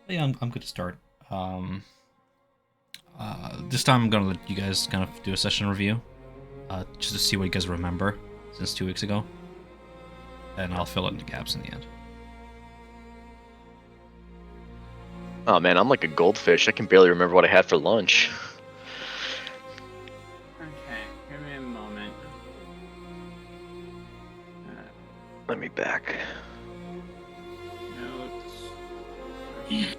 Yeah, I'm good to start. This time I'm gonna let you guys kind of do a session review, just to see what you guys remember since 2 weeks ago, and I'll fill in the gaps in the end. Oh man, I'm like a goldfish. I can barely remember what I had for lunch. Okay, give me a moment. Let me back. Notes. Strahd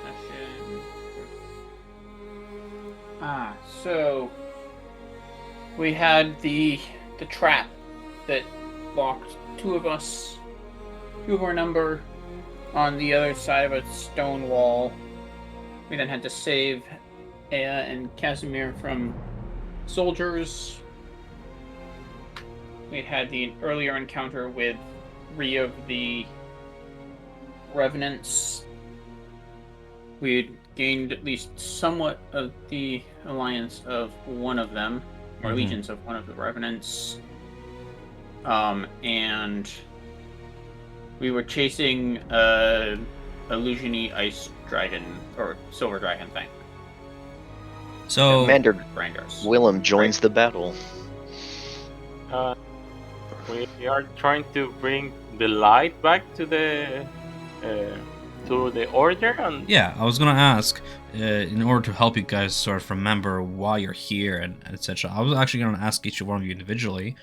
session. So we had the trap that locked two of our number on the other side of a stone wall. We then had to save Ea and Casimir from soldiers. We had the earlier encounter with 3 of the revenants. We had gained at least somewhat of the alliance of one of them, or allegiance of one of the revenants. And we were chasing a illusiony ice dragon or silver dragon thing. So Commander Branders. Willem joins the battle. We are trying to bring the light back to the order, and yeah, I was gonna ask, in order to help you guys sort of remember why you're here and etc. I was actually gonna ask each one of you individually,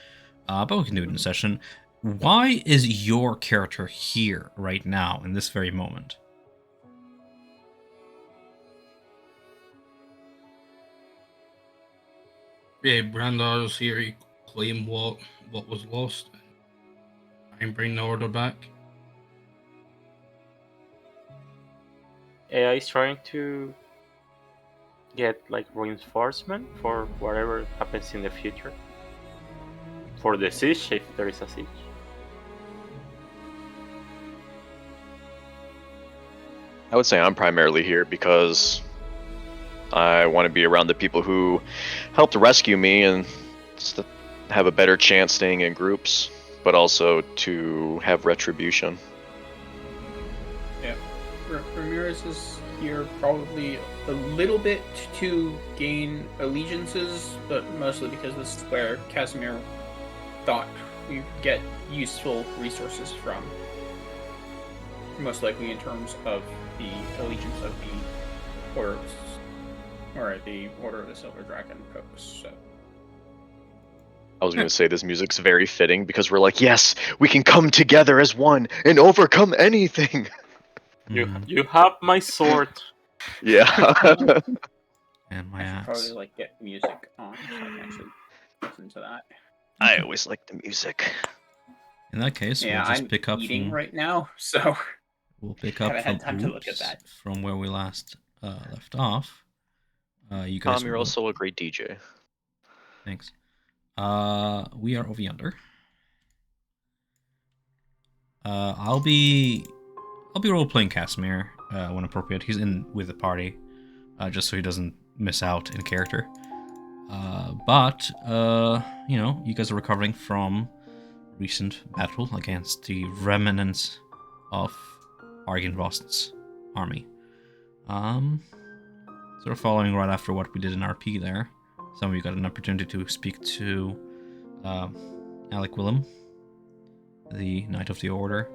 but we can do it in a session. Why is your character here right now in this very moment? Yeah, Brandar's here. He claim what was lost and bring the order back. AI is trying to get like reinforcement for whatever happens in the future. For the siege, if there is a siege. I would say I'm primarily here because I want to be around the people who helped rescue me and have a better chance staying in groups, but also to have retribution. Yeah. Ramirez is here probably a little bit to gain allegiances, but mostly because this is where Casimir thought we would get useful resources from. Most likely in terms of the allegiance of the Order or the Order of the Silver Dragon folks. So I was going to say this music's very fitting because we're like, yes, we can come together as one and overcome anything. You have my sword. Yeah. And my I should axe. probably like get music on so I can actually listen to that. I always like the music. In that case, Yeah, we'll just I'm pick up eating from, right now, so we'll pick I up haven't from had time to look at that. from where we last left off. You guys, Tom, you're also a great DJ. thanks. We are over yonder. I'll be role playing Casimir when appropriate. He's in with the party, just so he doesn't miss out in character. But you know, you guys are recovering from recent battle against the remnants of Argynvost's army. Sort of following right after what we did in RP there. Some of you got an opportunity to speak to Alec Willem, the Knight of the Order,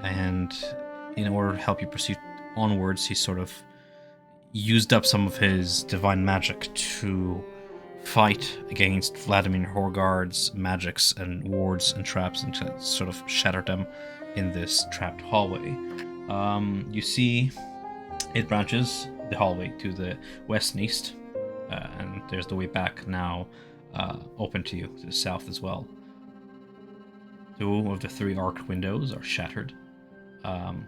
and in order to help you proceed onwards, he sort of used up some of his divine magic to fight against Vladimir Horgard's magics and wards and traps and to sort of shatter them in this trapped hallway. You see it branches the hallway to the west and east, and there's the way back now open to you to the south as well. 2 of the 3 arched windows are shattered, and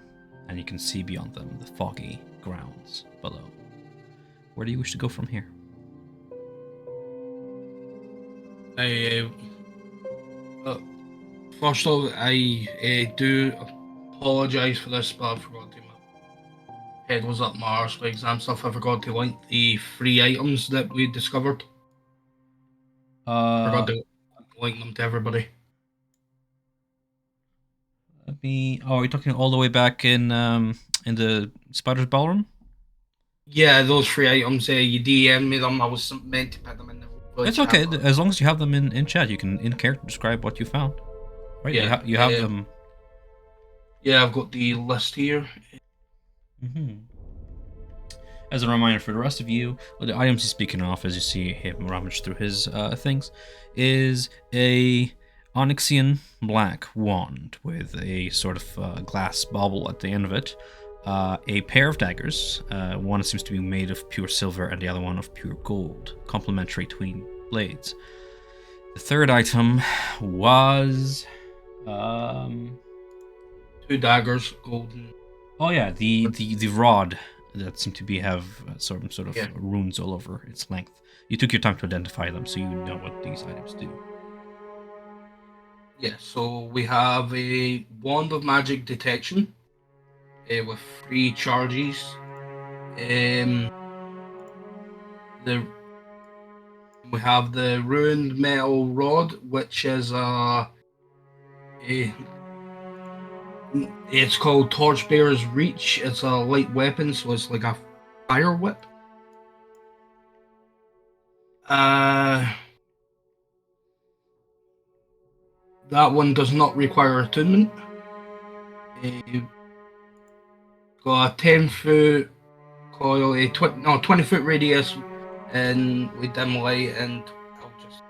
you can see beyond them the foggy grounds below. Where do you wish to go from here? First of all, I do apologise for this, but I forgot to. My head was up my arse with exam stuff. I forgot to link the 3 items that we discovered. Forgot to link them to everybody. Let me. Oh, you're talking all the way back in In the Spider's Ballroom? Yeah, those 3 items. You DM me them. I was meant to put them in the village It's okay. chat. As long as you have them in chat, you can in character describe what you found. Right? Yeah, You have them. Yeah, I've got the list here. Mm-hmm. As a reminder for the rest of you, the items he's speaking of, as you see him rummage through his things, is a onyxian black wand with a sort of glass bauble at the end of it, a pair of daggers. One seems to be made of pure silver and the other one of pure gold, complementary twin blades. The third item was 2 daggers, golden. oh yeah, the rod that seemed to be have sort of Yeah. runes all over its length. You took your time to identify them, so you know what these items do. Yeah, so we have a wand of magic detection with 3 charges. We have the ruined metal rod, which is it's called Torchbearer's Reach. It's a light weapon, so it's like a fire whip. That one does not require attunement. Got a 10-foot coil, a 20-foot radius, and with dim light, and I'll just.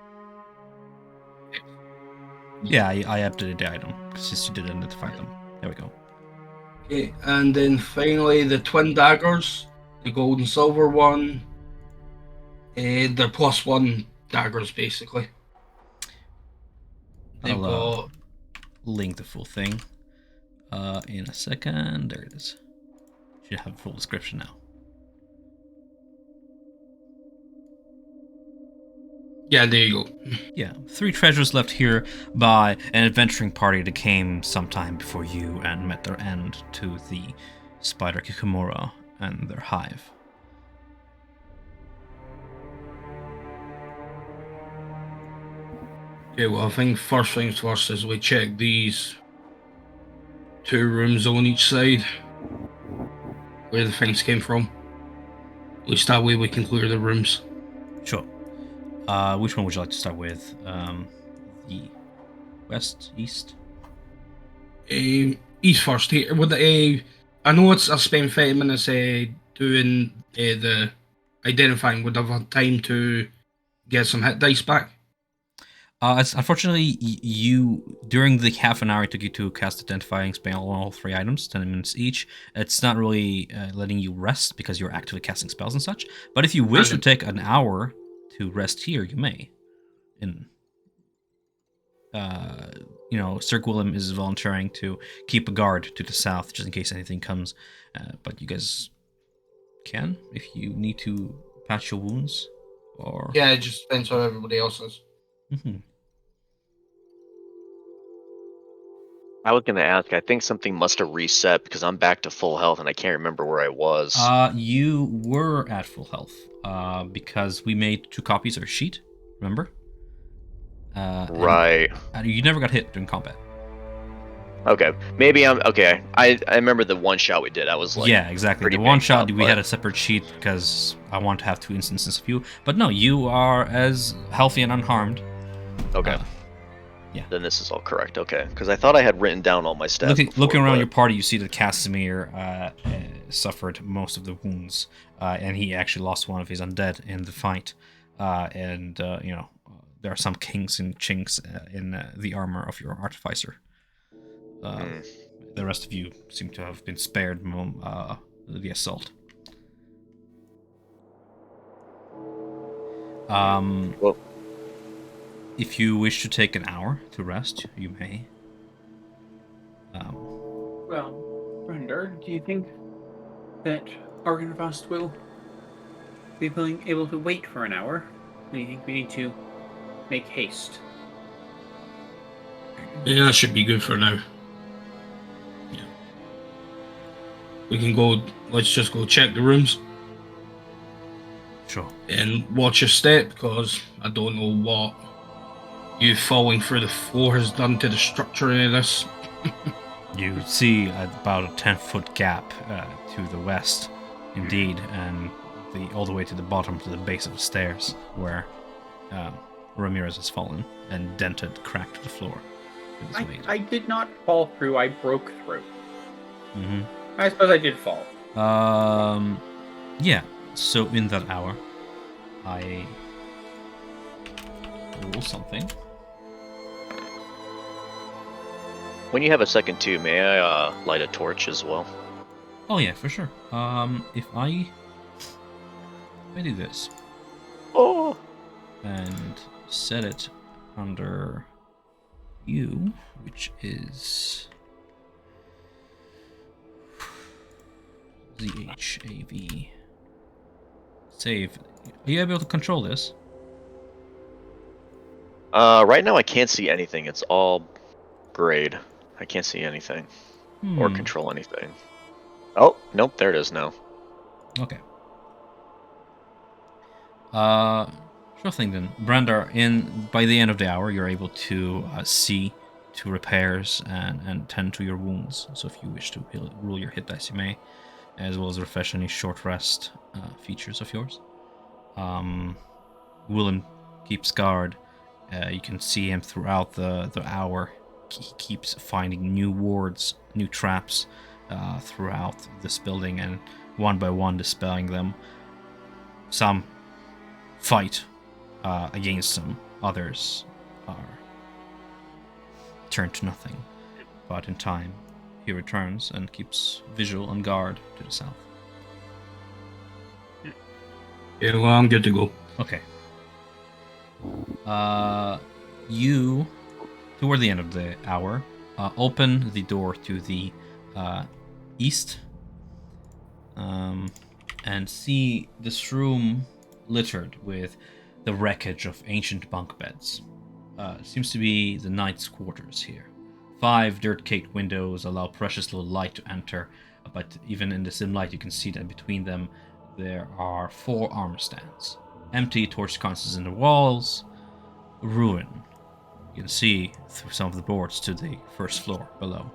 Yeah, I updated the item since you did identify them. There we go. Okay, and then finally the twin daggers, the gold and silver one. They're +1 daggers basically. They've got link the full thing in a second. There it is. Should have a full description now. Yeah, there you go. Yeah, 3 treasures left here by an adventuring party that came sometime before you and met their end to the spider Kikamura and their hive. Okay, well, I think first things first is we check these 2 rooms on each side where the things came from. At least that way we can clear the rooms. Sure. Which one would you like to start with? The west, east? East first. Here, with I know I spent 5 minutes doing the identifying. Would I have time to get some hit dice back? Unfortunately, you during the half an hour it took you to cast identifying spell on all 3 items, 10 minutes each. It's not really letting you rest because you're actively casting spells and such. But if you wish to take an hour to rest here, you may. And Sir Gwillem is volunteering to keep a guard to the south just in case anything comes. But you guys can if you need to patch your wounds, or Yeah, it just depends how everybody else is. Mm-hmm. I was gonna ask. I think something must have reset because I'm back to full health and I can't remember where I was. You were at full health because we made 2 copies of a sheet. Remember? Right. You never got hit during combat. Okay. Maybe I'm okay. I remember the one shot we did. I was like, yeah, exactly. pretty The one banged shot up, we but- had a separate sheet because I want to have 2 instances of you. But no, you are as healthy and unharmed. Okay. Yeah. Then this is all correct. Okay. Because I thought I had written down all my stats. Looking around your party, you see that Casimir suffered most of the wounds, and he actually lost one of his undead in the fight. There are some kinks and chinks in the armor of your artificer. The rest of you seem to have been spared the assault. Well, if you wish to take an hour to rest, you may. Well, Brender, do you think that Argynvast will be able to wait for an hour? Or do you think we need to make haste? Yeah, that should be good for now. Yeah. We can go. Let's just go check the rooms. Sure. And watch your step, because I don't know what you falling through the floor has done to the structure of this. You see about a 10-foot gap to the west, indeed, and all the way to the bottom, to the base of the stairs, where Ramirez has fallen and dented, cracked the floor with his weight. I did not fall through. I broke through. Mm-hmm. I suppose I did fall. Yeah. So in that hour, I roll something. When you have a second too, may I light a torch as well? Oh yeah, for sure. If I do this Oh. and set it under you, which is ZHAV. Save. Are you able to control this? Right now I can't see anything. It's all grayed. I can't see anything or control anything. Oh, nope, there it is now. Okay. Sure thing then. Brandar, by the end of the hour, you're able to see to repairs and tend to your wounds. So if you wish to roll your hit dice, you may, as well as refresh any short rest features of yours. Willem keeps guard. You can see him throughout the hour. He keeps finding new wards, new traps throughout this building, and one by one dispelling them. Some fight against them, others are turned to nothing. But in time, he returns and keeps vigil on guard to the south. Yeah, well, I'm good to go. Okay. You, toward the end of the hour, open the door to the east and see this room littered with the wreckage of ancient bunk beds. Seems to be the knight's quarters here. 5 dirt-caked windows allow precious little light to enter, but even in the dim light you can see that between them there are 4 armor stands. Empty torch sconces in the walls. Ruin. You can see through some of the boards to the first floor below.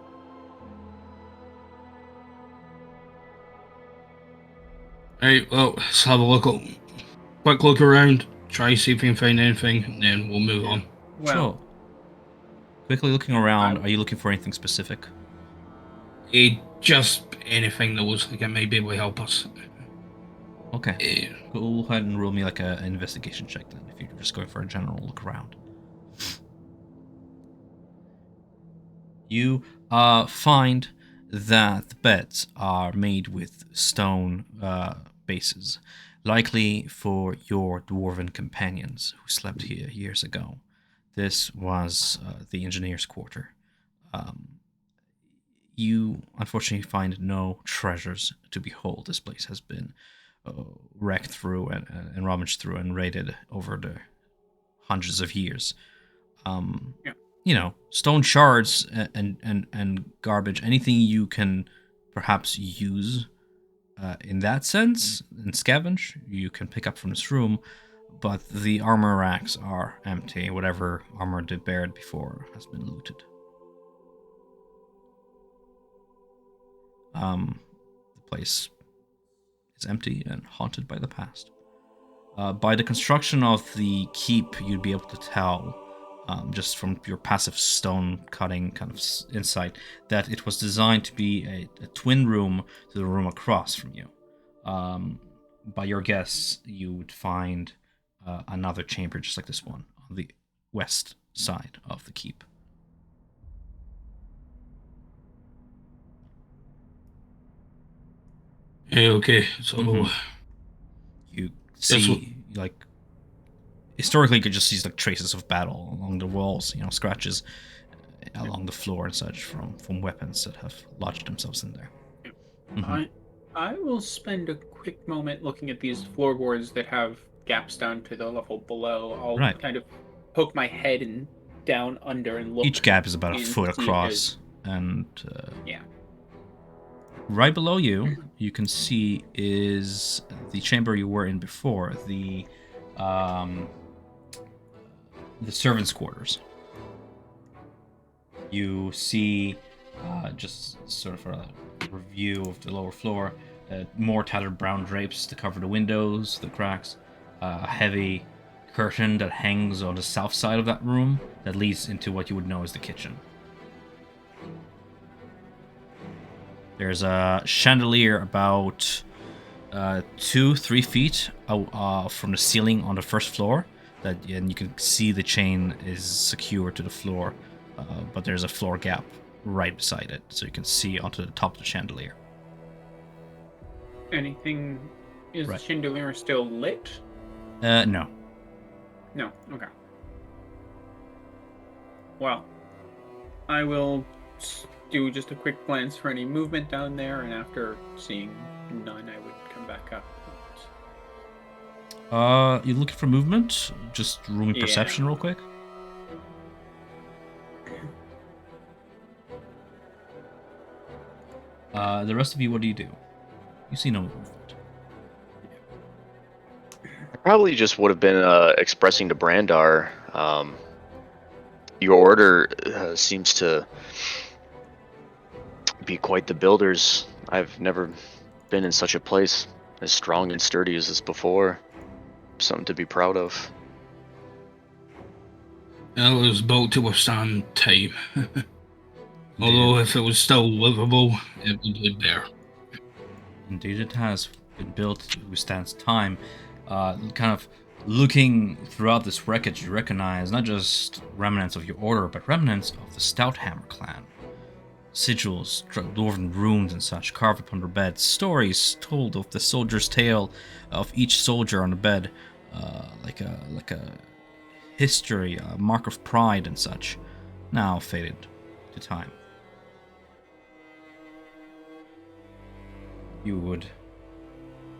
Right, well, let's have a quick look around, try see if we can find anything, and then we'll move on. Well, So, quickly looking around, are you looking for anything specific? Just anything that looks like it might be able to help us. Okay. Go ahead and roll me like an investigation check then, if you're just going for a general look around. You find that the beds are made with stone bases, likely for your dwarven companions who slept here years ago. This was the engineer's quarter. You unfortunately find no treasures to behold. This place has been wrecked through and rummaged through and raided over the hundreds of years. You know, stone shards and garbage, anything you can perhaps use in that sense and scavenge, you can pick up from this room, but the armor racks are empty. Whatever armor they bared before has been looted. The place is empty and haunted by the past. By the construction of the keep, you'd be able to tell, just from your passive stone cutting kind of insight, that it was designed to be a twin room to the room across from you. By your guess, you would find another chamber just like this one on the west side of the keep. Hey, okay, so you see, like, historically, you could just see like traces of battle along the walls, you know, scratches along the floor and such from weapons that have lodged themselves in there. I will spend a quick moment looking at these floorboards that have gaps down to the level below. I'll kind of poke my head and down under and look. Each gap is about a foot across, and right below you, you can see is the chamber you were in before, the servants' quarters. You see Just sort of a review of the lower floor. More tattered brown drapes to cover the windows, the cracks. A heavy curtain that hangs on the south side of that room that leads into what you would know as the kitchen. There's a chandelier about 2-3 feet out, from the ceiling on the first floor, and you can see the chain is secured to the floor, but there's a floor gap right beside it, so you can see onto the top of the chandelier. Anything? Is Right. the chandelier still lit? No. No. Okay. Well, I will do just a quick glance for any movement down there, and after seeing none, I would come back up. You looking for movement? Just room Yeah. perception real quick. The rest of you, what do? You see no movement. I probably just would have been expressing to Brandar. Your order seems to be quite the builders. I've never been in such a place as strong and sturdy as this before. Something to be proud of. It was built to withstand time. Although if it was still livable, it would be better. Indeed, it has been built to withstand time. Kind of looking throughout this wreckage, you recognize not just remnants of your order, but remnants of the Stouthammer clan. Sigils, dwarven runes and such carved upon their beds. Stories told of the soldier's tale of each soldier on the bed, like a history, a mark of pride and such, now faded to time. You would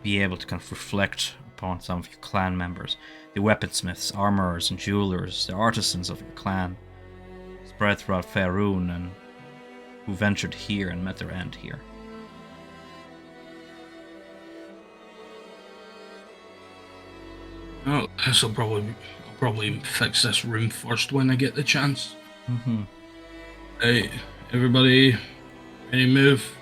be able to kind of reflect upon some of your clan members, the weaponsmiths, armorers, and jewelers, the artisans of your clan, spread throughout Faerun, and who ventured here and met their end here. Oh, I'll probably fix this room first when I get the chance. Mm-hmm. Hey, everybody, ready to move?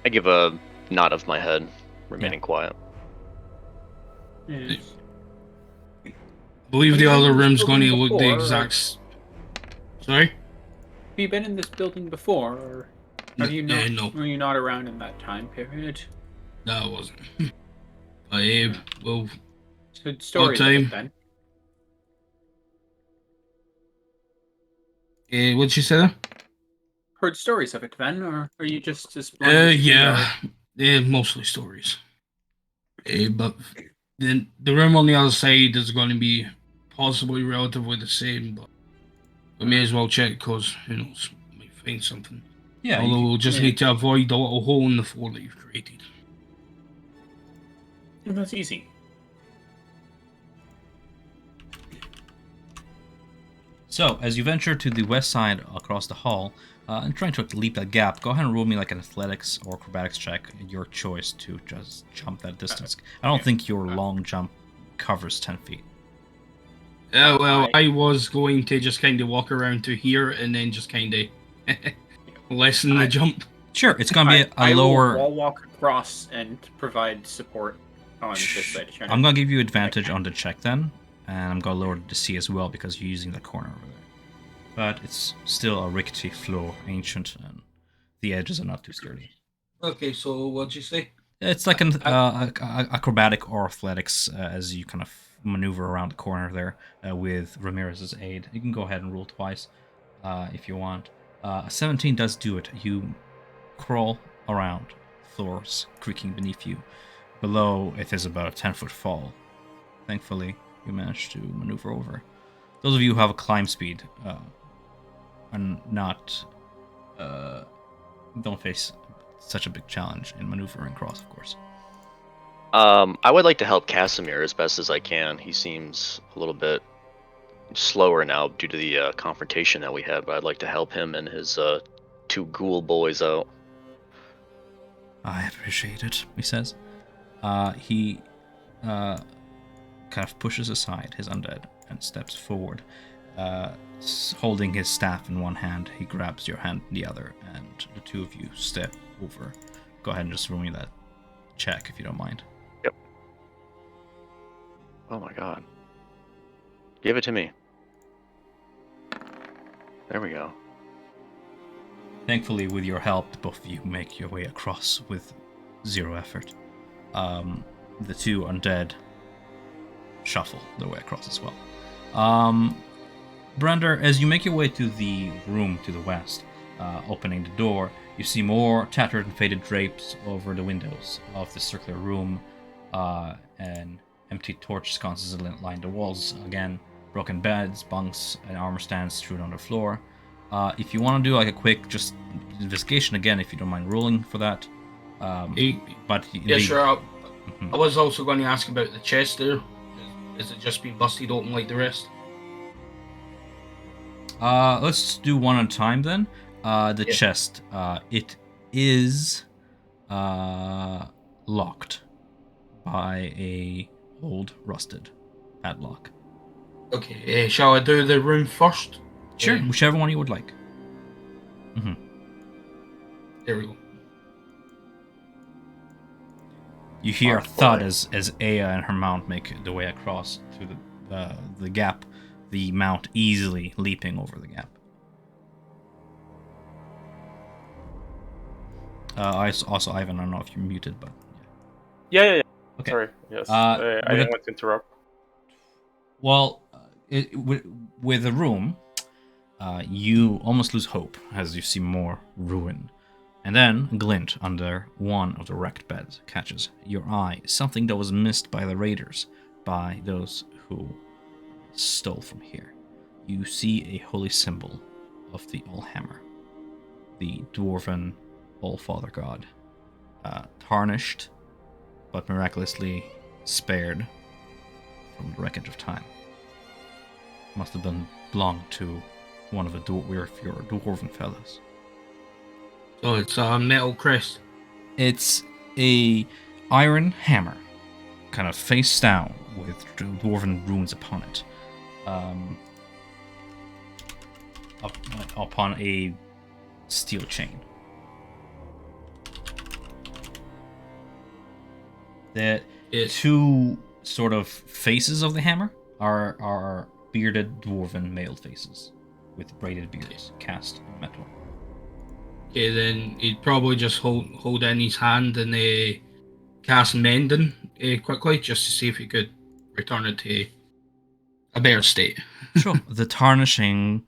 I give a nod of my head, remaining quiet. Yes. I believe Have the you been other in this room's going to building look the before, or- exact. Sorry? Have you been in this building before, or have you not? No, Were you not around in that time period? no, I wasn't. But well, So stories of time. it then. what'd you say there? Heard stories of it then, or are you just as blind as you think, Yeah, mostly stories. But the room on the other side is going to be possibly relatively the same, but we may as well check because who knows, we might find something. Yeah, Although we'll just need to avoid the little hole in the floor that you've created. That's easy. So, as you venture to the west side across the hall, and trying to leap that gap, go ahead and roll me like an athletics or acrobatics check, your choice to just jump that distance. I don't think your long jump covers 10 feet. Well, I was going to just kind of walk around to here and then just kind of lessen the jump. Sure, it's going to be a I lower... will wall walk across and provide support on this side. I'm going to give you advantage on the check then, and I'm going to lower the DC as well because you're using the corner over there. But it's still a rickety floor, ancient, and the edges are not too sturdy. Okay, so what'd you say? It's like an acrobatic or athletics as you kind of maneuver around the corner there with Ramirez's aid. You can go ahead and roll twice if you want. A 17 does do it. You crawl around, floors creaking beneath you. Below, it is about a 10-foot fall. Thankfully, you managed to maneuver over. Those of you who have a climb speed and not don't face such a big challenge in maneuvering across, of course. I would like to help Casimir as best as I can. He seems a little bit slower now due to the confrontation that we had, but I'd like to help him and his two ghoul boys out. I appreciate it, he says. He kind of pushes aside his undead and steps forward. holding his staff in one hand, he grabs your hand in the other, and the two of you step over. Go ahead and just roll me that check if you don't mind. Yep. Oh my god. Give it to me. There we go. Thankfully, with your help, both of you make your way across with zero effort. The two undead shuffle their way across as well. Brander, as you make your way to the room to the west, opening the door, you see more tattered and faded drapes over the windows of the circular room, and empty torch sconces line the walls. Again, broken beds, bunks, and armor stands strewn on the floor. If you want to do like a quick just investigation again, if you don't mind rolling for that. Sure. I was also going to ask about the chest there. Is it just been busted open like the rest? Let's do one at a time then. The chest. It is locked by a old rusted padlock. Okay, shall I do the room first? Sure, whichever one you would like. There we go. You hear a thud as Aya and her mount make their way across through the gap, the mount easily leaping over the gap. Also, Ivan, I don't know if you're muted, but... Yeah. Okay. Sorry, yes. I didn't want to interrupt. Well, with the room, you almost lose hope as you see more ruin. And then a glint under one of the wrecked beds catches your eye, something that was missed by the raiders, by those who stole from here. You see a holy symbol of the Allhammer, the dwarven All-Father God, tarnished but miraculously spared from the wreckage of time. Must have belonged to one of your dwarven fellows. So it's a metal crest. It's a iron hammer, kind of face down with dwarven runes upon it. Upon a steel chain. The two sort of faces of the hammer are bearded dwarven male faces with braided beards cast in metal. Okay, then he'd probably just hold in his hand and cast mending quickly, just to see if he could return it to a better state. Sure. The tarnishing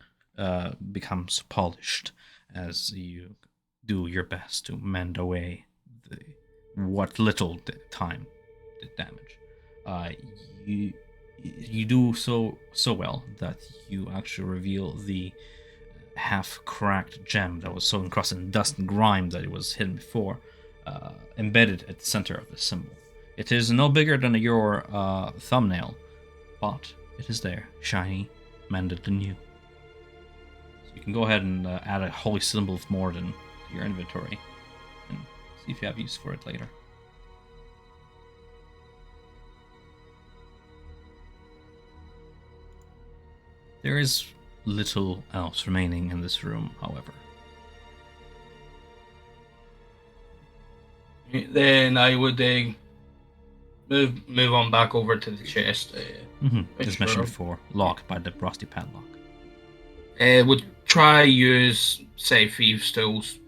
becomes polished as you do your best to mend away what little time did damage. You do so well that you actually reveal the half-cracked gem that was so encrusted in dust and grime that it was hidden before, embedded at the center of the symbol. It is no bigger than your thumbnail, but it is there, shiny, mended and new. So you can go ahead and add a holy symbol of Morden to your inventory and see if you have use for it later. There is little else remaining in this room, however. Then I would move on back over to the chest. As mentioned before, locked by the rusty padlock. Would try use, say, thieves' tools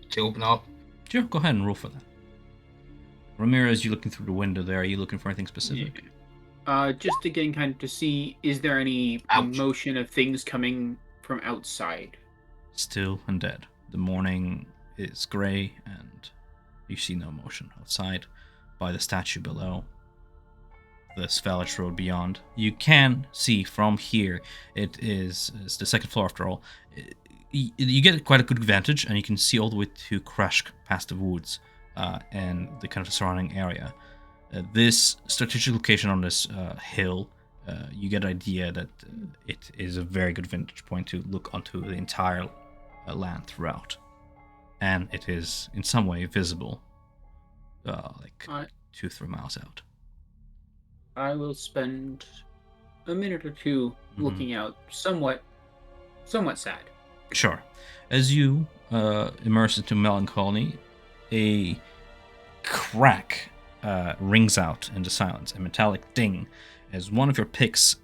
to open up. Sure, go ahead and roll for that. Ramirez, you looking through the window there, are you looking for anything specific? Just again, kind of to see, is there any motion of things coming from outside? Still and dead. The morning is grey, and you see no motion outside. By the statue below, the Svalich Road beyond, you can see from here. It's the second floor after all. You get quite a good vantage, and you can see all the way to Krashk past the woods and the kind of surrounding area. This strategic location on this hill, you get an idea that it is a very good vantage point to look onto the entire land throughout. And it is, in some way, visible, 2-3 miles out. I will spend a minute or two looking out, somewhat sad. Sure. As you immerse into melancholy, a crack rings out in the silence, a metallic ding, as one of your picks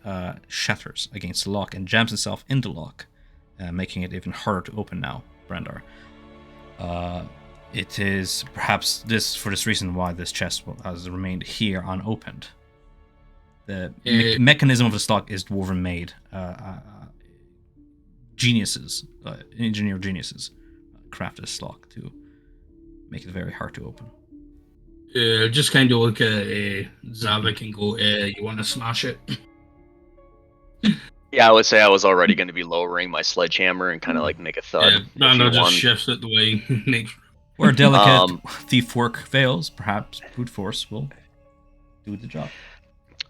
shatters against the lock and jams itself in the lock, making it even harder to open now, Brandar. It is perhaps for this reason why this chest has remained here unopened. The mechanism of the stock is dwarven made. Geniuses, engineer geniuses, craft this lock to make it very hard to open. Just kind of look at Zavik and go, you want to smash it? Yeah, I would say I was already going to be lowering my sledgehammer and kind of like make a thud. Brandar just shifts it the way next. Where delicate thief work fails, perhaps brute force will do the job.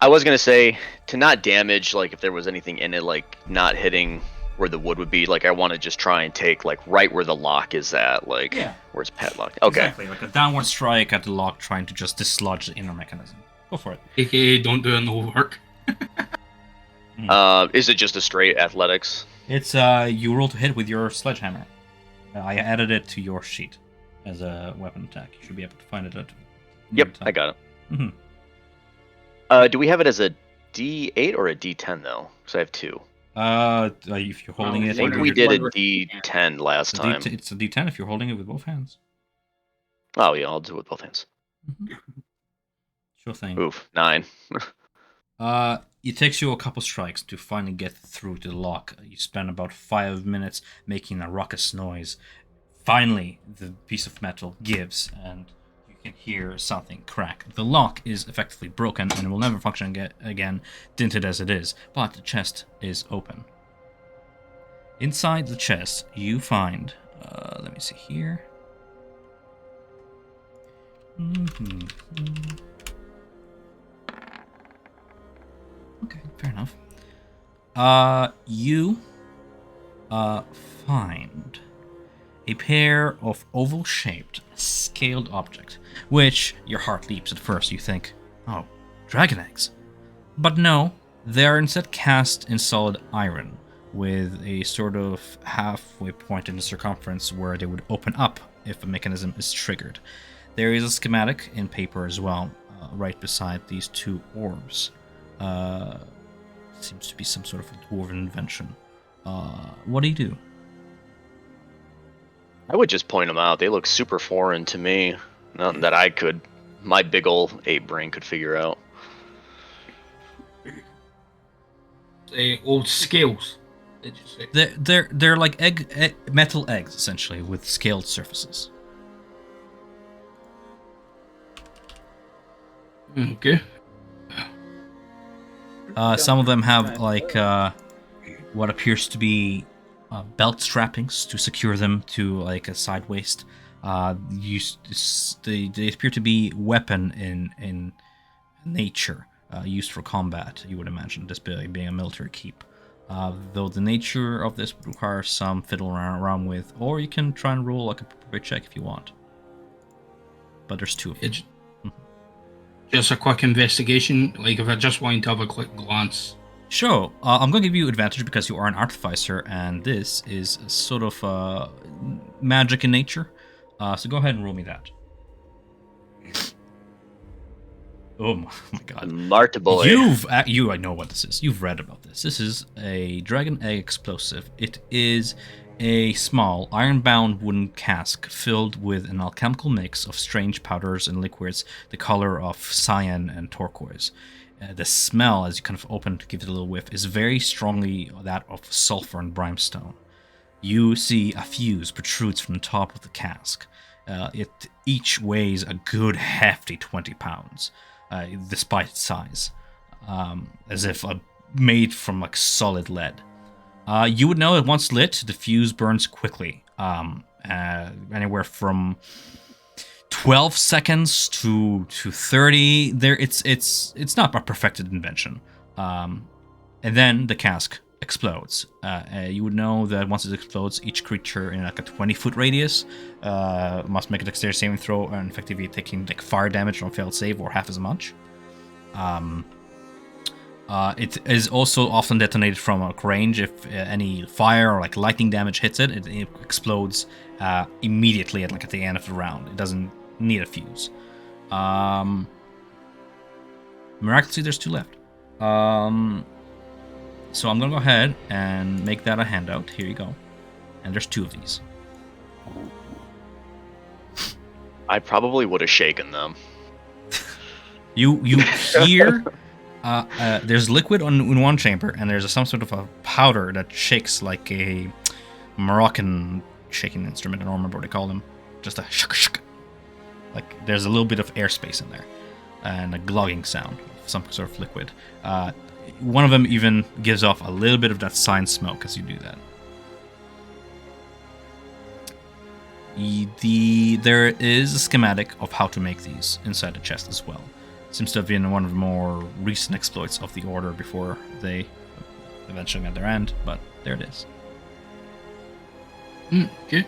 I was going to say, to not damage, like if there was anything in it, like not hitting where the wood would be, like I want to just try and take like right where the lock is at, like where it's padlocked. Okay. Exactly, like a downward strike at the lock, trying to just dislodge the inner mechanism. Go for it. AKA don't do no work. Is it just a straight athletics? It's you roll to hit with your sledgehammer. I added it to your sheet as a weapon attack. You should be able to find it at. Yep, I got it. Mm-hmm. Do we have it as a D8 or a D10 though? Because I have two. If you're holding it, I think we did a D10 last time. It's a D10 if you're holding it with both hands. Oh yeah, I'll do it with both hands. Mm-hmm. Sure thing. Oof, 9. It takes you a couple strikes to finally get through to the lock. You spend about 5 minutes making a raucous noise. Finally, the piece of metal gives, and you can hear something crack. The lock is effectively broken and will never function again, dinted as it is, but the chest is open. Inside the chest, you find... let me see here. Okay, fair enough. You find a pair of oval-shaped, scaled objects, which your heart leaps at first. You think, oh, dragon eggs. But no, they are instead cast in solid iron, with a sort of halfway point in the circumference where they would open up if a mechanism is triggered. There is a schematic in paper as well, right beside these two orbs. Seems to be some sort of a dwarven invention. What do you do? I would just point them out. They look super foreign to me. Nothing that my big ol' ape brain could figure out. Old scales. Did you say? They're like metal eggs essentially with scaled surfaces. Okay. Some of them have like what appears to be belt strappings to secure them to like a side waist. They appear to be weapon in nature, used for combat. You would imagine this being a military keep. Though the nature of this would require some fiddle around with, or you can try and roll like a appropriate check if you want. But there's two of them. Just a quick investigation, like if I just wanted to have a quick glance. Sure, I'm going to give you advantage because you are an artificer, and this is sort of magic in nature. So go ahead and roll me that. Oh my god. Marta boy. I know what this is. You've read about this. This is a dragon egg explosive. It is a small, iron-bound wooden cask filled with an alchemical mix of strange powders and liquids the color of cyan and turquoise. The smell, as you kind of open to give it a little whiff, is very strongly that of sulfur and brimstone. You see a fuse protrudes from the top of the cask. It each weighs a good hefty 20 pounds, despite its size, as if made from like solid lead. You would know that once lit, the fuse burns quickly, anywhere from 12 seconds to 30. It's not a perfected invention. And then the cask explodes. You would know that once it explodes, each creature in like a 20-foot radius must make a dexterity saving throw, and effectively taking like fire damage on failed save or half as much. It is also often detonated from a range. If any fire or like lightning damage hits it, it explodes immediately at the end of the round. It doesn't need a fuse. Miraculously, there's 2 left. So I'm gonna go ahead and make that a handout. Here you go. And there's 2 of these. I probably would have shaken them. You hear there's liquid in one chamber, and there's some sort of a powder that shakes like a Moroccan shaking instrument. I don't remember what they call them. Just a shuk shuk. Like there's a little bit of airspace in there, and a glogging sound of some sort of liquid. One of them even gives off a little bit of that cyan smoke as you do that. There is a schematic of how to make these inside the chest as well. Seems to have been one of the more recent exploits of the Order before they eventually met their end, but there it is. Okay.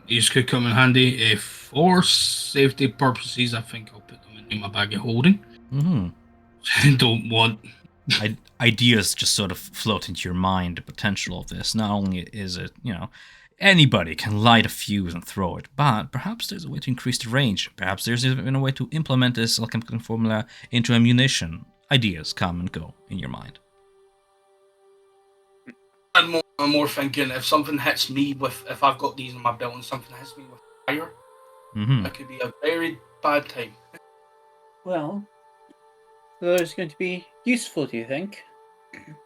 These could come in handy. If for safety purposes, I think I'll put them in my bag of holding. I don't want... Ideas just sort of float into your mind, the potential of this. Not only is it, anybody can light a fuse and throw it, but perhaps there's a way to increase the range. Perhaps there's even a way to implement this alchemical formula into ammunition. Ideas come and go in your mind. I'm more thinking if something hits me if I've got these in my belt and something hits me with fire, that could be a very bad time. Well, those going to be useful, do you think?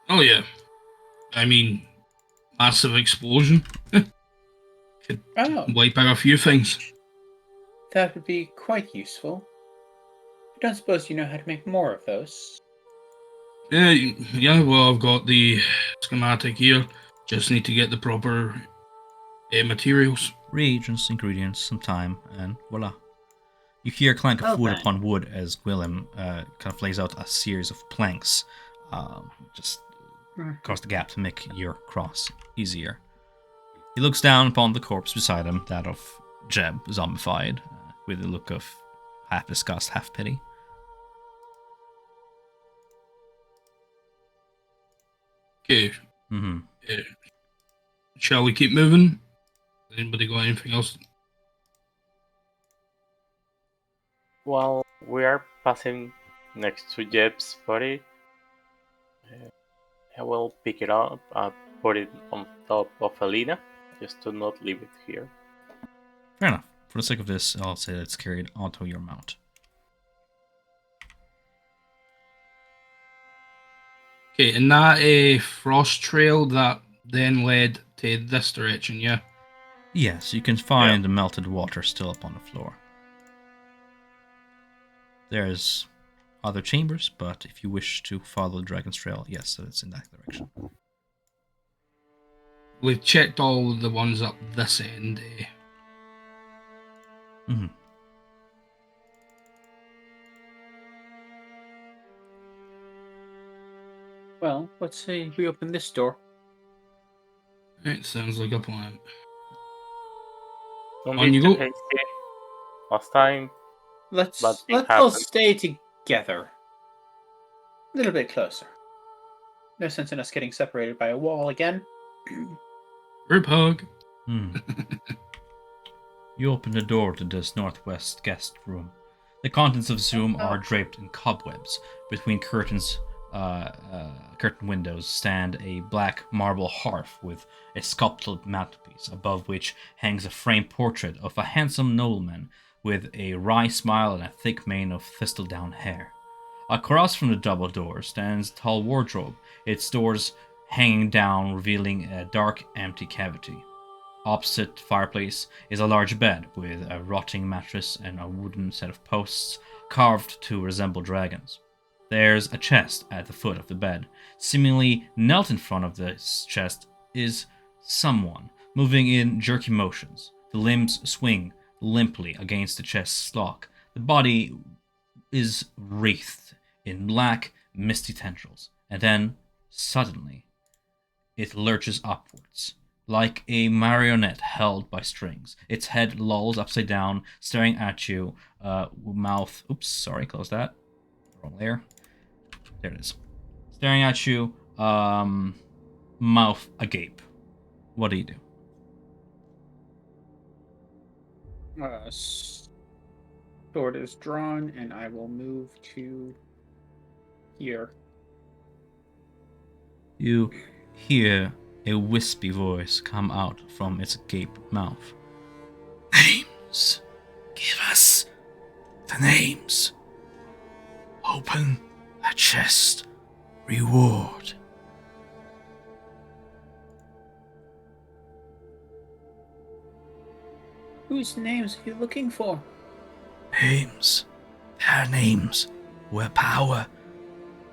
Oh yeah. I mean, massive explosion. Could wipe out a few things. That would be quite useful. I don't suppose you know how to make more of those. Yeah, well, I've got the schematic here. Just need to get the proper materials. Reagents, ingredients, some time, and voila. You hear a clank of wood upon wood as Gwillem kind of lays out a series of planks just across the gap to make your cross easier. He looks down upon the corpse beside him, that of Jeb, zombified, with a look of half disgust, half pity. Okay. Shall we keep moving? Anybody got anything else? While we are passing next to Jeb's body, I will pick it up and put it on top of Alina, just to not leave it here. Fair enough. For the sake of this, I'll say that it's carried onto your mount. Okay, and that a frost trail that then led to this direction, yeah? Yes, you can find the melted water still up on the floor. There's other chambers, but if you wish to follow the Dragon's Trail, yes, it's in that direction. We've checked all the ones up this end. Well, let's say we open this door. It sounds like a plan. Don't On be you too go. hasty. Last time, Let's bad thing all happened. stay together. A little bit closer. No sense in us getting separated by a wall again. Group hug. You open the door to this northwest guest room. The contents of this room are draped in cobwebs. Between curtain windows stand a black marble hearth with a sculpted mantelpiece, above which hangs a framed portrait of a handsome nobleman with a wry smile and a thick mane of thistledown hair. Across from the double door stands a tall wardrobe, its doors hanging down, revealing a dark, empty cavity. Opposite the fireplace is a large bed with a rotting mattress and a wooden set of posts carved to resemble dragons. There's a chest at the foot of the bed. Seemingly knelt in front of this chest is someone, moving in jerky motions. The limbs swing limply against the chest's lock. The body is wreathed in black, misty tendrils, and then, suddenly, it lurches upwards, like a marionette held by strings. Its head lolls upside down, staring at you, mouth... Oops, sorry, close that. Wrong layer. There it is. Staring at you, mouth agape. What do you do? Sword is drawn, and I will move to here. You hear a wispy voice come out from its agape mouth. Names! Give us the names! Open the chest. Reward. Whose names are you looking for? Names. Their names were power.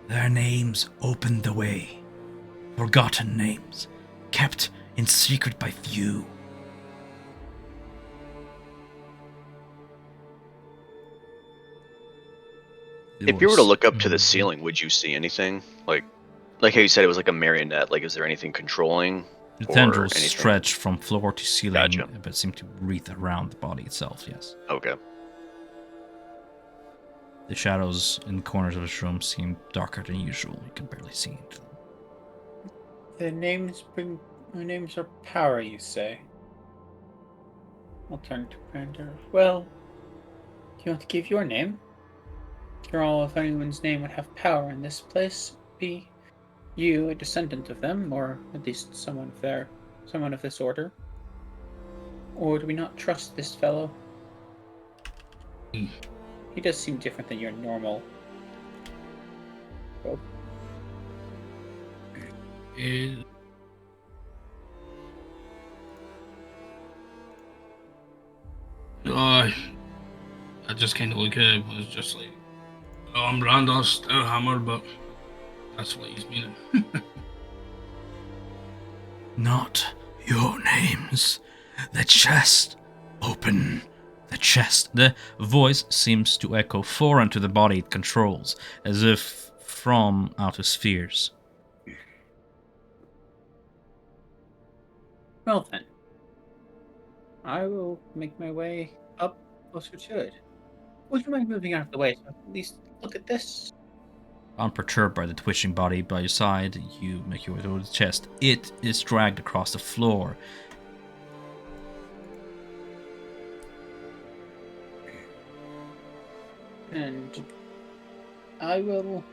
Their names opened the way. Forgotten names, kept in secret by few. If you were to look up to the ceiling, would you see anything? Like how you said it was like a marionette. Like, is there anything controlling? The or tendrils anything? stretch from floor to ceiling, Gotcha. but seem to wreath around the body itself, yes. Okay. The shadows in the corners of this room seem darker than usual. You can barely see into them. The names are power, you say? I'll turn to Brander. Well, do you want to give your name? After all, if anyone's name would have power in this place, be you a descendant of them, or at least someone of this order? Or do we not trust this fellow? He does seem different than your normal folk. I just kind of look at it. Was just like, oh, I'm Brandor Stowhammer, but that's what he's meaning. Not your names. The chest. Open the chest. The voice seems to echo foreign to the body it controls, as if from outer spheres. Well then, I will make my way up closer to it. Would you mind moving out of the way so I can at least look at this? Unperturbed by the twitching body by your side, you make your way toward the chest. It is dragged across the floor. And I will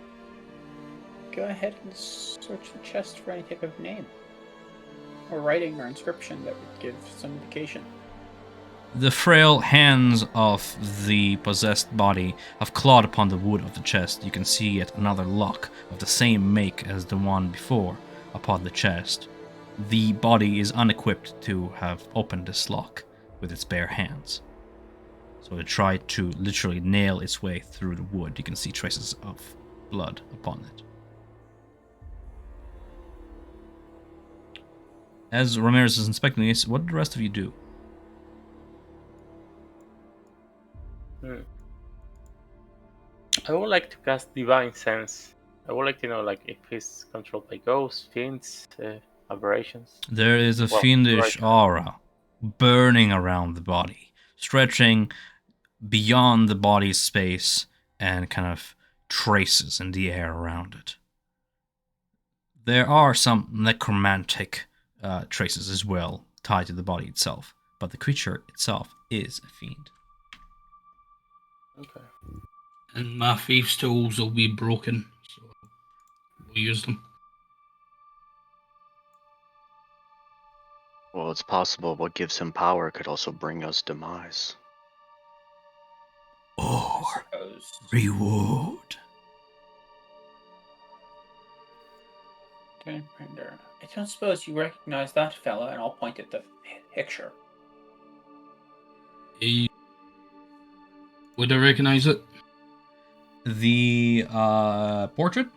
go ahead and search the chest for any type of name, or writing or inscription that would give some indication. The frail hands of the possessed body have clawed upon the wood of the chest. You can see yet another lock of the same make as the one before upon the chest. The body is unequipped to have opened this lock with its bare hands. So it tried to literally nail its way through the wood. You can see traces of blood upon it. As Ramirez is inspecting this, what did the rest of you do? I would like to cast Divine Sense. I would like to know, like, if he's controlled by ghosts, fiends, aberrations. There is a Well, fiendish right. aura burning around the body, stretching beyond the body's space and kind of traces in the air around it. There are some necromantic traces as well tied to the body itself, but the creature itself is a fiend. Okay. And my thief's tools will be broken, so we'll use them. Well, it's possible what gives him power could also bring us demise. Or Suppose. reward. Okay, Brander. I don't suppose you recognize that fella, and I'll point at the picture. Would I recognize it? The portrait?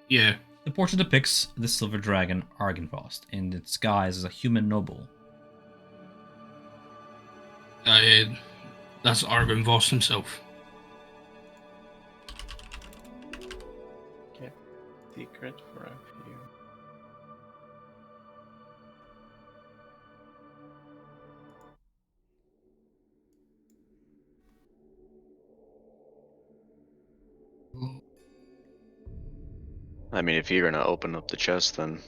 Yeah. The portrait depicts the silver dragon Argynvost in its guise as a human noble. That's Argon Voss himself. Get secret for a few. I mean, if you're gonna open up the chest, then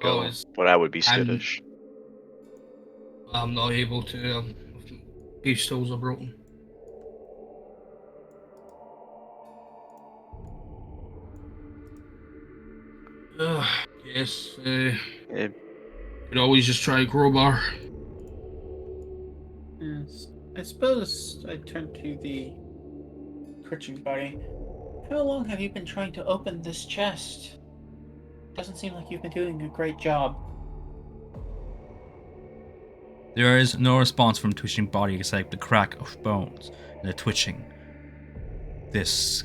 Well, go. But I would be I'm- skittish. I'm not able to. Pistols are broken. Yes. It, Could always just try a crowbar. Yes. I suppose I turn to the twitching body. How long have you been trying to open this chest? Doesn't seem like you've been doing a great job. There is no response from twitching body except the crack of bones and the twitching. This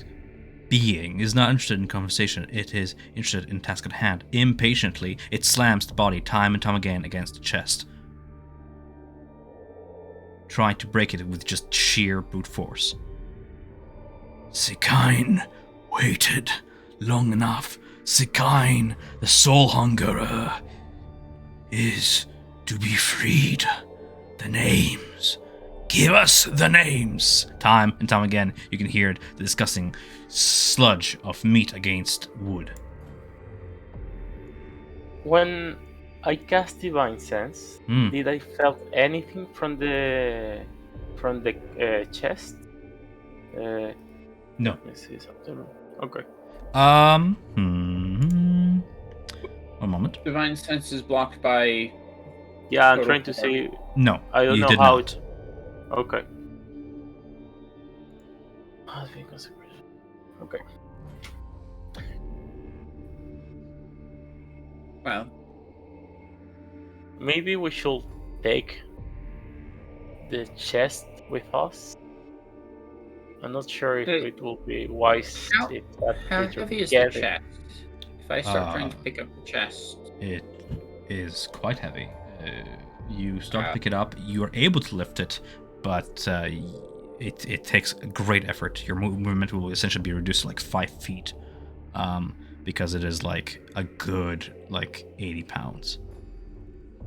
being is not interested in conversation. It is interested in task at hand. Impatiently, it slams the body time and time again against the chest, trying to break it with just sheer brute force. Sikain waited long enough. Sikain, the soul hungerer, is to be freed. The names. Give us the names. Time and time again, you can hear the disgusting sludge of meat against wood. When I cast Divine Sense, Hmm. did I felt anything from the chest? No. Let me see something. Okay. One moment. Divine sense is blocked by. Yeah, I'm Total trying to power. see. No, I don't you know did how not. Okay. I think that's okay. Well, Maybe we should take the chest with us. I'm not sure if Hey, it will be wise how- if that how creature heavy is get the it. chest? If I start trying to Uh, pick up the chest. It is quite heavy. You start to Wow. pick it up. You are able to lift it, but it takes a great effort. Your movement will essentially be reduced to like 5 feet, because it is like a good 80 pounds.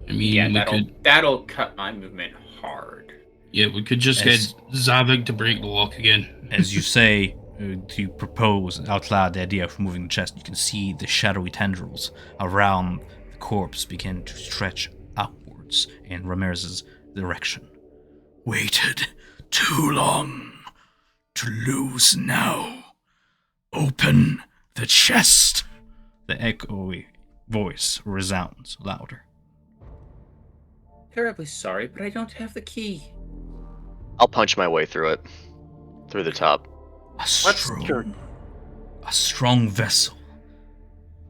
I mean, Yeah, we could. that'll cut my movement hard. Yeah, we could just As- get Zavik to break the lock again. As you say, to propose out loud the idea of moving the chest, you can see the shadowy tendrils around the corpse begin to stretch outwards in Ramirez's direction. Waited too long to lose now. Open the chest. The echoey voice resounds louder. Terribly sorry, but I don't have the key. I'll punch my way through it, through the top. A strong vessel.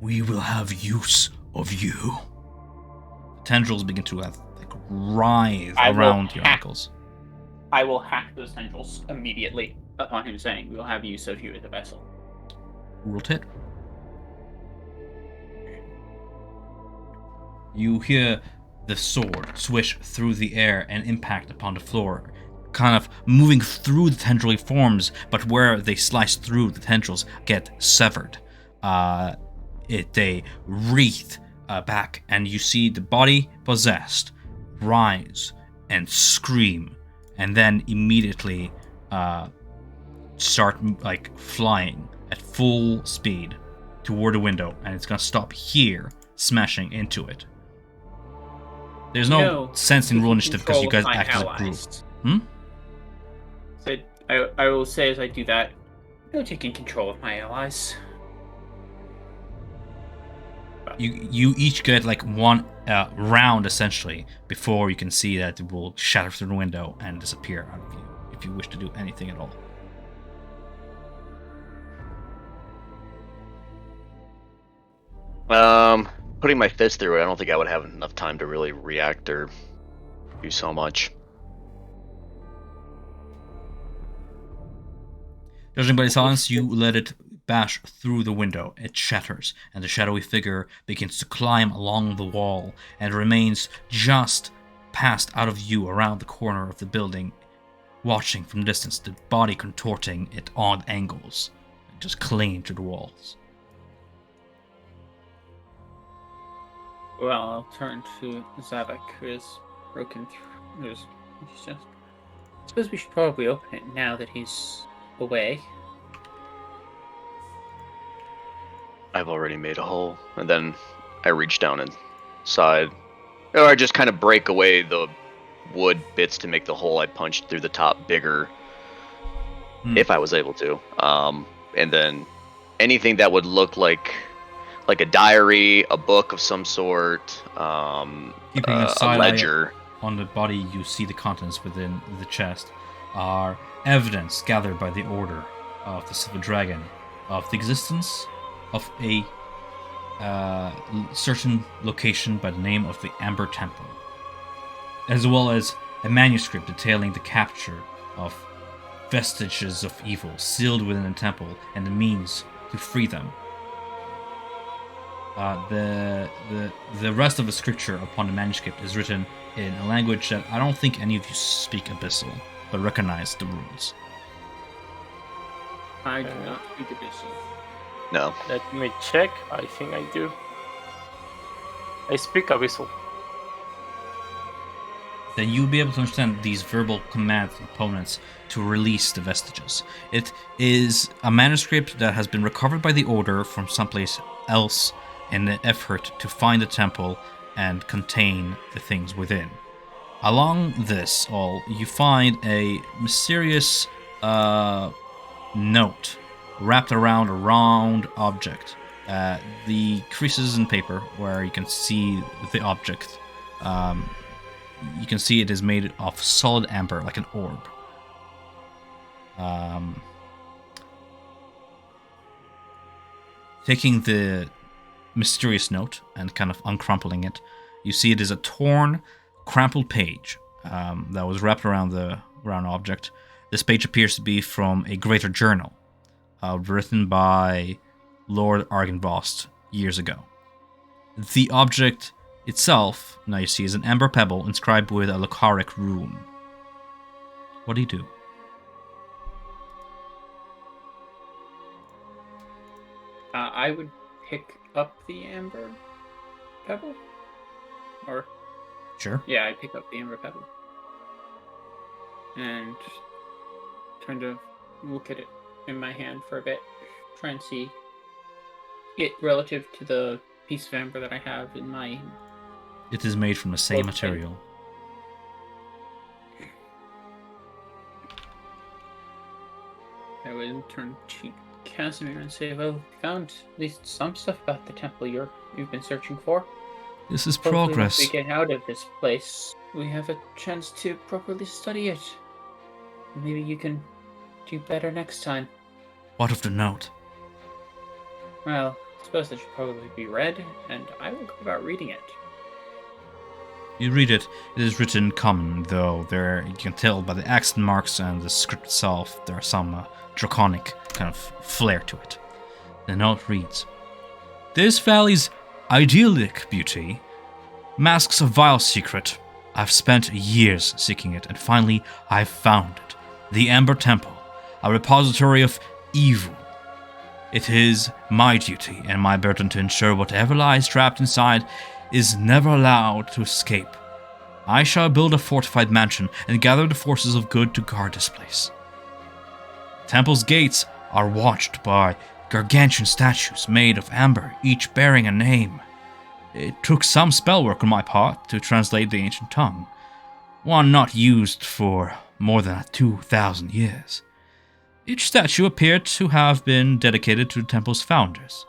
We will have use of you. Tendrils begin to writhe I will around your hack- ankles. I will hack those tendrils immediately upon him saying, "We'll have use of you as a vessel." Roll hit. You hear the sword swish through the air and impact upon the floor, kind of moving through the tendrily forms, but where they slice through, the tendrils get severed. They wreath back, and you see the body possessed rise and scream, and then immediately start flying at full speed toward the window, and it's gonna stop here, smashing into it. There's no sense in roll initiative because you guys act as a group. So I will say as I do that, no taking control of my allies. You each get one round essentially before you can see that it will shatter through the window and disappear out of view if you wish to do anything at all. Putting my fist through it, I don't think I would have enough time to really react or do so much. Judging by the silence, you let it bash through the window. It shatters, and the shadowy figure begins to climb along the wall and remains just past out of view around the corner of the building, watching from a distance, the body contorting at odd angles, just clinging to the walls. Well, I'll turn to Zavik, who is broken through. I suppose we should probably open it now that he's away. I I've already made a hole. And then I reach down inside. Or I just kind of break away the wood bits to make the hole I punched through the top bigger. If I was able to. And then anything that would look like a diary, a book of some sort, Keeping a a side ledger. eye on the body, you see the contents within the chest are evidence gathered by the Order of the Silver Dragon of the existence of a certain location by the name of the Amber Temple, as well as a manuscript detailing the capture of vestiges of evil sealed within the temple and the means to free them. The rest of the scripture upon the manuscript is written in a language that I don't think any of you speak Abyssal, but recognize the runes. I do not speak Abyssal. No. Let me check. I think I do. I speak Abyssal. Then you'll be able to understand these verbal command components to release the vestiges. It is a manuscript that has been recovered by the Order from someplace else in the effort to find the temple and contain the things within. Along this all, you find a mysterious note wrapped around a round object. The creases in paper where you can see the object, you can see it is made of solid amber, like an orb. Taking the mysterious note and kind of uncrumpling it, you see it is a torn, crumpled page that was wrapped around the round object. This page appears to be from a greater journal written by Lord Argynvost years ago. The object itself, now you see, is an amber pebble inscribed with a Lacaric rune. What do you do? I would pick up the amber pebble, or Sure. yeah, I pick up the amber pebble and trying to look at it in my hand for a bit, try and see it relative to the piece of amber that I have in my. It is made from the same Okay. material. I would turn to Casimir and say, "Well, we found at least some stuff about the temple you've been searching for. This is Hopefully progress. Once we get out of this place, we have a chance to properly study it. Maybe you can do better next time." What of the note? Well, I suppose it should probably be read, and I will go about reading it. You read it. It is written common, though there you can tell by the accent marks and the script itself there are some draconic kind of flair to it. The note reads, "This valley's idyllic beauty masks a vile secret. I've spent years seeking it, and finally I've found it. The Amber Temple, a repository of evil. It is my duty and my burden to ensure whatever lies trapped inside is never allowed to escape. I shall build a fortified mansion and gather the forces of good to guard this place. The temple's gates are watched by gargantuan statues made of amber, each bearing a name. It took some spellwork on my part to translate the ancient tongue, one not used for more than 2,000 years. Each statue appeared to have been dedicated to the temple's founders: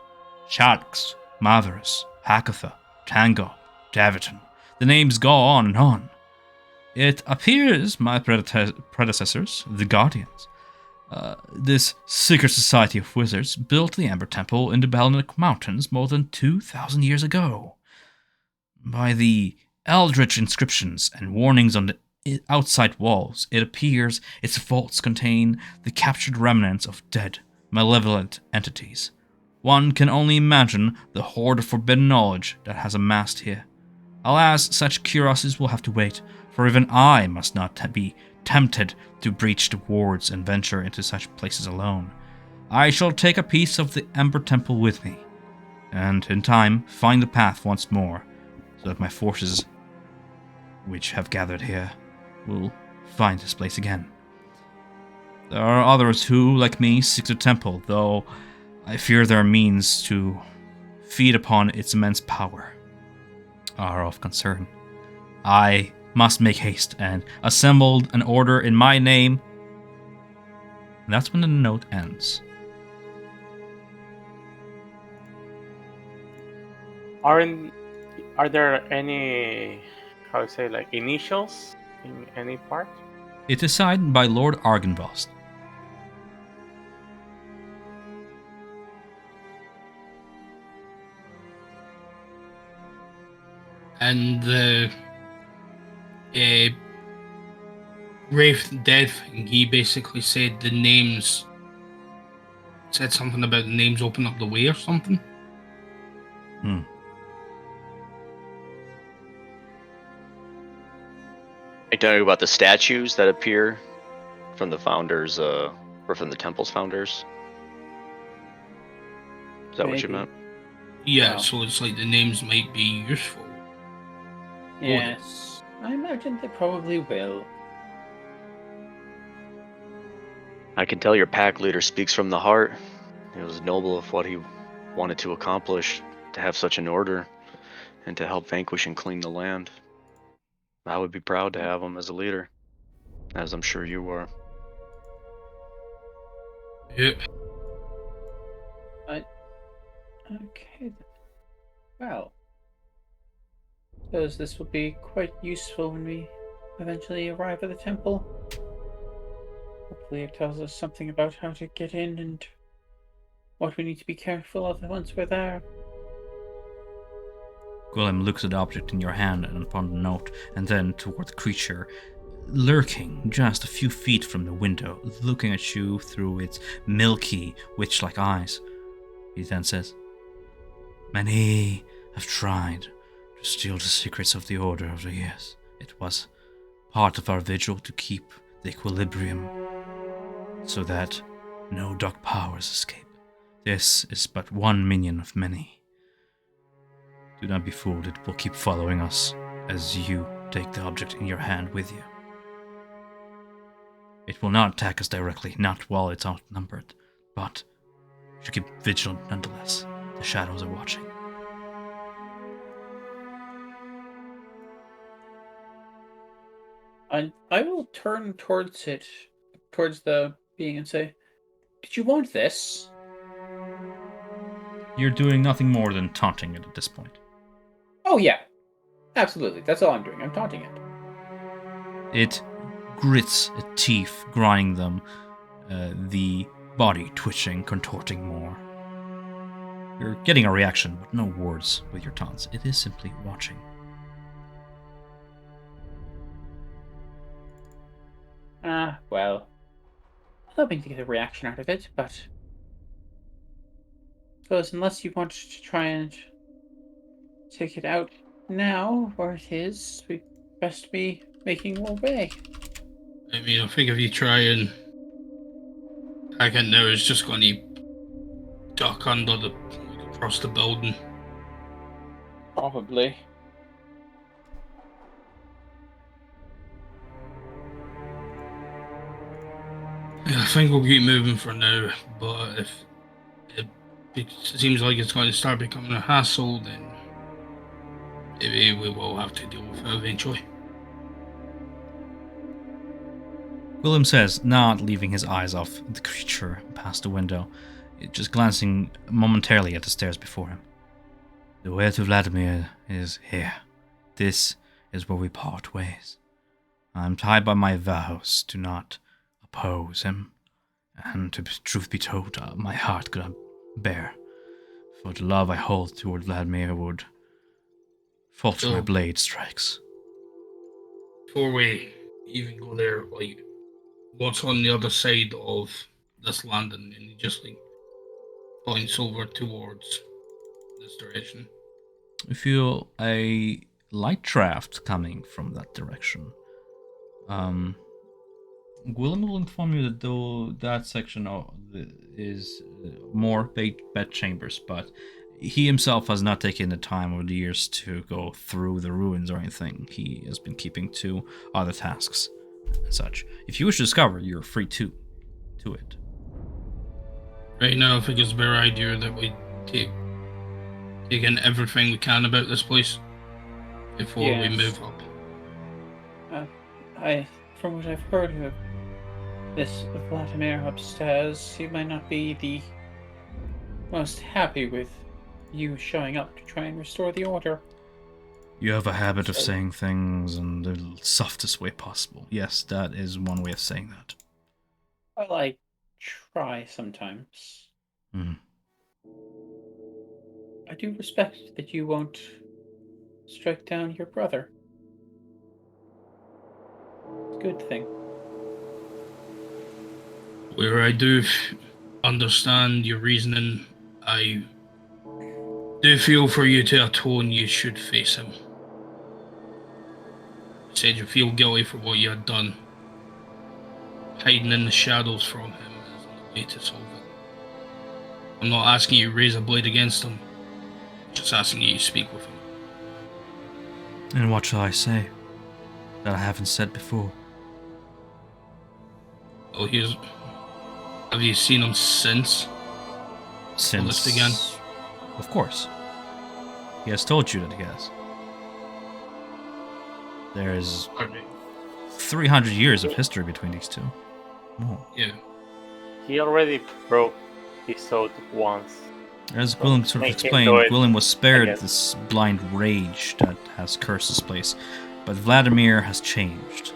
Shalx, Matherus, Hakatha, Tango, Daviton. The names go on and on. It appears my predecessors, the Guardians, this secret society of wizards, built the Amber Temple in the Balinic Mountains more than 2,000 years ago. By the eldritch inscriptions and warnings on the outside walls, it appears its vaults contain the captured remnants of dead, malevolent entities. One can only imagine the hoard of forbidden knowledge that has amassed here. Alas, such curiosities will have to wait, for even I must not be tempted to breach the wards and venture into such places alone. I shall take a piece of the Amber Temple with me, and in time find the path once more, so that my forces, which have gathered here, will find this place again. There are others who, like me, seek the temple, though I fear their means to feed upon its immense power are of concern. I must make haste and assembled an order in my name. And that's when the note ends. Are there any, how to say, like initials in any part? It is signed by Lord Argynvost. And the Wraith dead thing, he basically said the names, said something about the names open up the way or something. I don't know about the statues that appear from the founders, or from the temple's founders. Is that what you Maybe. meant? Yeah, Wow. so it's like the names might be useful. Yes, I imagine they probably will. I can tell your pack leader speaks from the heart. It was noble of what he wanted to accomplish, to have such an order, and to help vanquish and clean the land. I would be proud to have him as a leader, as I'm sure you were. Yeah. Okay then. Well, suppose this will be quite useful when we eventually arrive at the temple. Hopefully it tells us something about how to get in and what we need to be careful of once we're there. Gwillem looks at the object in your hand and upon the note, and then toward the creature, lurking just a few feet from the window, looking at you through its milky, witch-like eyes. He then says, "Many have tried to steal the secrets of the Order over the years. It was part of our vigil to keep the equilibrium so that no dark powers escape. This is but one minion of many. Do not be fooled, it will keep following us as you take the object in your hand with you. It will not attack us directly, not while it's outnumbered, but should keep vigilant nonetheless. The shadows are watching." And I will turn towards the being, and say, "Did you want this?" You're doing nothing more than taunting it at this point. Oh yeah, absolutely. That's all I'm doing. I'm taunting it. It grits its teeth, grinding them, the body twitching, contorting more. You're getting a reaction, but no words with your taunts. It is simply watching. Well, I'm hoping to get a reaction out of it, but I suppose unless you want to try and take it out now, where it is, we best be making our way. I mean, I think if you try and hack it now, it's just going to duck under across the building. Probably. Yeah, I think we'll keep moving for now, but if it seems like it's going to start becoming a hassle, then maybe we will have to deal with it eventually. Willem says, not leaving his eyes off the creature past the window, just glancing momentarily at the stairs before him. "The way to Vladimir is here. This is where we part ways. I am tied by my vows to not oppose him, and to truth be told, my heart could not bear, for the love I hold toward Vladimir would falter my blade strikes." Before we even go there, like, what's on the other side of this landing? And he just like points over towards this direction. You feel a light draft coming from that direction. Gwillem will inform you that though that section is more bed chambers, but he himself has not taken the time over the years to go through the ruins or anything. He has been keeping to other tasks and such. If you wish to discover, you're free to it. Right now, I think it's a better idea that we take taking everything we can about this place before we Yes. move up. From what I've heard of this Vladimir upstairs, he might not be the most happy with you showing up to try and restore the order. You have a habit of So- saying things in the softest way possible. Yes, that is one way of saying that. Well, I try sometimes. Mhm. I do respect that you won't strike down your brother. It's a good thing. Where I do understand your reasoning, I do feel for you to atone, you should face him. You said you feel guilty for what you had done. Hiding in the shadows from him isn't the way to solve it. I'm not asking you to raise a blade against him, just asking you to speak with him. And what shall I say that I haven't said before? Oh, have you seen him since? Since this again? Of course. He has told you that he has. There is 300 years of history between these two. More. Yeah. He already broke his oath once. As Gwillem sort of Make him do explained, it, Gwillem was spared guess. this blind rage that has cursed this place, but Vladimir has changed.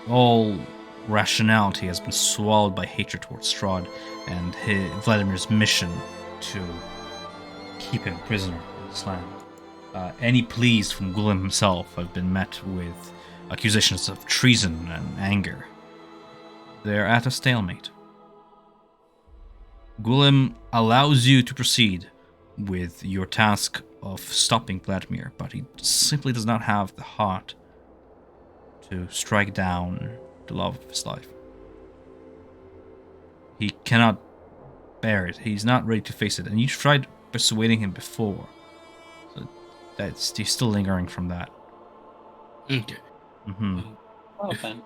All rationality has been swallowed by hatred towards Strahd and Vladimir's mission to keep him prisoner in this land. Any pleas from Gwillem himself have been met with accusations of treason and anger. They're at a stalemate. Gwillem allows you to proceed with your task of stopping Vladimir, but he simply does not have the heart to strike down the love of his life. He cannot bear it. He's not ready to face it, and you tried persuading him before. So he's still lingering from that. Okay. Mm-hmm. Well then,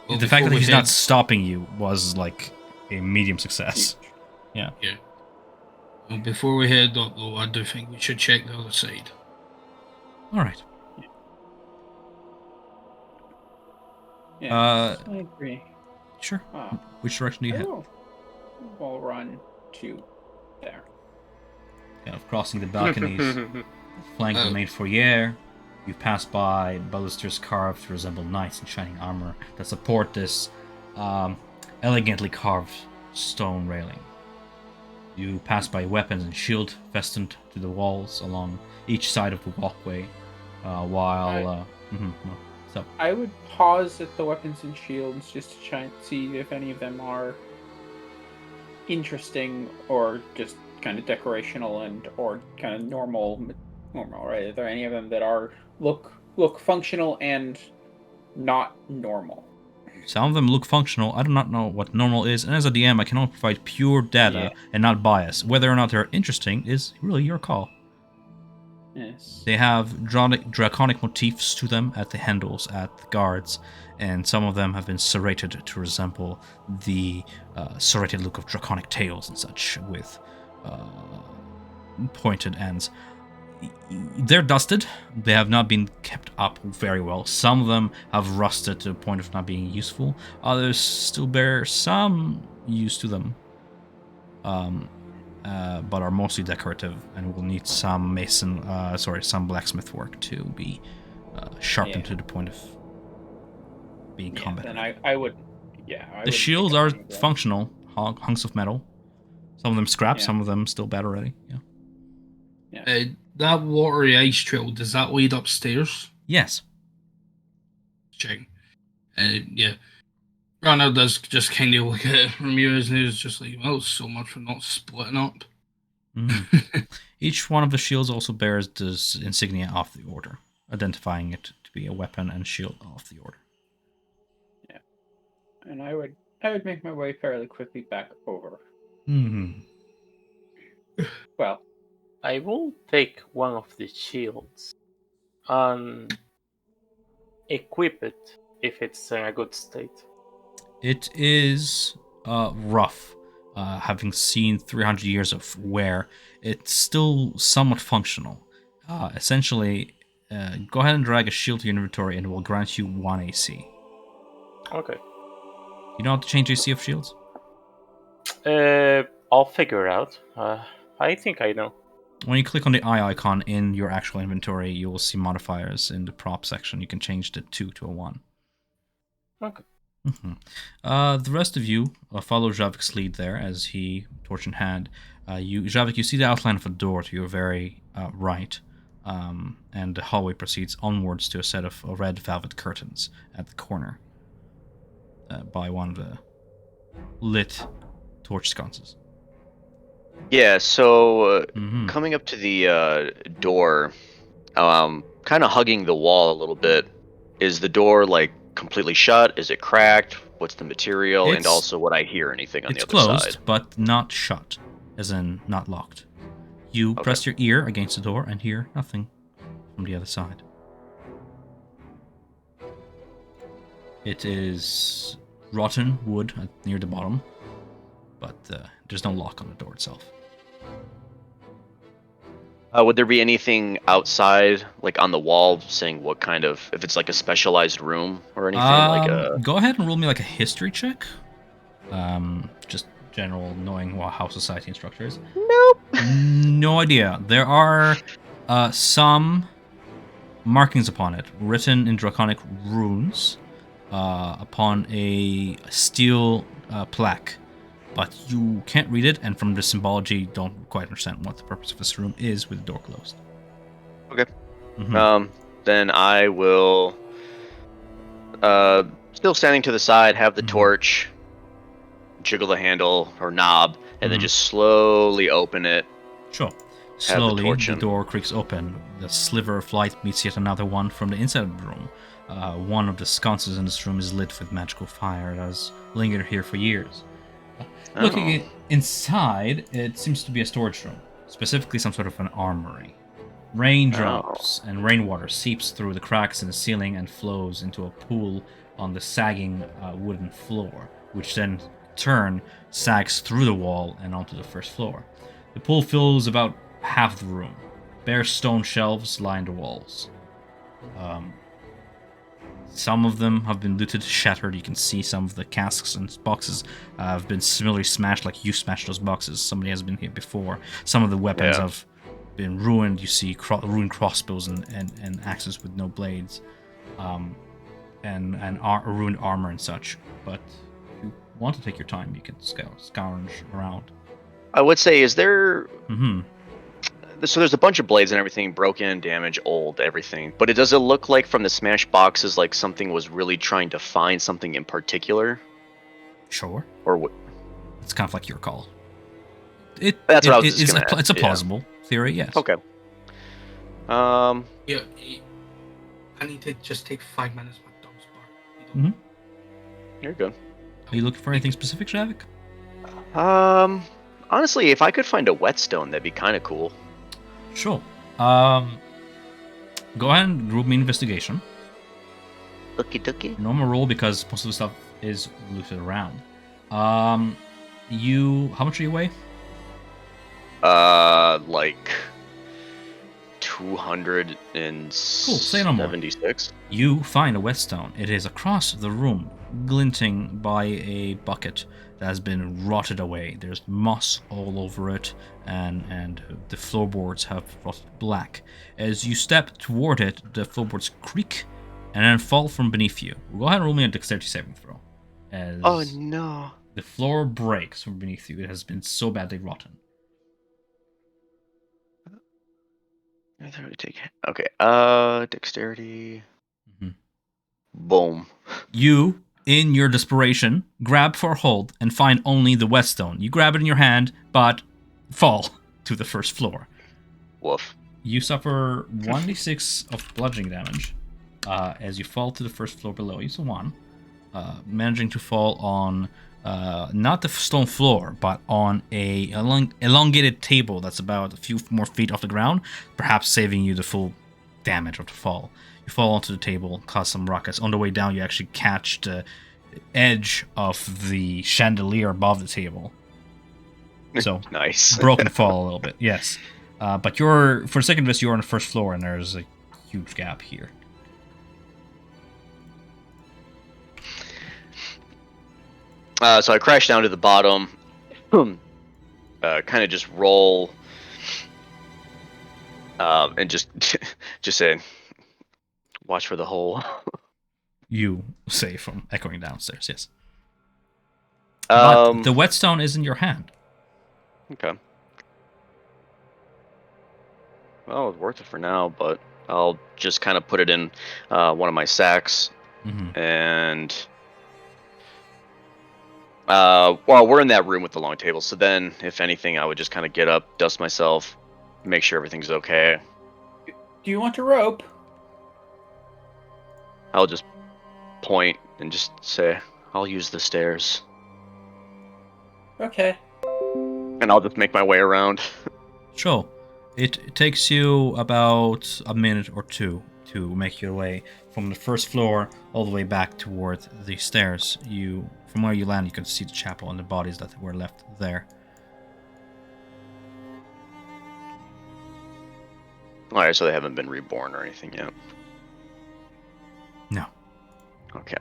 Well, The fact before that we he's not head- stopping you was like a medium success. Yeah. Well, before we head up, though, I do think we should check the other side. All right. yes, I agree. Sure. Ah, Which direction do you I head? will run to there. Kind of crossing the balconies, flank the main foyer. You pass by balusters carved to resemble knights in shining armor that support this elegantly carved stone railing. You pass by weapons and shield festooned to the walls along each side of the walkway, while so I would pause at the weapons and shields just to try and see if any of them are interesting or just kind of decorational and or kind of normal, right? Are there any of them that are look functional and not normal? some of them look functional. I do not know what normal is, and as a DM, I can only provide pure data and not bias. Whether or not they're interesting is really your call. Yes. They have draconic motifs to them at the handles, at the guards, and some of them have been serrated to resemble the serrated look of draconic tails and such, with pointed ends. They're dusted. They have not been kept up very well. Some of them have rusted to the point of not being useful. Others still bear some use to them. But are mostly decorative and will need some some blacksmith work to be sharpened to the point of being combat. Then I would. The shields are functional, hunks of metal. Some of them scrap, Yeah. some of them still battle ready. Yeah. That watery ice trail, does that lead upstairs? Yes. Check. Yeah. Rana does just kind of look at Ramirez and is just like, well, so much for not splitting up. Mhm. Each one of the shields also bears this insignia of the order, identifying it to be a weapon and shield of the order. Yeah. And I would make my way fairly quickly back over. Mm-hmm. Well, I will take one of the shields and equip it if it's in a good state. It is rough. having seen 300 years of wear, it's still somewhat functional. Essentially, go ahead and drag a shield to your inventory and it will grant you 1 AC. Okay. You know how to change AC of shields? I'll figure it out. I think I know. When you click on the eye icon in your actual inventory, you will see modifiers in the prop section. You can change the 2 to a 1. Okay. The rest of you follow Javik's lead there as he, torch in hand. Javik, you see the outline of a door to your very right, and the hallway proceeds onwards to a set of red velvet curtains at the corner by one of the lit torch sconces. Yeah, so Mhm. coming up to the door, kind of hugging the wall a little bit. Is the door like completely shut? Is it cracked? What's the material? And It's- also, would I hear anything on the It's other closed, side? but not shut, as in not locked. You Okay. press your ear against the door and hear nothing from the other side. It is rotten wood near the bottom, but there's no lock on the door itself. Would there be anything outside, like on the wall, saying what kind of, if it's like a specialized room or anything? Go ahead and roll me like a history check. Just general knowing how society and structure is. Nope. No idea. There are some markings upon it, written in draconic runes, upon a steel plaque. But you can't read it, and from the symbology, don't quite understand what the purpose of this room is with the door closed. Okay. Mhm. Then I will, still standing to the side, have the Mhm. torch, jiggle the handle or knob, and then Mhm. just slowly open it. Sure. Have the Slowly, torch the in. door creaks open. The sliver of light meets yet another one from the inside of the room. One of the sconces in this room is lit with magical fire that has lingered here for years. Looking inside, it seems to be a storage room, specifically some sort of an armory. Raindrops and rainwater seeps through the cracks in the ceiling and flows into a pool on the sagging wooden floor, which then turn sags through the wall and onto the first floor. The pool fills about half the room. Bare stone shelves line the walls. Some of them have been looted, shattered. You can see some of the casks and boxes have been similarly smashed, like you smashed those boxes. Somebody has been here before. Some of the weapons have been ruined. You see ruined crossbows and axes with no blades, and ruined armor and such. But if you want to take your time, you can scourge around. I would say, is there? Mm-hmm. So there's a bunch of blades and everything, broken, damaged, old, everything. But does it look like from the smashed boxes like something was really trying to find something in particular? Sure. Or what? It's kind of like your call. That's what I was just gonna ask. It's a plausible theory, yes. Okay. Yeah, I need to just take 5 minutes with dog's bark. Mm-hmm. You're good. Are you looking for anything specific, Shavik? Honestly, if I could find a whetstone, that'd be kind of cool. Sure. Go ahead and roll me investigation. Looky dooky. Normal roll because most of the stuff is looted around. How much do you weigh? Like 276. You find a whetstone. It is across the room, glinting by a bucket that has been rotted away. There's moss all over it, and the floorboards have rotted black. As you step toward it, the floorboards creak and then fall from beneath you. Go ahead and roll me a dexterity saving throw. As Oh no. the floor breaks from beneath you. It has been so badly rotten. Okay. Dexterity. Mhm. Boom. You, in your desperation, grab for a hold and find only the whetstone. You grab it in your hand, but fall to the first floor. Woof. You suffer 1d6 of bludgeoning damage as you fall to the first floor below you, so 1. Managing to fall on not the stone floor, but on a elongated table that's about a few more feet off the ground, perhaps saving you the full damage of the fall. You fall onto the table, cause some ruckus. On the way down, you actually catch the edge of the chandelier above the table. So Nice. broken fall a little bit, yes. But for the second of this, you're on the first floor, and there's a huge gap here. So I crash down to the bottom, kind of just roll, and just say, "Watch for the hole." You say from echoing downstairs, yes. But the whetstone is in your hand. Okay. Well, it's worth it for now, but I'll just kind of put it in one of my sacks, and well, we're in that room with the long table. So then, if anything, I would just kind of get up, dust myself, make sure everything's okay. Do you want a rope? I'll just point and just say, "I'll use the stairs," Okay. and I'll just make my way around. Sure. It takes you about a minute or two to make your way from the first floor all the way back toward the stairs. From where you land, you can see the chapel and the bodies that were left there. All right, so they haven't been reborn or anything yet. No. Okay.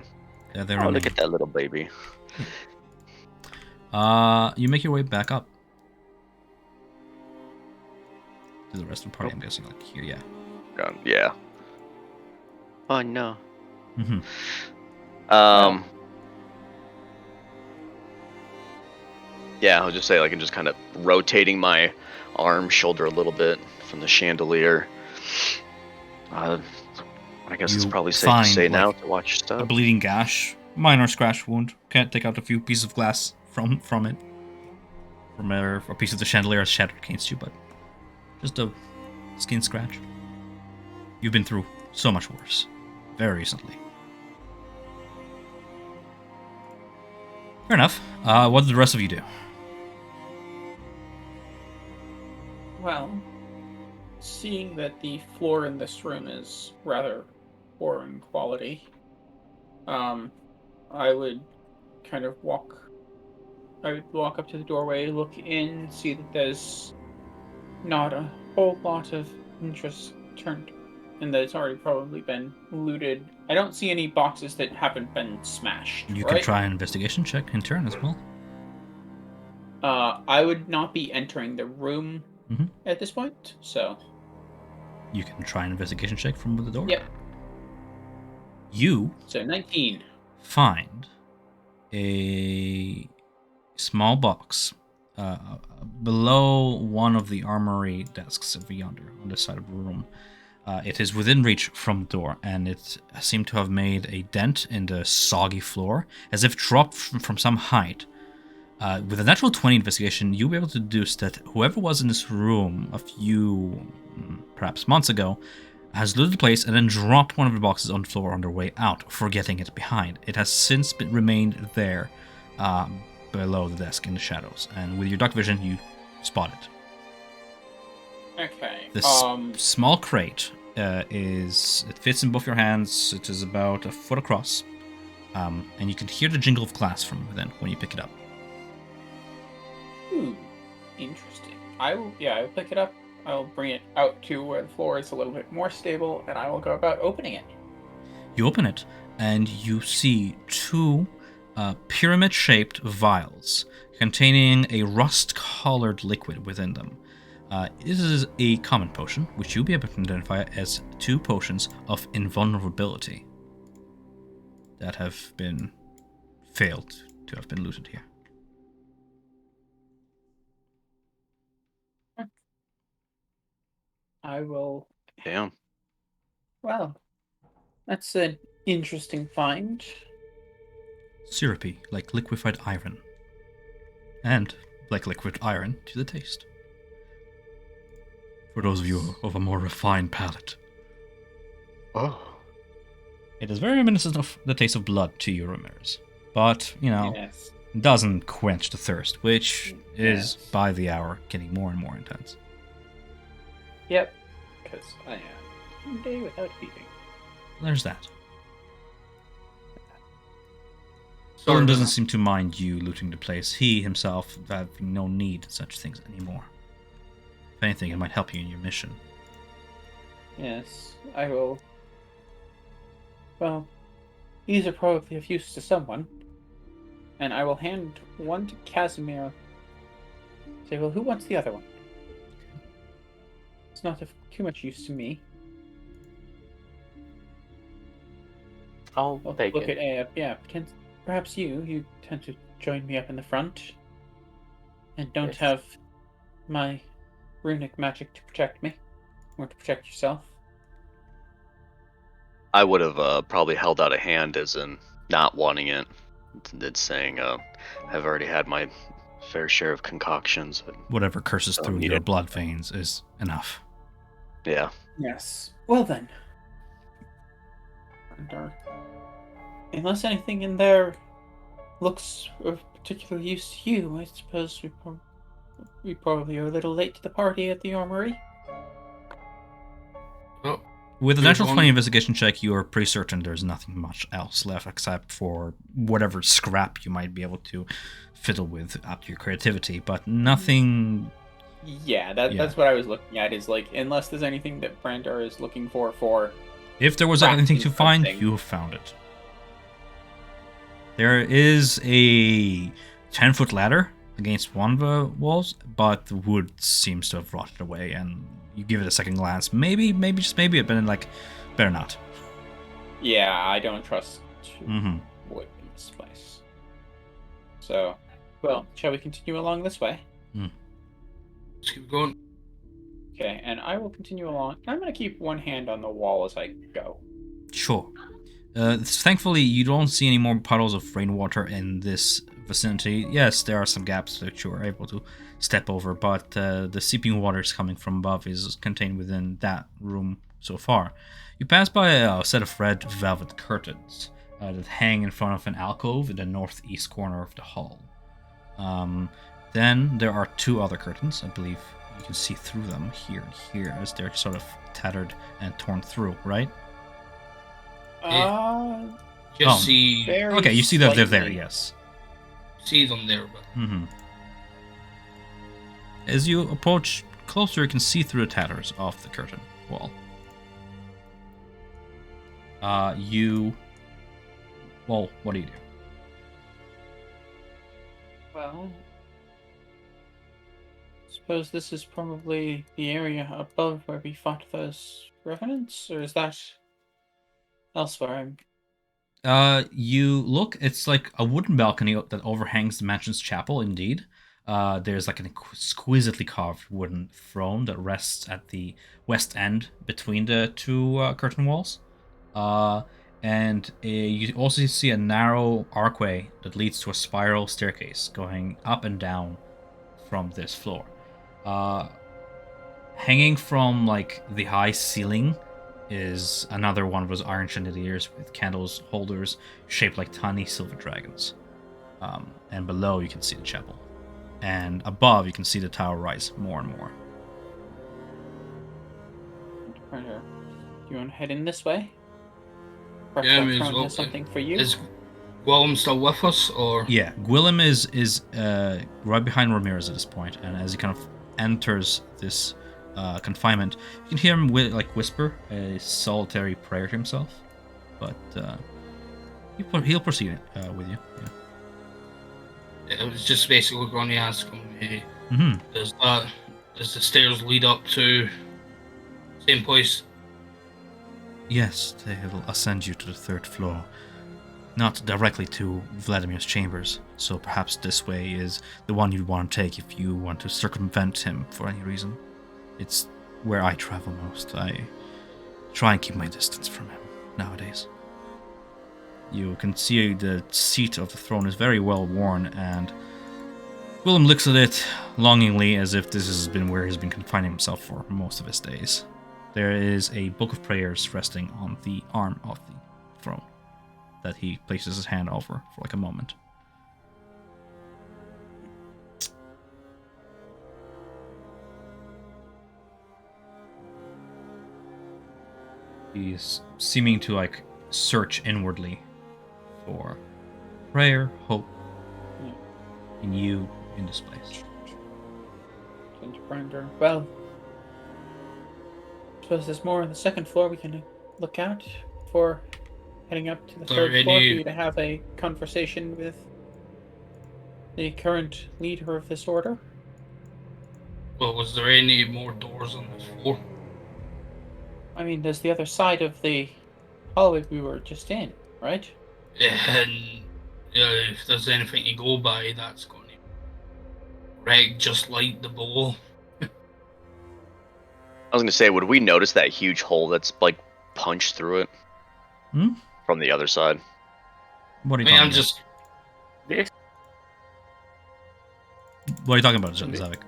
They're Look at that little baby. You make your way back up to the rest of the party. I'm guessing, like here, yeah. Yeah. Oh no. Mm-hmm. Yeah, I'll just say, like, I'm just kind of rotating my arm, shoulder a little bit from the chandelier. I guess it's probably safe to say now to watch stuff. A bleeding gash, minor scratch wound. Can't take out a few pieces of glass from it. From a piece of the chandelier has shattered against you, but just a skin scratch. You've been through so much worse, very recently. Fair enough. What did the rest of you do? Well, seeing that the floor in this room is rather poor in quality, I would kind of walk up to the doorway, look in, see that there's not a whole lot of interest turned, and that it's already probably been looted. I don't see any boxes that haven't been smashed. You right? can try an investigation check in turn as well. I would not be entering the room at this point, so... You can try an investigation check from the door. Yep. You... So 19. Find a small box below one of the armory desks over yonder, on this side of the room. It is within reach from the door, and it seemed to have made a dent in the soggy floor, as if dropped from some height. With a natural 20 investigation, you'll be able to deduce that whoever was in this room a few, perhaps months ago, has looted the place and then dropped one of the boxes on the floor on their way out, forgetting it behind. It has since remained there, below the desk in the shadows, and with your dark vision, you spot it. Okay. This small crate it fits in both your hands. It is about a foot across, and you can hear the jingle of glass from within when you pick it up. Ooh, interesting. I'll pick it up. I'll bring it out to where the floor is a little bit more stable, and I will go about opening it. You open it, and you see two pyramid-shaped vials containing a rust-colored liquid within them. This is a common potion, which you'll be able to identify as 2 potions of invulnerability that have been failed to have been looted here. I will... Damn. Well, that's an interesting find. Syrupy, like liquefied iron. And like liquid iron to the taste. For those of you of a more refined palate. Oh. It is very reminiscent of the taste of blood to you, Ramirez. But, Yes. doesn't quench the thirst, which is, by the hour, getting more and more intense. Yep. Because I am one day without eating. There's that. Willem doesn't Sorry. seem to mind you looting the place. He himself having no need of such things anymore. If anything, it might help you in your mission. Yes, I will. Well, these are probably of use to someone. And I will hand one to Casimir. Say, well, who wants the other one? It's not of too much use to me. I'll Well, take look it. at yeah. Perhaps you tend to join me up in the front, and don't Yes. have my runic magic to protect me, or to protect yourself. I would have probably held out a hand as in not wanting it, than saying I've already had my fair share of concoctions. But Whatever curses don't through need your it. blood veins is enough. Yeah. Yes. Well then. Unless anything in there looks of particular use to you, I suppose we probably are a little late to the party at the armory. Oh, With a Here's natural one. 20 investigation check, you are pretty certain there's nothing much else left except for whatever scrap you might be able to fiddle with up to your creativity, but nothing. Yeah, that's what I was looking at. Is like, unless there's anything that Brandar is looking for. If there was crafting anything to find, something. you have found it. There is a 10-foot ladder against one of the walls, but the wood seems to have rotted away, and you give it a second glance. Maybe, just maybe, but then, like, better not. Yeah, I don't trust Mm-hmm. wood in this place. So, well, shall we continue along this way? Let's keep going. Okay, and I will continue along. I'm going to keep one hand on the wall as I go. Sure. Thankfully, you don't see any more puddles of rainwater in this vicinity. Yes, there are some gaps that you are able to step over, but the seeping waters coming from above is contained within that room so far. You pass by a set of red velvet curtains that hang in front of an alcove in the northeast corner of the hall. Then there are two other curtains. I believe you can see through them here and here as they're sort of tattered and torn through, right? Just Oh, see very Okay, you see that they're there, slightly. yes. them there, but Mm-hmm. As you approach closer, you can see through the tatters of the curtain wall. Well, what do you do? Well, suppose this is probably the area above where we fought those revenants, or is that elsewhere? You look, it's like a wooden balcony that overhangs the mansion's chapel, indeed. There's like an exquisitely carved wooden throne that rests at the west end between the two curtain walls. And you also see a narrow archway that leads to a spiral staircase going up and down from this floor. Hanging from like the high ceiling is another one of those iron chandeliers with candles holders shaped like tiny silver dragons. And below you can see the chapel. And above you can see the tower rise more and more. Do you want to head in this way? Perhaps Yeah, that may as throne well. has something for you. Is Gwillem still with us, or Yeah, Gwillem is right behind Ramirez at this point, and as he kind of enters this confinement, you can hear him whisper a solitary prayer to himself, but he'll proceed with you. Yeah. it was just basically going to ask him, Mm-hmm. does the stairs lead up to same place? Yes, they'll ascend you to the third floor. Not directly to Vladimir's chambers, so perhaps this way is the one you'd want to take if you want to circumvent him for any reason. It's where I travel most. I try and keep my distance from him nowadays. You can see the seat of the throne is very well worn, and Willem looks at it longingly as if this has been where he's been confining himself for most of his days. There is a book of prayers resting on the arm of the throne that he places his hand over for like a moment. He's seeming to like search inwardly for prayer, hope Yeah. in you in this place. Well, I suppose there's more on the second floor we can look at before heading up to the Are third floor for any- you to have a conversation with the current leader of this order. Well, was there any more doors on this floor? I mean, there's the other side of the hallway we were just in, right? And if there's anything to go by, that's going to wreck just like the ball. I was gonna say, would we notice that huge hole that's like punched through it Hmm? from the other side? What are I you mean, talking I'm about? just This What are you talking about, Zavik?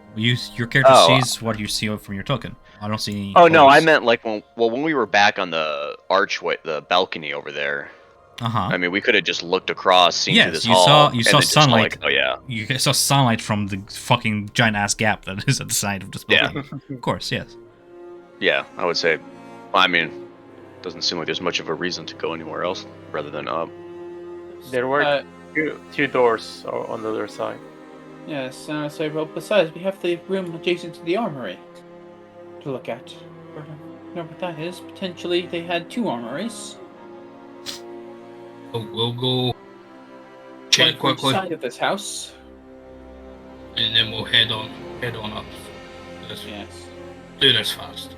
Your character Oh. sees what you see from your token. I don't see any. Oh no, I holes. meant like when we were back on the archway, the balcony over there. Uh-huh. I mean, we could have just looked across, seen through Yes, this you hall, saw and saw then just sunlight. like, oh yeah, You saw sunlight from the fucking giant ass gap that is at the side of this Yeah. building. Of course, yes. yeah. I would say, well, I mean, doesn't seem like there's much of a reason to go anywhere else rather than up. there were Uh, two doors on the other side. yes, so well, besides, we have the room adjacent to the armory to look at. You know what that is? Potentially, they had two armories. we'll go check One for each quickly, side of this house. and then we'll head on up. Yes. Do this fast.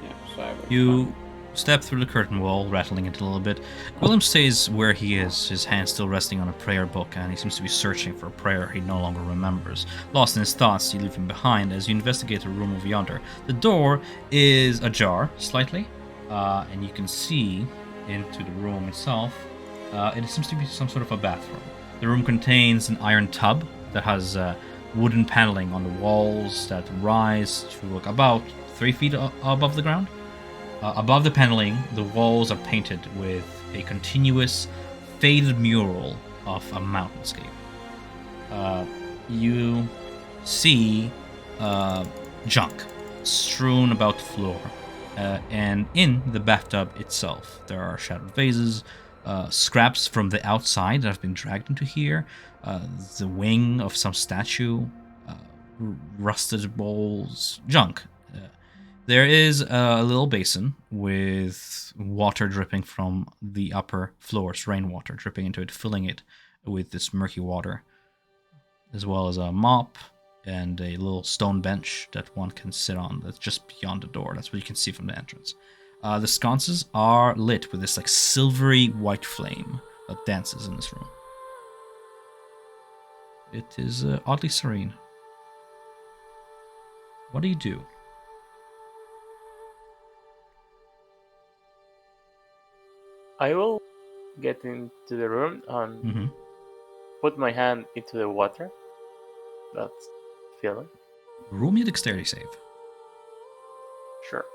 Yeah, so I would You step through the curtain wall, rattling it a little bit. William stays where he is, his hand still resting on a prayer book, and he seems to be searching for a prayer he no longer remembers. Lost in his thoughts, you leave him behind as you investigate the room over yonder. The door is ajar, slightly, and you can see into the room itself. It seems to be some sort of a bathroom. The room contains an iron tub that has wooden paneling on the walls that rise to about 3 feet above the ground. Above the paneling, the walls are painted with a continuous, faded mural of a mountainscape. You see junk strewn about the floor, and in the bathtub itself, there are shattered vases, scraps from the outside that have been dragged into here, the wing of some statue, rusted bowls, junk. There is a little basin with water dripping from the upper floors, rainwater dripping into it, filling it with this murky water, as well as a mop and a little stone bench that one can sit on that's just beyond the door. That's what you can see from the entrance. The sconces are lit with this like silvery white flame that dances in this room. It is oddly serene. What do you do? I will get into the room and Mm-hmm. put my hand into the water. That's feeling. Roll me a dexterity save. Sure.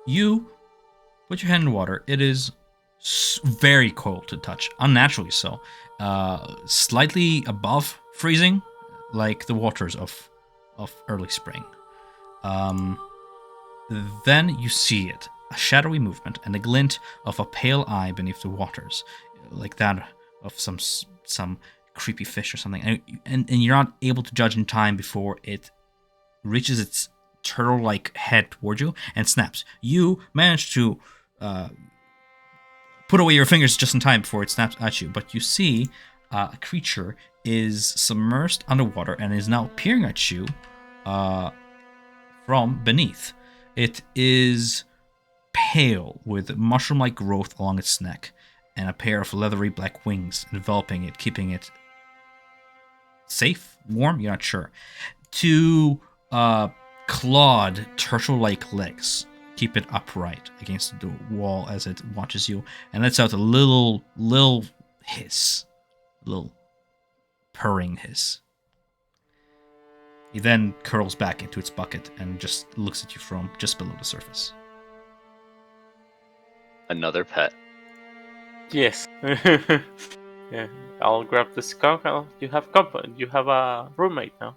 You put your hand in water. It is very cold to touch, unnaturally so. Slightly above freezing, like the waters of early spring. Then you see it, a shadowy movement and a glint of a pale eye beneath the waters, like that of some creepy fish or something. And you're not able to judge in time before it reaches its turtle-like head toward you and snaps. You manage to put away your fingers just in time before it snaps at you, but you see a creature is submerged underwater and is now peering at you from beneath. It is pale with mushroom-like growth along its neck and a pair of leathery black wings enveloping it, keeping it safe, warm, you're not sure. Two clawed turtle-like legs keep it upright against the wall as it watches you and lets out a little hiss, little purring hiss. He then curls back into its bucket and just looks at you from just below the surface. Another pet. Yes. Yeah. I'll grab the skunk. You have company. You have a roommate now.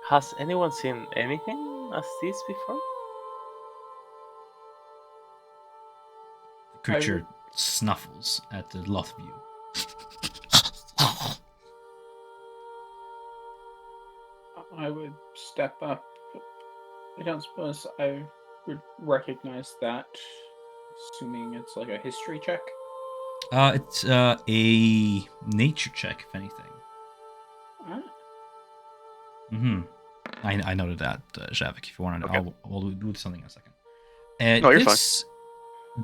Has anyone seen anything as this before? creature snuffles at the lot of you. I would step up. I don't suppose I would recognize that, assuming it's like a history check. It's a nature check, if anything. Ah. Mm-hmm. I noted that, Javik. If you want to, Okay. I'll do something in a second. No, you're fine.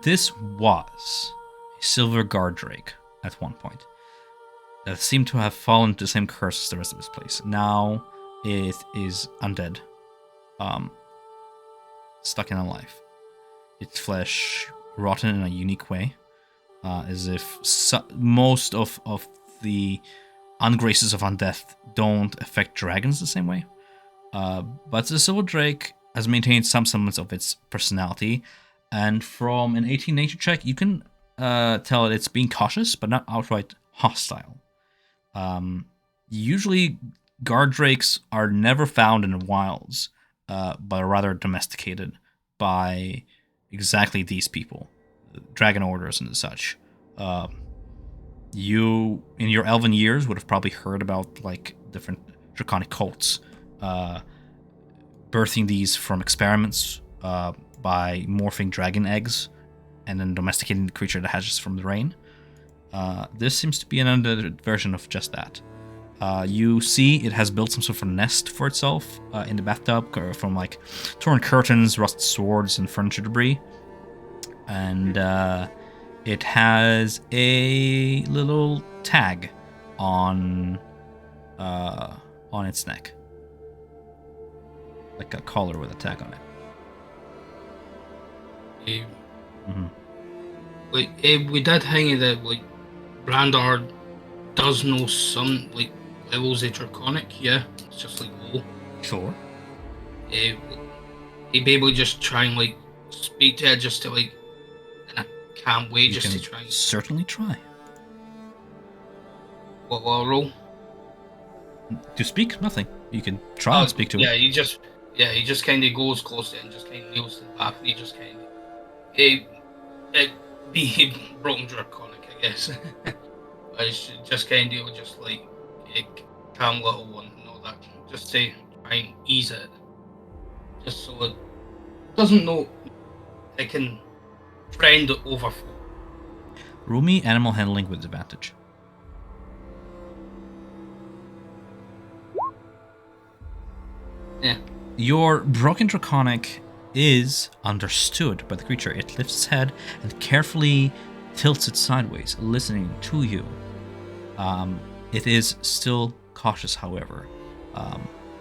This was a silver guard drake at one point. That seemed to have fallen to the same curse as the rest of this place. Now it is undead, stuck in a life. Its flesh rotten in a unique way, as if most of the ungraces of undeath don't affect dragons the same way. But the silver drake has maintained some semblance of its personality, and from an 18 nature check, you can tell that it's being cautious, but not outright hostile. Usually, guard drakes are never found in the wilds, but are rather domesticated by exactly these people, dragon orders and such. You, in your elven years, would have probably heard about like different draconic cults birthing these from experiments by morphing dragon eggs and then domesticating the creature that hatches from the rain. This seems to be an undead version of just that. You see it has built some sort of nest for itself in the bathtub from like torn curtains, rusted swords, and furniture debris. And it has a little tag on its neck. Like a collar with a tag on it. Like, we did hang it that, like, Brandard does know some, like, levels of Draconic, yeah. It's just, like, low. Sure. He'd be able to just try and, like, speak to it just to, like, in a calm way, You just can to try and... certainly try. What will I roll? To speak, nothing. You can try and speak to yeah, it. he just kind of goes close to it and just kind of kneels to the back, and he just kind of... It be broken Draconic, I guess. I just kind of just like a calm little one and all that, just to try and ease it, just so it doesn't know it can friend overflow. Roll me animal handling with advantage. Yeah. Your broken draconic is understood by the creature. It lifts its head and carefully tilts it sideways, listening to you. It is still cautious, however.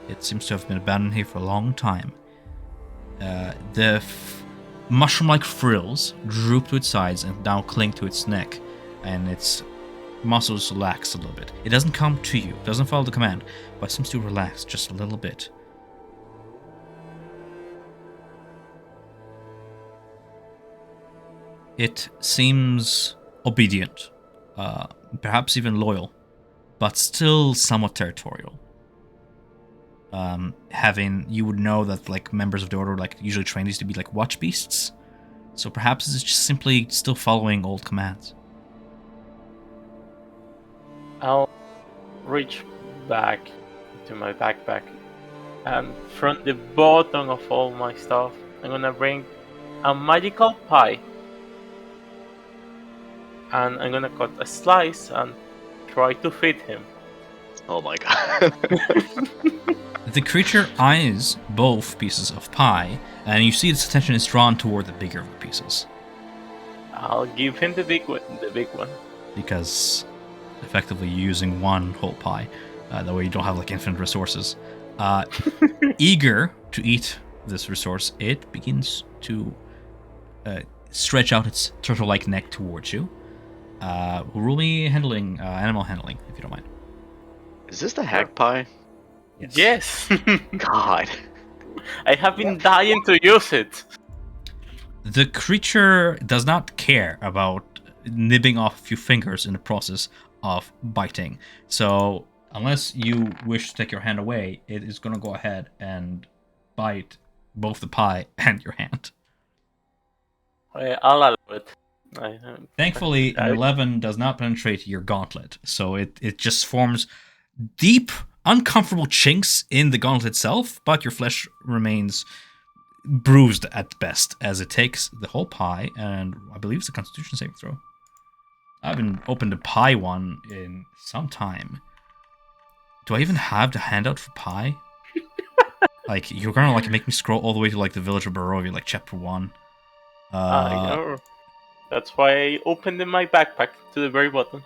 It seems to have been abandoned here for a long time. The mushroom-like frills droop to its sides and now cling to its neck, and its muscles relax a little bit. It doesn't come to you, doesn't follow the command, but seems to relax just a little bit. It seems obedient, perhaps even loyal, but still somewhat territorial. You would know that like members of the order like usually train these to be like watch beasts, so perhaps it's just simply still following old commands. I'll reach back to my backpack, and from the bottom of all my stuff, I'm gonna bring a magical pie, and I'm gonna cut a slice and try to feed him. Oh my god. The creature eyes both pieces of pie, and you see its attention is drawn toward the bigger of the pieces. I'll give him the big one. Because effectively you're using one whole pie. That way you don't have like infinite resources. Eager to eat this resource, it begins to stretch out its turtle-like neck towards you. Roll me handling, animal handling, if you don't mind. Is this the hag pie? Yes. God. I have been dying to use it. The creature does not care about nibbing off a few fingers in the process of biting. So, unless you wish to take your hand away, it is going to go ahead and bite both the pie and your hand. I'll allow it. Thankfully, an 11 does not penetrate your gauntlet, so it just forms deep, uncomfortable chinks in the gauntlet itself, but your flesh remains bruised at best as it takes the whole pie, and I believe it's a Constitution saving throw. I haven't opened a pie one in some time. Do I even have the handout for pie? Like, you're gonna like make me scroll all the way to like the Village of Barovia, like chapter 1. I know. That's why I opened in my backpack to the very bottom.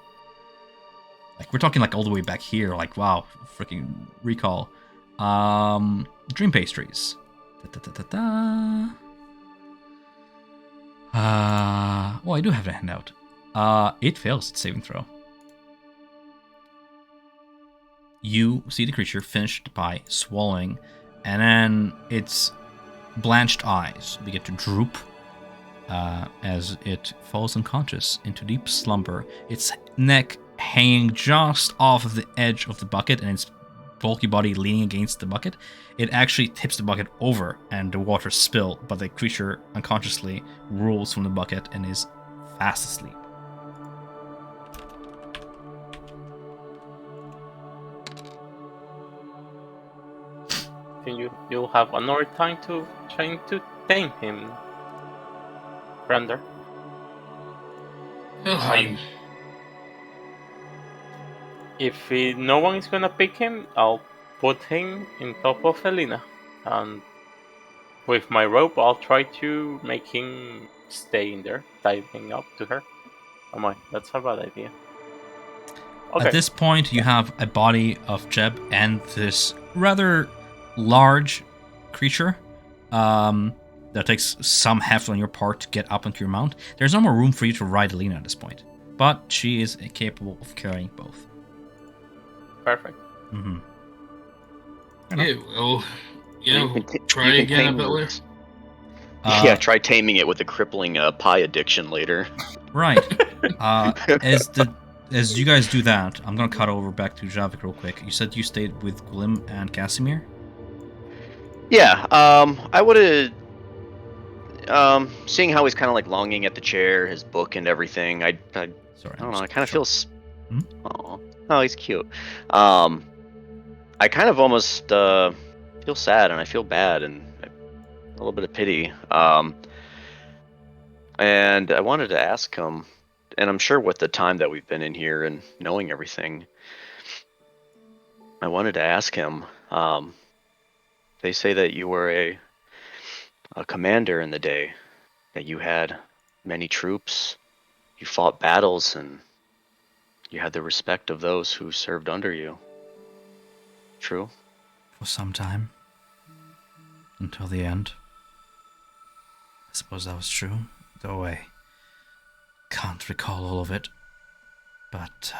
Like, we're talking like all the way back here. Like, wow, freaking recall. Dream pastries. Oh, I do have the handout. It fails its saving throw. You see the creature finish the pie, swallowing, and then its blanched eyes begin to droop as it falls unconscious into deep slumber. Its neck hanging just off of the edge of the bucket and its bulky body leaning against the bucket. It actually tips the bucket over and the water spill, but the creature unconsciously rolls from the bucket and is fast asleep. Then you'll have another time to trying to tame him, Brander. Helheim. If no one is gonna pick him, I'll put him in top of Helena, and with my rope, I'll try to make him stay in there, diving up to her. Oh my, that's a bad idea. Okay. At this point, you have a body of Jeb and this rather large creature that takes some heft on your part to get up onto your mount. There's no more room for you to ride Alina at this point, but she is capable of carrying both. Perfect. Mm-hmm. Yeah, well, yeah, You we'll can try you can again a tame bit it. later. Yeah, try taming it with the crippling pie addiction later. Right. As you guys do that, I'm gonna cut over back to Javik real quick. You said you stayed with Glim and Casimir? Yeah, I would have. Seeing how he's kind of like longing at the chair, his book, and everything, I Sorry. don't know. I kind of feel. Hmm? Oh, he's cute. I kind of almost feel sad, and I feel bad, and a little bit of pity. And I wanted to ask him, and I'm sure with the time that we've been in here and knowing everything, I wanted to ask him. They say that you were a commander in the day, that you had many troops, you fought battles, and you had the respect of those who served under you. True? For some time. Until the end. I suppose that was true, though I can't recall all of it. But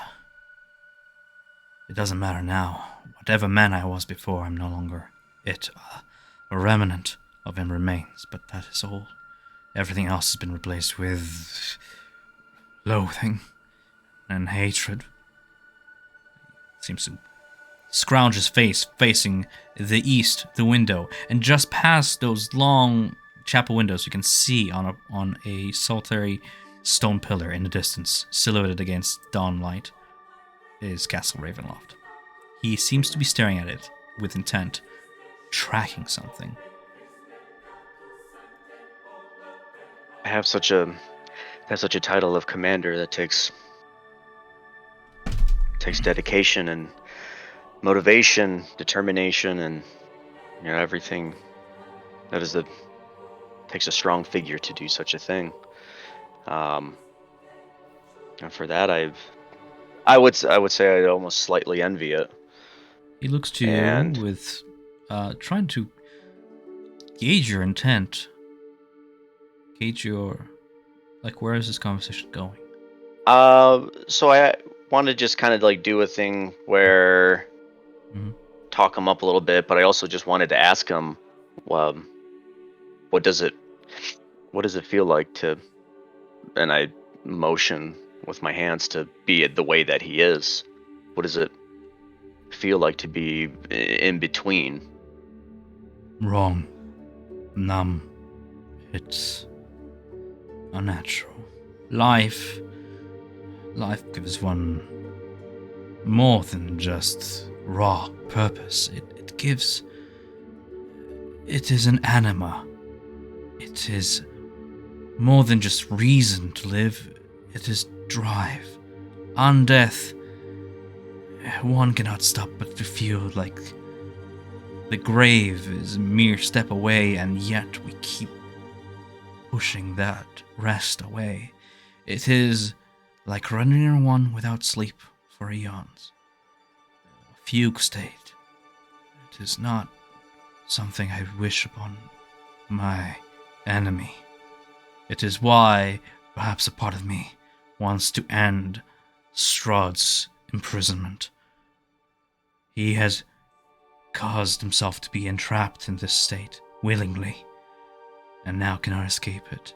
it doesn't matter now. Whatever man I was before, I'm no longer it. A remnant of him remains, but that is all. Everything else has been replaced with loathing and hatred. Seems to scrounge his face, facing the east, the window, and just past those long chapel windows, you can see on a solitary stone pillar in the distance, silhouetted against dawn light, is Castle Ravenloft. He seems to be staring at it with intent, tracking something. I have such a title of commander that takes dedication and motivation, determination, and everything. Takes a strong figure to do such a thing. And for that, I would say I almost slightly envy it. He looks to you with trying to gauge your intent. Gauge your where is this conversation going? So I want to just kind of like do a thing where talk him up a little bit, but I also just wanted to ask him, what does it feel like to, and I motion with my hands to be the way that he is. What does it feel like to be in between? Wrong. Numb. It's unnatural. life gives one more than just raw purpose. It is an anima. It is more than just reason to live. It is drive. On death, one cannot stop but to feel like the grave is a mere step away, and yet we keep pushing that rest away. It is like running in one without sleep for eons. A fugue state. It is not something I wish upon my enemy. It is why perhaps a part of me wants to end Strahd's imprisonment. He has caused himself to be entrapped in this state willingly, and now cannot escape it.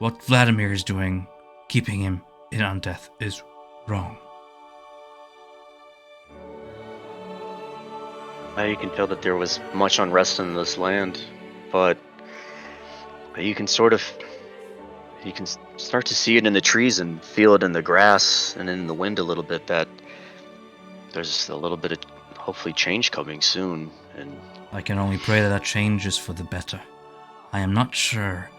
What Vladimir is doing, keeping him in on death, is wrong. You can tell that there was much unrest in this land, but you can start to see it in the trees and feel it in the grass and in the wind a little bit, that there's a little bit of hopefully change coming soon. And I can only pray that change is for the better. I am not sure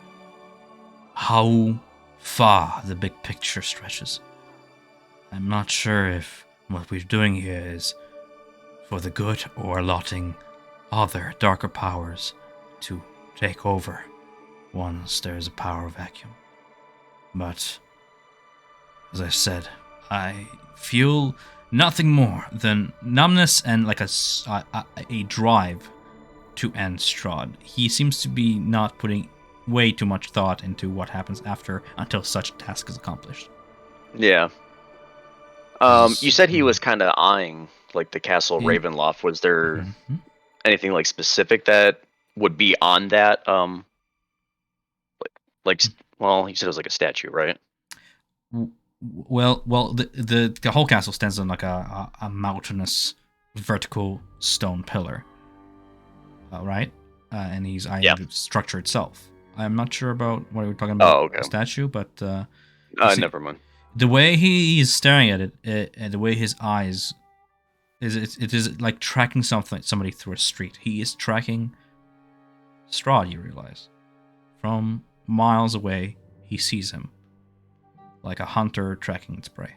how far the big picture stretches. I'm not sure if what we're doing here is for the good or allotting other darker powers to take over once there is a power vacuum. But, as I said, I feel nothing more than numbness and like a drive to end Strahd. He seems to be not putting way too much thought into what happens after until such a task is accomplished. yeah. You said he was kind of eyeing like the castle Ravenloft. Was there anything like specific that would be on that? Well, you said it was like a statue, right? Well, the whole castle stands on like a mountainous vertical stone pillar, right? And he's eyeing the structure itself. I'm not sure about what we're talking about. A statue, but never mind. The way he's staring at it, and the way his eyes it is like tracking somebody through a street. He is tracking Strahd, you realize. From miles away, he sees him. Like a hunter tracking its prey.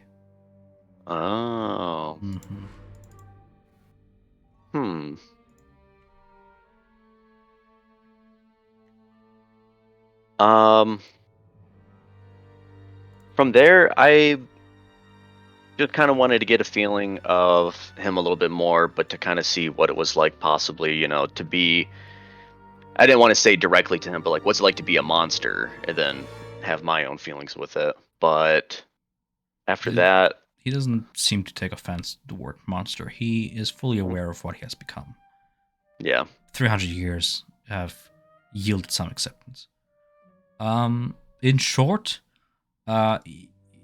Oh. From there, I just kind of wanted to get a feeling of him a little bit more, but to kind of see what it was like, possibly, to be. I didn't want to say directly to him, but like, what's it like to be a monster, and then have my own feelings with it. But after that, he doesn't seem to take offense to the word monster. He is fully aware of what he has become. Yeah. 300 years have yielded some acceptance. In short,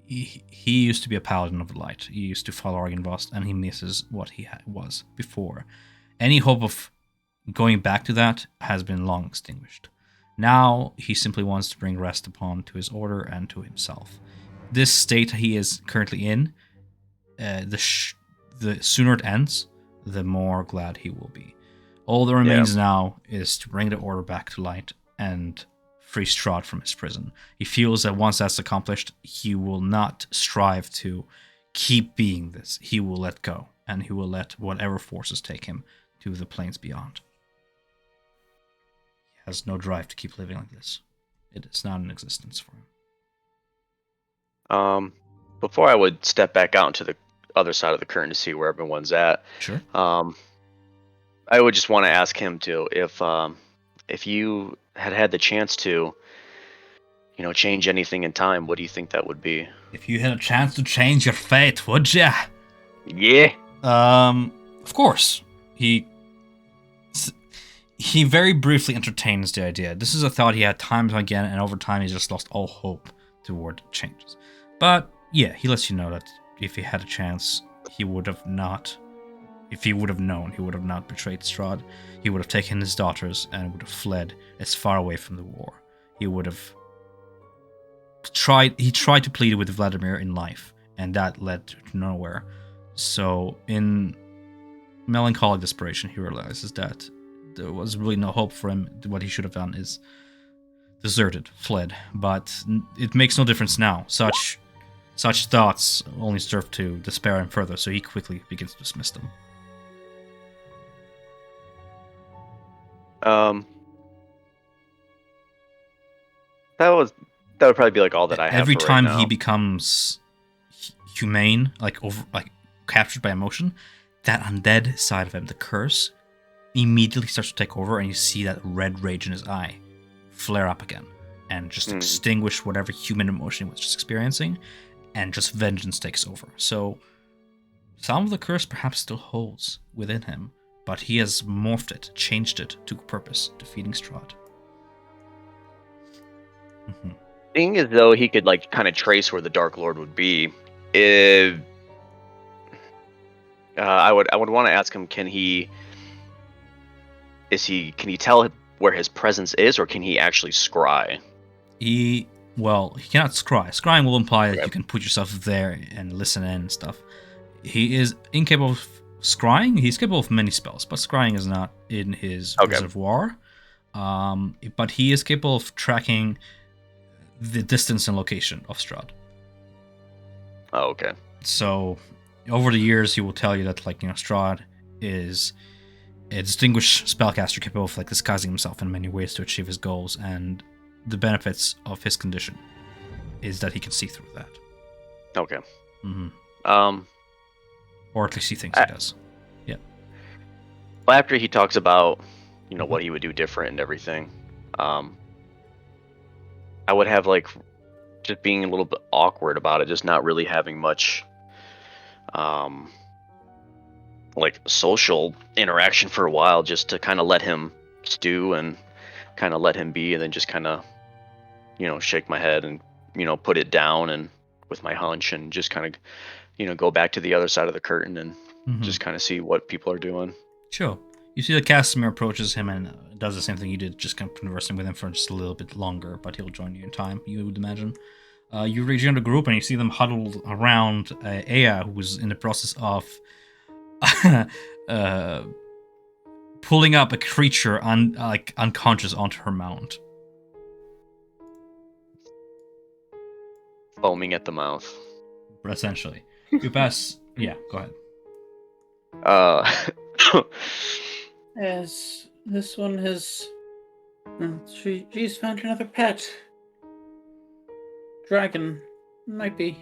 he used to be a paladin of the light. He used to follow Argynvost, and he misses what he was before. Any hope of going back to that has been long extinguished. Now he simply wants to bring rest upon to his order and to himself. This state he is currently in, the sooner it ends, the more glad he will be. All that remains now is to bring the order back to light and free Strahd from his prison. He feels that once that's accomplished, he will not strive to keep being this. He will let go, and he will let whatever forces take him to the plains beyond. He has no drive to keep living like this. It is not in existence for him. Before I would step back out into the other side of the curtain to see where everyone's at. Sure. I would just want to ask him too, if you had the chance to, change anything in time, what do you think that would be? If you had a chance to change your fate, would ya? Yeah. Of course. He very briefly entertains the idea. This is a thought he had time and again, and over time he's just lost all hope toward changes. But yeah, he lets you know that if he had a chance, he would have not. If he would have known, he would have not betrayed Strahd. He would have taken his daughters and would have fled as far away from the war. He would have tried to plead with Vladimir in life, and that led to nowhere. So in melancholic desperation, he realizes that there was really no hope for him. What he should have done is deserted, fled. But it makes no difference now. Such thoughts only serve to despair him further, so he quickly begins to dismiss them. That would probably be like all that I have Every for time right now. he becomes humane, like captured by emotion, that undead side of him, the curse, immediately starts to take over, and you see that red rage in his eye flare up again and just extinguish whatever human emotion he was just experiencing, and just vengeance takes over. So some of the curse perhaps still holds within him, but he has morphed it, changed it to purpose, defeating Strahd. Seeing as though he could like kind of trace where the Dark Lord would be, if I would want to ask him, can he tell where his presence is, or can he actually scry? He cannot scry. Scrying will imply that you can put yourself there and listen in and stuff. He is incapable of scrying. He's capable of many spells, but scrying is not in his reservoir. But he is capable of tracking the distance and location of Strahd. Oh, okay. So over the years, he will tell you that, Strahd is a distinguished spellcaster capable of disguising himself in many ways to achieve his goals, and the benefits of his condition is that he can see through that. Okay. Or at least he thinks he does. Yeah. Well, after he talks about, what he would do different and everything, I would have just being a little bit awkward about it, just not really having much social interaction for a while, just to kind of let him stew and kind of let him be, and then just kind of shake my head and put it down and with my hunch, and just kind of go back to the other side of the curtain and just kind of see what people are doing. Sure. You see that Casimir approaches him and does the same thing you did, just kind of conversing with him for just a little bit longer, but he'll join you in time, you would imagine. You rejoin the group and you see them huddled around Aya, who was in the process of pulling up a creature unconscious onto her mount. Foaming at the mouth. Essentially. You pass... Yeah, go ahead. Yes, this one has... She's found another pet. Dragon. Might be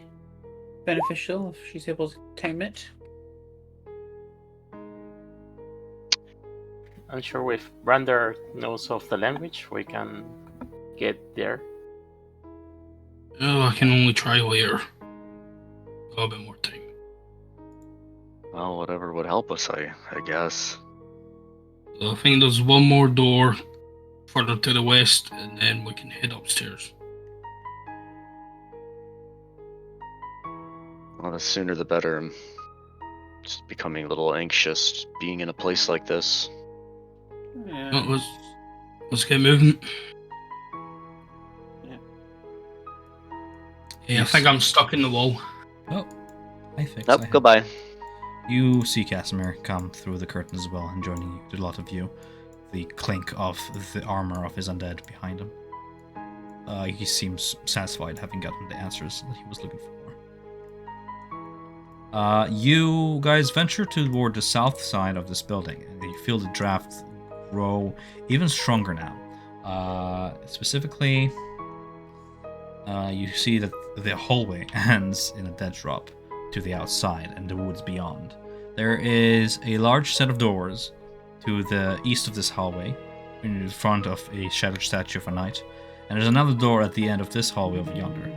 beneficial if she's able to tame it. I'm sure if Brander knows of the language, we can get there. Oh, I can only try later. A bit more time. Well, whatever would help us, I guess. I think there's one more door further to the west, and then we can head upstairs. Well, the sooner the better. I'm just becoming a little anxious being in a place like this. Yeah. Well, let's get moving. Yeah, I think I'm stuck in the wall. Oh, I fixed Nope, goodbye. You see Casimir come through the curtain as well, and joining you, the lot of you, the clink of the armor of his undead behind him. He seems satisfied, having gotten the answers that he was looking for. You guys venture toward the south side of this building, and you feel the draft grow even stronger now. Specifically, you see that the hallway ends in a dead drop to the outside and the woods beyond. There is a large set of doors to the east of this hallway, in front of a shattered statue of a knight, and there's another door at the end of this hallway over yonder.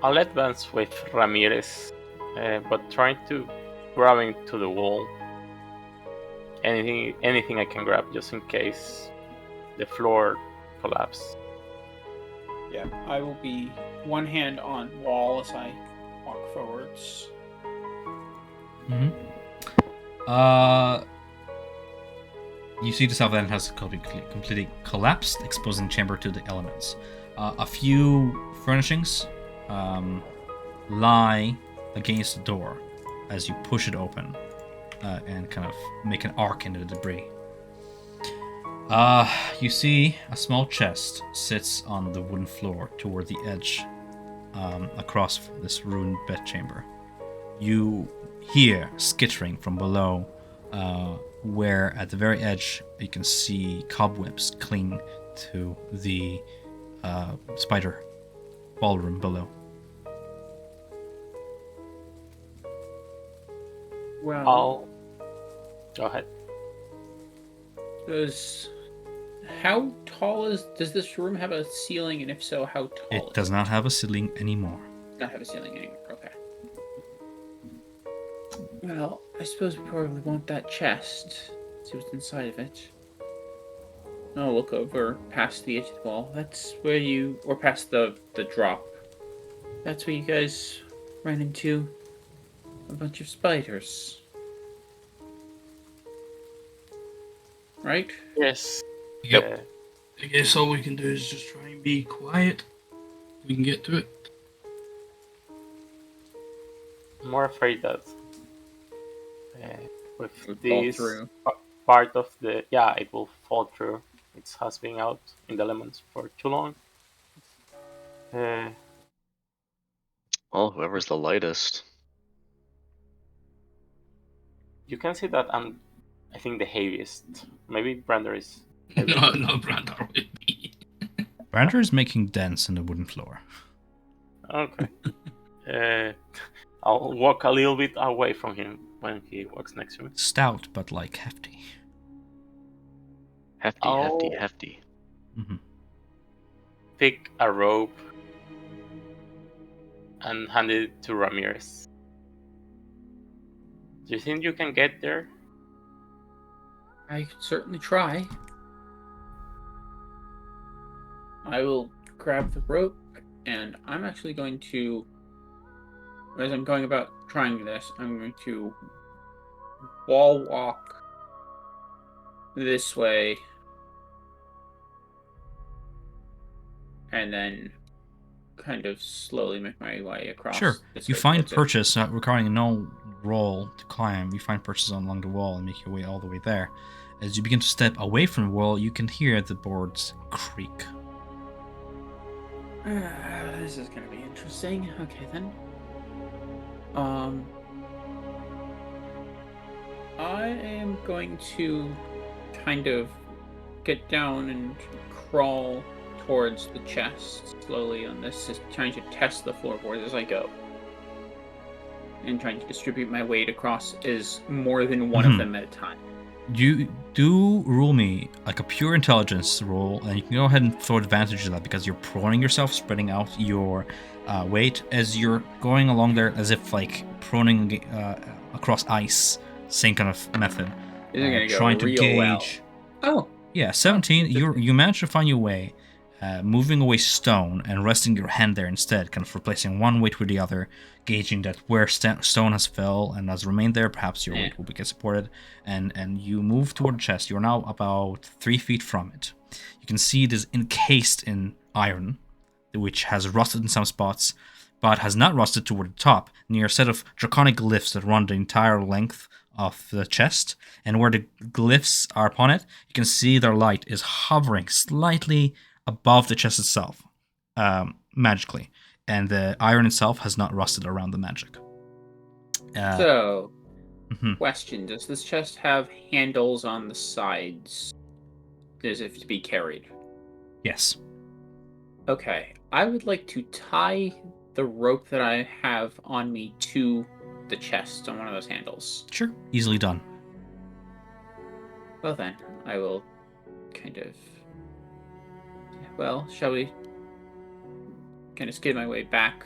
I'll advance with Ramirez, but trying to grab into the wall. Anything I can grab, just in case the floor collapses. Yeah, I will be one hand on wall as I walk forwards. You see the south end has completely collapsed, exposing the chamber to the elements. A few furnishings lie against the door as you push it open and kind of make an arc into the debris. You see a small chest sits on the wooden floor toward the edge across this ruined bedchamber. You hear skittering from below, where at the very edge you can see cobwebs cling to the spider ballroom below. Well, Go ahead. How tall does this room have a ceiling, and if so, how tall? It does not have a ceiling anymore. Not have a ceiling anymore. Okay. Well, I suppose we probably want that chest. See what's inside of it. I'll look over past the edge of the wall. That's where or past the drop. That's where you guys ran into a bunch of spiders. Right? Yes. Yep. I guess all we can do is just try and be quiet. We can get to it. I'm more afraid that with It would fall this through. part of the it will fall through. It has been out in the elements for too long. Well, whoever's the lightest. You can see that I think the heaviest. Maybe Brander is. No, Brandar would be. Brander is making dents in the wooden floor. Okay. I'll walk a little bit away from him when he walks next to me. Stout, but like hefty. Hefty. Mm-hmm. Pick a rope and hand it to Ramirez. Do you think you can get there? I could certainly try. I will grab the rope, and I'm actually going to, as I'm going about trying this, I'm going to wall walk this way, and then kind of slowly make my way across. Sure. This You way find towards it. purchase requiring no roll to climb. You find purchase along the wall and make your way all the way there. As you begin to step away from the wall, you can hear the boards creak. This is gonna be interesting. Okay then. I am going to kind of get down and crawl towards the chest slowly on this, just trying to test the floorboards as I go. And trying to distribute my weight across as more than one of them at a time. You do rule me like a pure intelligence roll, and you can go ahead and throw advantage of that because you're proning yourself, spreading out your weight as you're going along there, as if like proning across ice, same kind of method. This is gonna go trying to real gauge. well. Oh, Yeah, 17. You managed to find your way, moving away stone and resting your hand there instead, kind of replacing one weight with the other, gauging that where stone has fell and has remained there, perhaps your weight will get supported, and you move toward the chest. You're now about 3 feet from it. You can see it is encased in iron, which has rusted in some spots, but has not rusted toward the top, near a set of draconic glyphs that run the entire length of the chest, and where the glyphs are upon it, you can see their light is hovering slightly above the chest itself, magically, and the iron itself has not rusted around the magic. Question: does this chest have handles on the sides, as if to be carried? Yes. Okay, I would like to tie the rope that I have on me to the chest on one of those handles. Sure. Easily done. Well then, I will kind of... Well, shall we kind of skid my way back,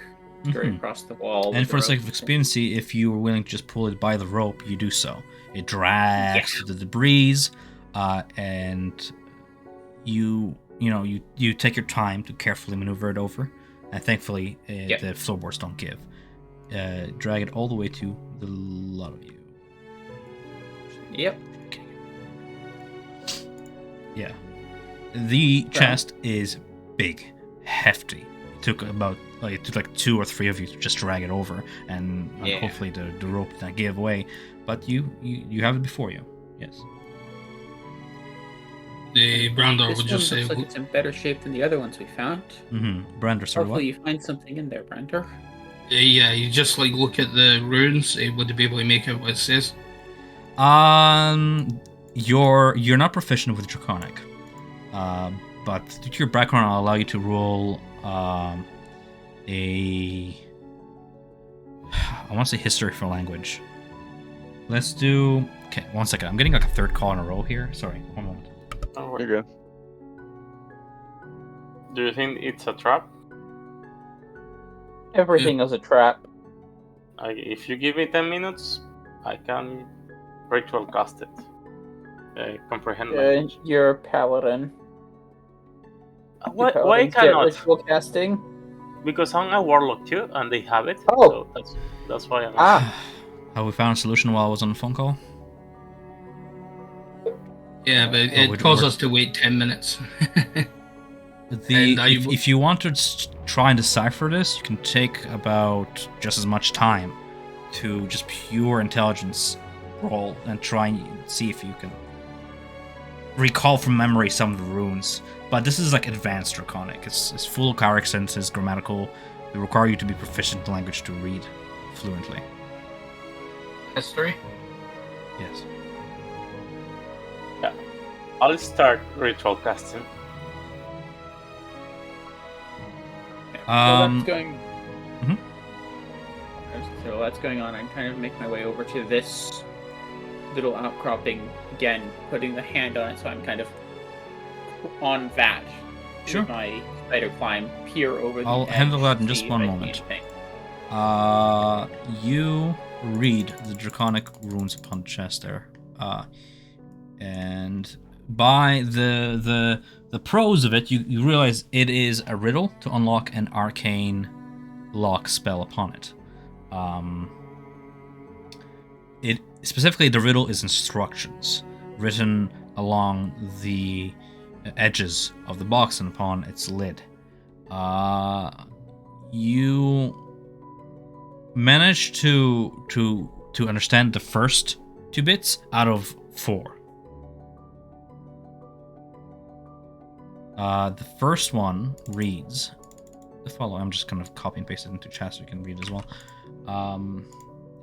straight across the wall? And for the sake of expediency, if you were willing to just pull it by the rope, you do so. It drags through the debris, and you take your time to carefully maneuver it over, and thankfully the floorboards don't give. Drag it all the way to the lot of you. Yep. Yeah. The chest is big, hefty. It took like 2 or 3 of you to just drag it over, and hopefully the rope did not give away. But you have it before you. Yes. The Brandor This would one just looks say, like it's in better shape than the other ones we found. Mm-hmm. Brander, sorry, Hopefully what? you find something in there, Brander. yeah, you just like look at the runes. Would they be able to make out what it says? You're not proficient with Draconic, but due to your background, I'll allow you to roll I want to say history for language. Let's do. Okay, 1 second. I'm getting like a third call in a row here. Sorry, 1 moment. Don't worry. You're good. Do you think it's a trap? Everything is a trap. If you give me 10 minutes, I can ritual cast it. Comprehend language. You're a paladin. Why Paladins get cannot? ritual casting? Because I'm a warlock too, and they have it. Oh. So that's why I'm. Have we found a solution while I was on the phone call? Yeah, but it caused us to wait 10 minutes. If you want to try and decipher this, you can take about just as much time to just pure intelligence roll and try and see if you can recall from memory some of the runes. But this is like advanced Draconic. It's full of character sentences, grammatical. They require you to be proficient in language to read fluently. History? Yes. Yeah. I'll start ritual casting. While that's going. Mhm. So that's going on. I'm trying to make my way over to this little outcropping again, putting the hand on it, so I'm kind of on that. Sure. With my spider climb, peer over the I'll edge, handle that in just see one if I see moment. anything. You read the Draconic runes upon the chest there, and by the prose of it, you realize it is a riddle to unlock an arcane lock spell upon it. It specifically, the riddle is instructions written along the edges of the box and upon its lid. You manage to understand the first 2 bits out of 4. The first one reads the following. I'm just going to copy and paste it into chat so you can read as well.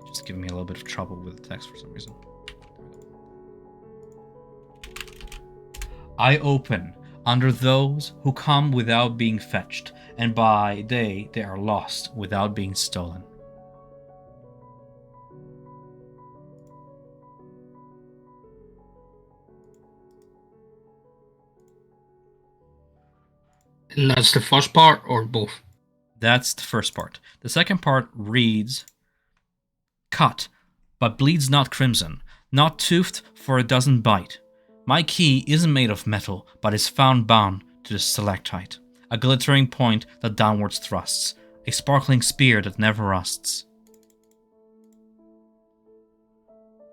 Just giving me a little bit of trouble with the text for some reason. I open under those who come without being fetched, and by day they are lost without being stolen. And that's the first part, or both? That's the first part. The second part reads, cut, but bleeds not crimson, not toothed, for it doesn't bite. My key isn't made of metal, but is found bound to the stalactite, a glittering point that downwards thrusts, a sparkling spear that never rusts.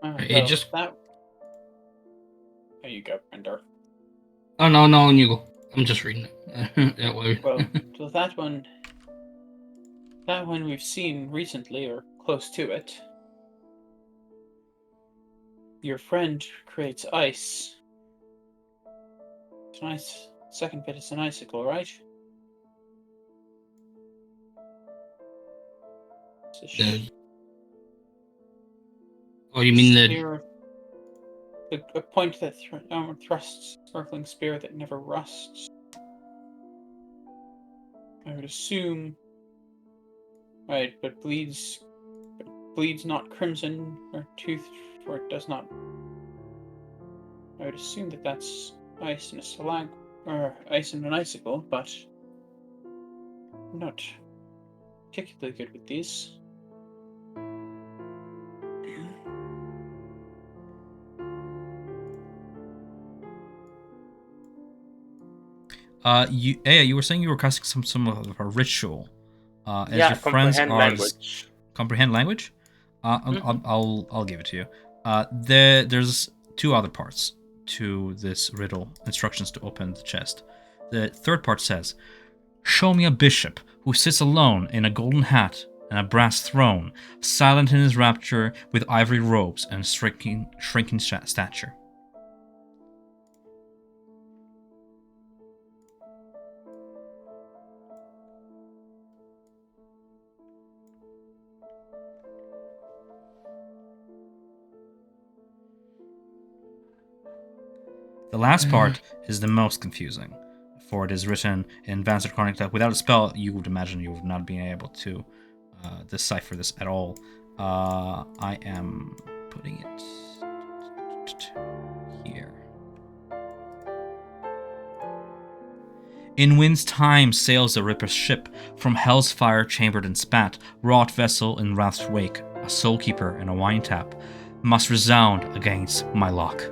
It just... That. There you go, Brender. Oh, no, you go. I'm just reading it out loud. Well, so that one we've seen recently, or close to it. Your friend creates ice. It's nice. Second bit is an icicle, right? Oh, you mean the... spear, a point that thrusts, sparkling spear that never rusts. I would assume, right, but bleeds not crimson or tooth, for it does not. I would assume that that's ice in a or ice in an icicle, but I'm not particularly good with these. You were saying you were casting some of a ritual. As Yeah, your friends comprehend are language. comprehend language. I'll give it to you. There's 2 other parts to this riddle, instructions to open the chest. The third part says, "Show me a bishop who sits alone in a golden hat and a brass throne, silent in his rapture, with ivory robes and shrinking stature." The last part is the most confusing, for it is written in Vansir Chronic that without a spell, you would imagine you would not be able to decipher this at all. I am putting it here. In wind's time sails the Ripper's ship, from hell's fire chambered and spat, wrought vessel in wrath's wake, a soul keeper and a wine tap, must resound against my lock.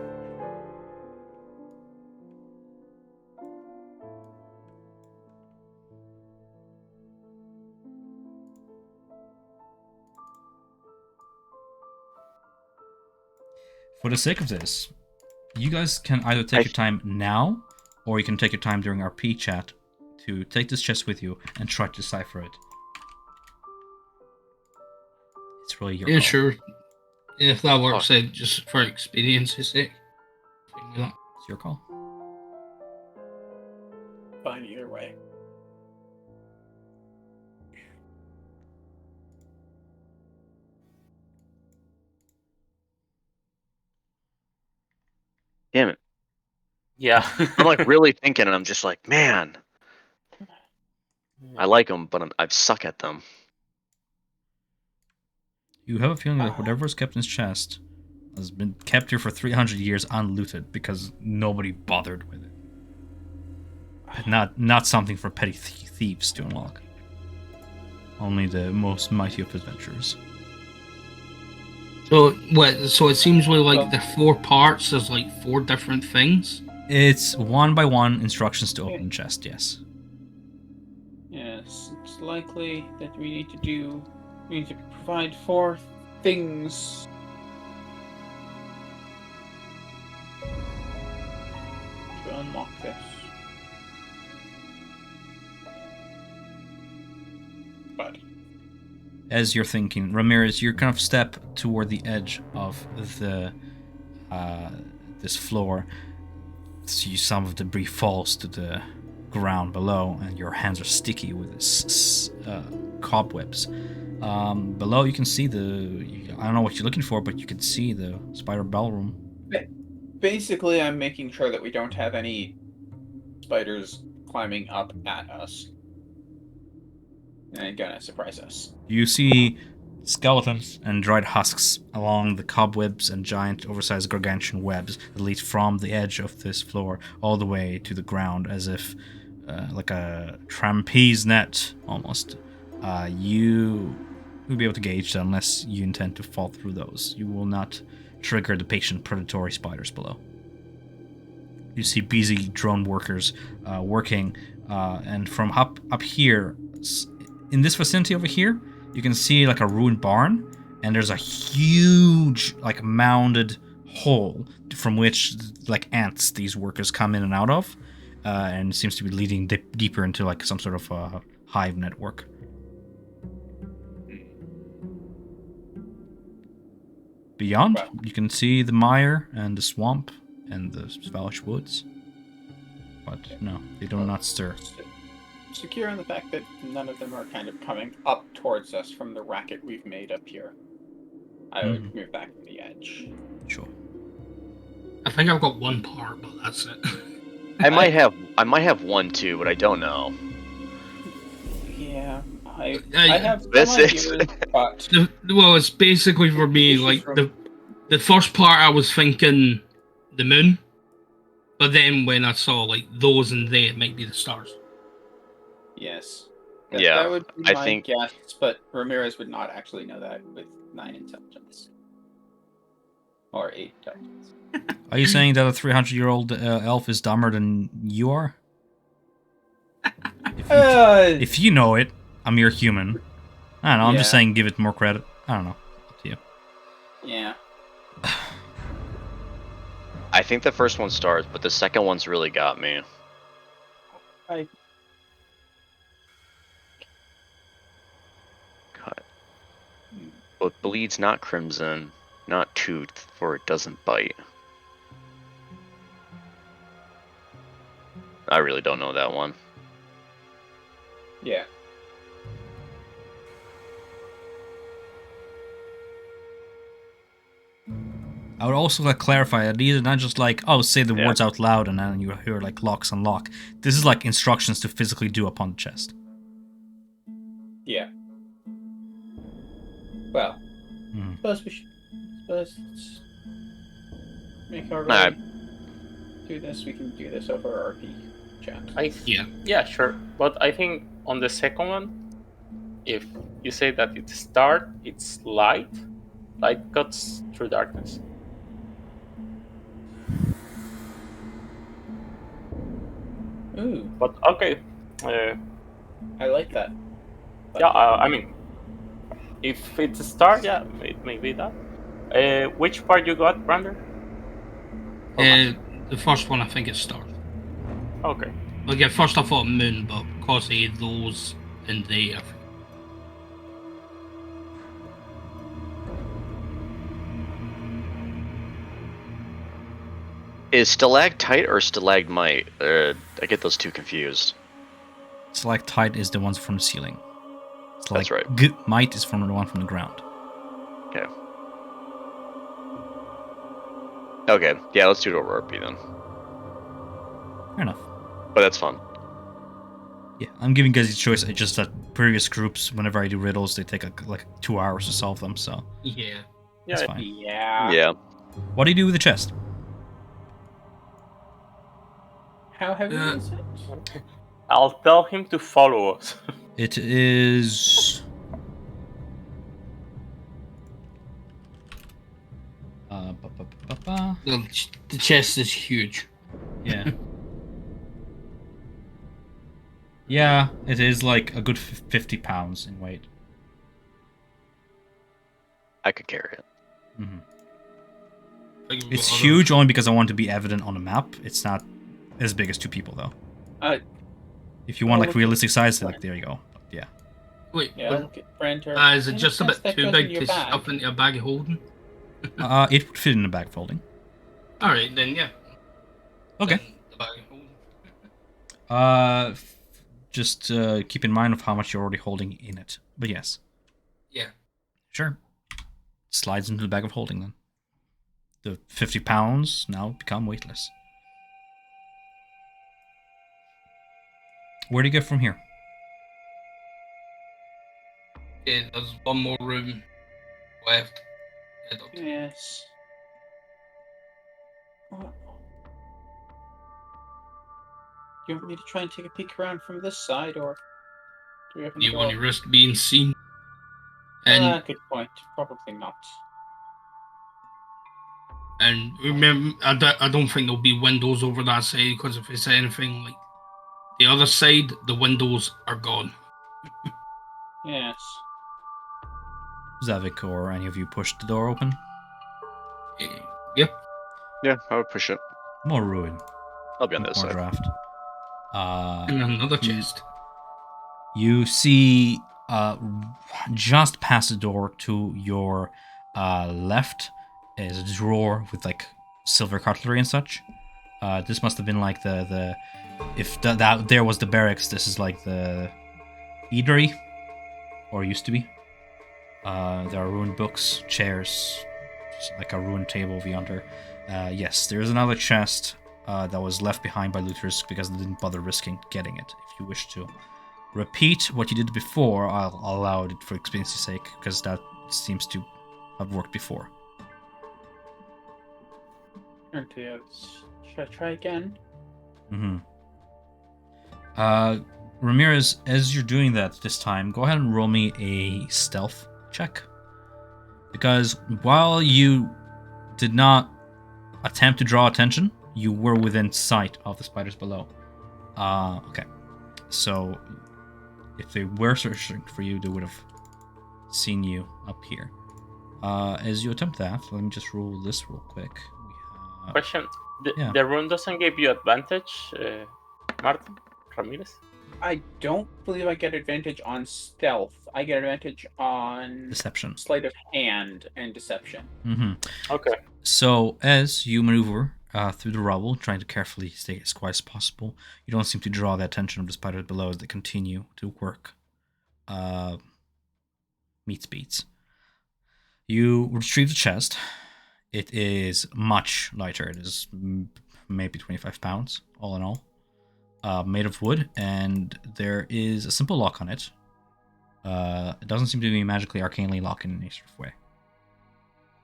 For the sake of this, you guys can either take your time now, or you can take your time during our P chat to take this chest with you and try to decipher it. It's really your call. Sure. If that works out, just for experience's sake. It's your call. Fine either way. Damn it. Yeah. I'm like really thinking, and I'm just like, man, I like them, but I suck at them. You have a feeling that whatever is kept in his chest has been kept here for 300 years unlooted because nobody bothered with it. Not something for petty thieves to unlock. Only the most mighty of adventurers. So what? So it seems like the 4 parts. There's like 4 different things. It's one by one instructions to open the chest. Yes. Yes, it's likely that we need to provide 4 things. To unlock this. But As you're thinking, Ramirez, you kind of step toward the edge of the this floor. So some of the debris falls to the ground below, and your hands are sticky with this cobwebs. Below, you can see I don't know what you're looking for, but you can see the spider ballroom. basically, I'm making sure that we don't have any spiders climbing up at us and gonna surprise us. You see skeletons and dried husks along the cobwebs and giant, oversized gargantuan webs that lead from the edge of this floor all the way to the ground, as if like a trapeze net, almost. You will be able to gauge that unless you intend to fall through those. You will not trigger the patient predatory spiders below. You see busy drone workers working, and from up here, in this vicinity over here, you can see like a ruined barn, and there's a huge like mounded hole from which like ants these workers come in and out of, and it seems to be leading deeper into like some sort of hive network. Beyond, you can see the mire and the swamp and the Svalish woods, but no, they do not stir. Secure in the fact that none of them are kind of coming up towards us from the racket we've made up here, I would move back to the edge. Sure. I think I've got 1 part, but that's it. I might have 1 too, but I don't know. Yeah, I I- have some This ideas, is- but Well, it's basically for me This is like from- the first part I was thinking the moon, but then when I saw like those and they, it might be the stars. yes. Yeah, that would be I my think- guess, but Ramirez would not actually know that with 9 intelligence. Or 8 intelligence. Are you saying that a 300-year-old elf is dumber than you are? If you know it, a mere human. I don't know, I'm just Yeah. saying give it more credit. I don't know. Up to you. Yeah. I think the first one starts, but the second one's really got me. I Cut. Well, it bleeds not crimson, not tooth, for it doesn't bite. I really don't know that one. yeah. I would also like clarify that these are not just like, oh, say the Yeah. words out loud and then you hear like locks unlock. This is like instructions to physically do upon the chest. Yeah. Well, Mhm. suppose we should. Suppose let's make our way Alright. do this. We can do this over RP chat. Yeah. Sure. But I think on the second one, if you say that it's dark, it's light. Light cuts through darkness. Ooh, But okay. I like that. But Yeah, I mean, if it's a star, yeah, it may be that. Which part you got, Brander? Or Max? The first one, I think it's Strahd. Okay. Like at first I thought Moon, but because of those in there. Is stalactite or stalagmite? I get those two confused. Stalactite is the ones from the ceiling. That's right. Mite is from the one from the ground. Okay. Okay, yeah, let's do it over RP then. Fair enough. But that's fun. Yeah, I'm giving guys a choice. It's just that previous groups, whenever I do riddles, they take like 2 hours to solve them. So Yeah. that's Yeah. fine. yeah. Yeah. What do you do with the chest? How heavy Uh, is it? I'll tell him to follow us. It is. Ba, ba, ba, ba, ba. The chest is huge. Yeah. Yeah, it is like a good 50 pounds in weight. I could carry it. Hmm. Like, It's what huge only because I want to be evident on the map. It's not as big as 2 people though. Uh, If you want Oh, like look realistic size, like there you go. Yeah. Wait, yeah, but, look at Brenter. is it Yeah, just a yes, bit that too goes big in your to bag. stuff into a bag of holding? It would fit in the bag folding. Alright, then yeah. Okay. Then the bag of holding. Just keep in mind of how much you're already holding in it. But yes, Yeah. sure. Slides into the bag of holding then. The 50 pounds now become weightless. Where do you go from here? Yeah, there's one more room left. Head up. Yes. What? Do you want me to try and take a peek around from this side, or do we have You want to risk being seen? good point. Probably not. And remember, I don't think there'll be windows over that side, because if it's anything like the other side, the windows are gone. Yes. Zavik or any of you pushed the door open? Yep. Yeah, I would push it. More ruin. I'll be on this More side. draft. And another chest. You see just past the door to your left is a drawer with like silver cutlery and such. This must have been like the if that there was the barracks, this is like the eatery, or used to be. There are ruined books, chairs, just like a ruined table yonder. Yes, there's another chest that was left behind by looters because they didn't bother risking getting it. If you wish to repeat what you did before, I'll allow it for experience's sake, because that seems to have worked before. Should I try again? Mm-hmm. Ramirez, as you're doing that this time, go ahead and roll me a stealth check. Because while you did not attempt to draw attention, you were within sight of the spiders below. Okay. So, if they were searching for you, they would have seen you up here. As you attempt that, let me just roll this real quick. We have... Question: Yeah. The rune doesn't give you advantage, Martin Ramirez. I don't believe I get advantage on stealth. I get advantage on Deception. sleight of hand and deception. Mm-hmm. Okay. So as you maneuver through the rubble, trying to carefully stay as quiet as possible, you don't seem to draw the attention of the spiders below as they continue to work. Meets beats. You retrieve the chest. It is much lighter. It is maybe 25 pounds, all in all. Made of wood, and there is a simple lock on it. It doesn't seem to be magically, arcanely locked in any sort of way.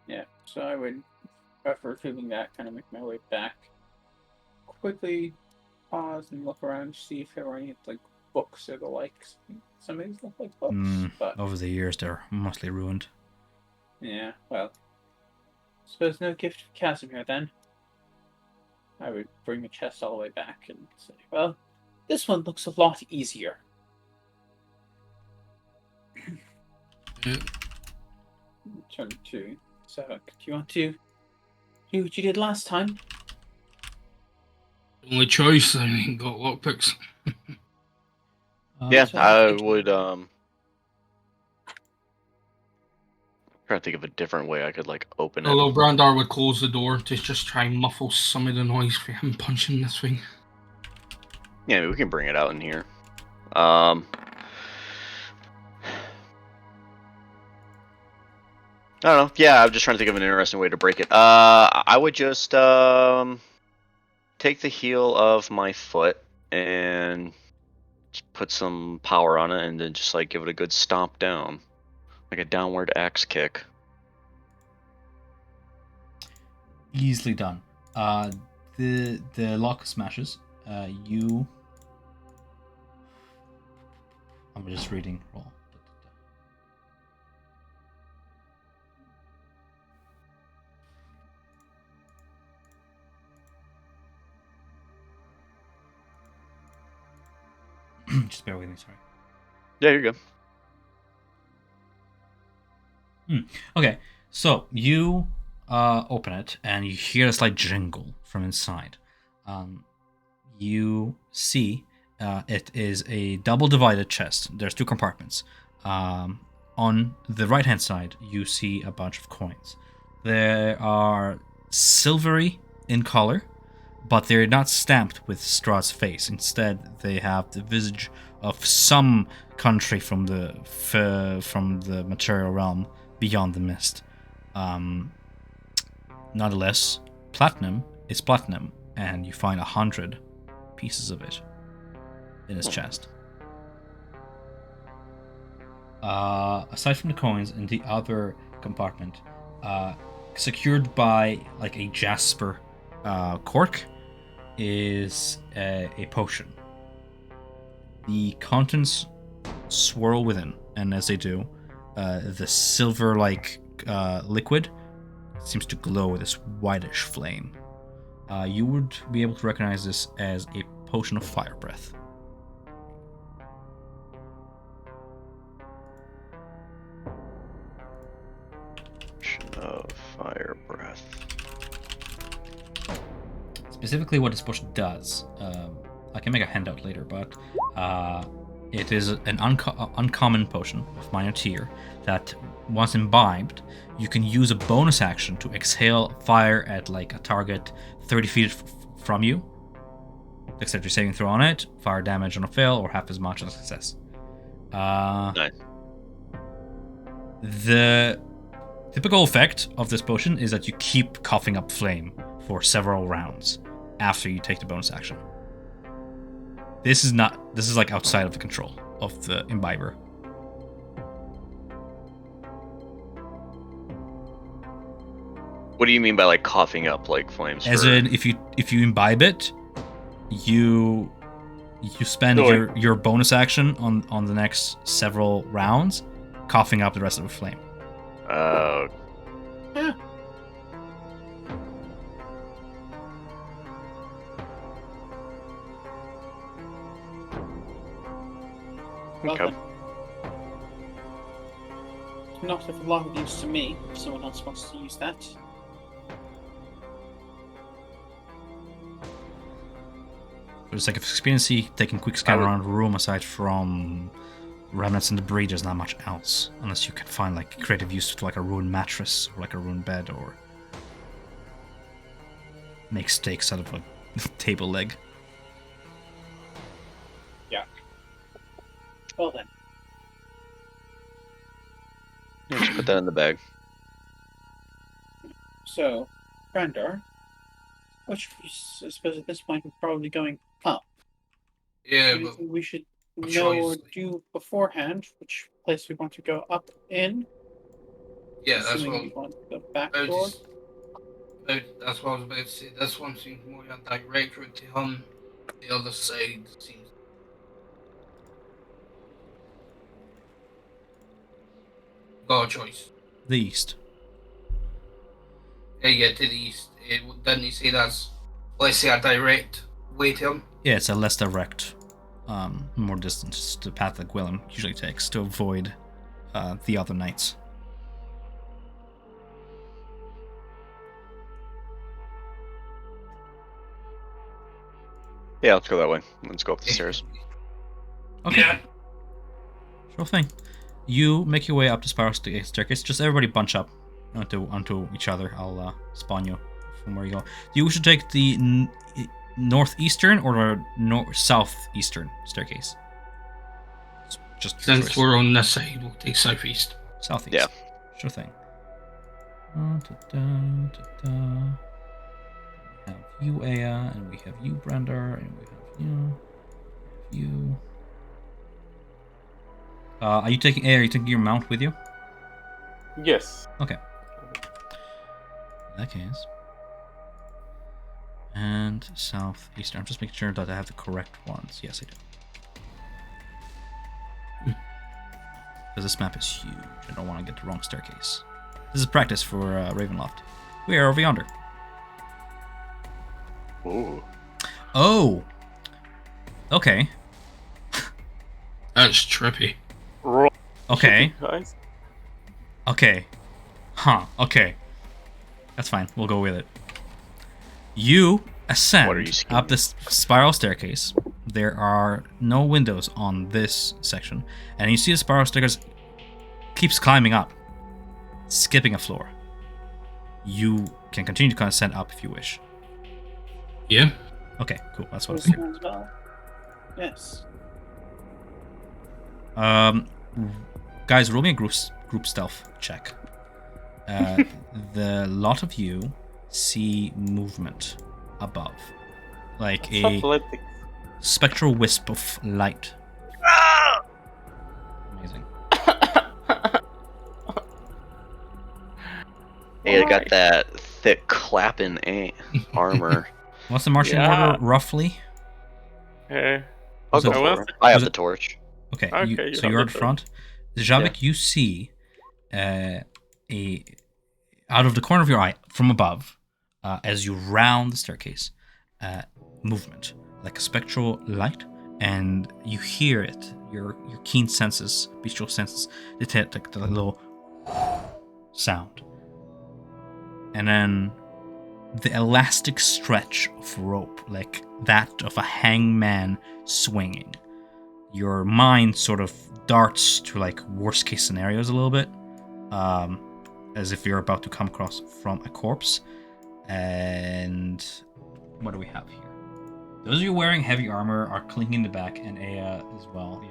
Yeah, so I would, after retrieving that, kind of make my way back. Quickly pause and look around to see if there were any like books or the likes. Some of these look like books, but Over the years, they're mostly ruined. yeah, well, suppose no gift of Casimir then. I would bring the chest all the way back and say, well, this one looks a lot easier. Yeah. Turn to Sevek. Do you want to do what you did last time? Only choice. I ain't got lockpicks. Yeah, that's what I'm I thinking. would. Try to think of a different way I could like open it. Although Brandar would close the door to just try and muffle some of the noise for him punching this thing. Yeah, we can bring it out in here. I don't know. Yeah, I'm just trying to think of an interesting way to break it. I would just take the heel of my foot and just put some power on it, and then just like give it a good stomp down, like a downward axe kick. Easily done. The lock smashes. I'm just reading. Roll. Just bear with me, sorry. Yeah, you're good. Okay, so you open it and you hear a slight jingle from inside. You see it is a double divided chest. There's two compartments. On the right hand side, you see a bunch of coins. They are silvery in color, but they're not stamped with Strahd's face. Instead, they have the visage of some country from the material realm beyond the mist. Nonetheless, platinum is platinum, and you find 100 pieces of it in his chest. Aside from the coins in the other compartment, secured by like a jasper cork, is a potion. The contents swirl within, and as they do, the silver-like liquid seems to glow with this whitish flame. You would be able to recognize this as a potion of fire breath. Potion of fire breath. Specifically, what this potion does, I can make a handout later, but it is an uncommon potion of minor tier that, once imbibed, you can use a bonus action to exhale fire at like a target 30 feet from you. Dexterity saving throw on it, fire damage on a fail, or half as much on a success. Nice. The typical effect of this potion is that you keep coughing up flame for several rounds after you take the bonus action. This is like outside of the control of the imbiber. What do you mean by like coughing up like flames? As in, if you imbibe it, you spend your bonus action on the next several rounds coughing up the rest of the flame. Yeah. Well, Okay. then. Not of a lot of use to me, if someone else wants to use that. For the sake of expediency, taking a quick scan around the room, aside from remnants and debris, there's not much else. Unless you can find like creative use to like a ruined mattress or like a ruined bed or make steaks out of a table leg. Well then. Just put that in the bag. So, Brandar, which I suppose at this point we're probably going up. Yeah, but Anything we should a know or choice. do beforehand? Which place we want to go up in? yeah, that's Assuming what we want the back I door. was that's what I was about to say. This one seems more a direct route to him. The other side seems. Got a choice. The east. Yeah, to the east. Didn't he say that's, let's say, a direct way to him? Yeah, it's a less direct, more distance, the path that Gwillem usually takes to avoid the other knights. Yeah, let's go that way. Let's go up the stairs. Okay, Yeah. sure thing. You make your way up the spiral staircase. Just everybody bunch up onto each other. I'll spawn you from where you go. Do you wish to take the northeastern or the southeastern staircase? Just your Since choice. we're on this side, we'll take southeast. Southeast. Yeah. Sure thing. We have you, Aya, and we have you, Brandar, and we have you. Are you taking Aya? Are you taking your mount with you? Yes. Okay. In that case. And southeastern. I'm just making sure that I have the correct ones. Yes, I do. Because this map is huge. I don't want to get the wrong staircase. This is practice for Ravenloft. We are over yonder. Ooh. Oh! Okay. That's trippy. Roll. Okay. Guys. Okay. Huh. Okay. That's fine. We'll go with it. You ascend What are you scheming? up this spiral staircase. There are no windows on this section. And you see the spiral staircase keeps climbing up, skipping a floor. You can continue to ascend up if you wish. Yeah. Okay, cool. That's what I This figured. one as well. Yes. Guys, roll me a group stealth check. The lot of you see movement above, like It's a athletic. spectral wisp of light. Amazing. Hey, I got that thick clapping armor. What's the marching Yeah. order roughly? Uh, I'll go Was it- for it. I have was the it- torch. Okay, Okay, you so have you're the at the front. Javik, you see a out of the corner of your eye from above, as you round the staircase, movement like a spectral light, and you hear it. Your keen senses, bestial senses, detect like the little sound, and then the elastic stretch of rope, like that of a hangman swinging. Your mind sort of darts to like worst case scenarios a little bit, as if you're about to come across from a corpse. And what do we have here? Those of you wearing heavy armor are clinking in the back, and Aya as well. Yeah.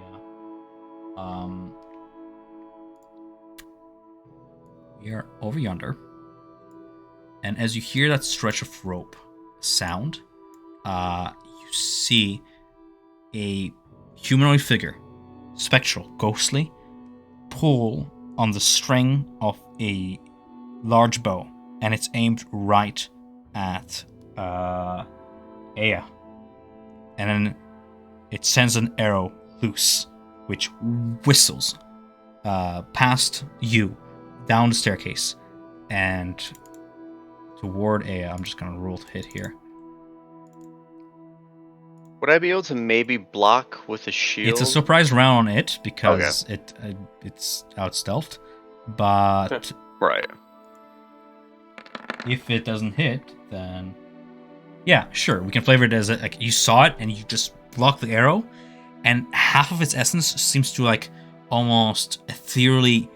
We are over yonder, and as you hear that stretch of rope sound, you see a humanoid figure, spectral, ghostly, pull on the string of a large bow, and it's aimed right at Aya. And then it sends an arrow loose, which whistles past you, down the staircase, and toward Aya. I'm just gonna roll to hit here. Would I be able to maybe block with a shield? It's a surprise round on it because it's out stealthed, but Right. if it doesn't hit, then Yeah, sure. We can flavor it as like you saw it and you just block the arrow, and half of its essence seems to like almost ethereally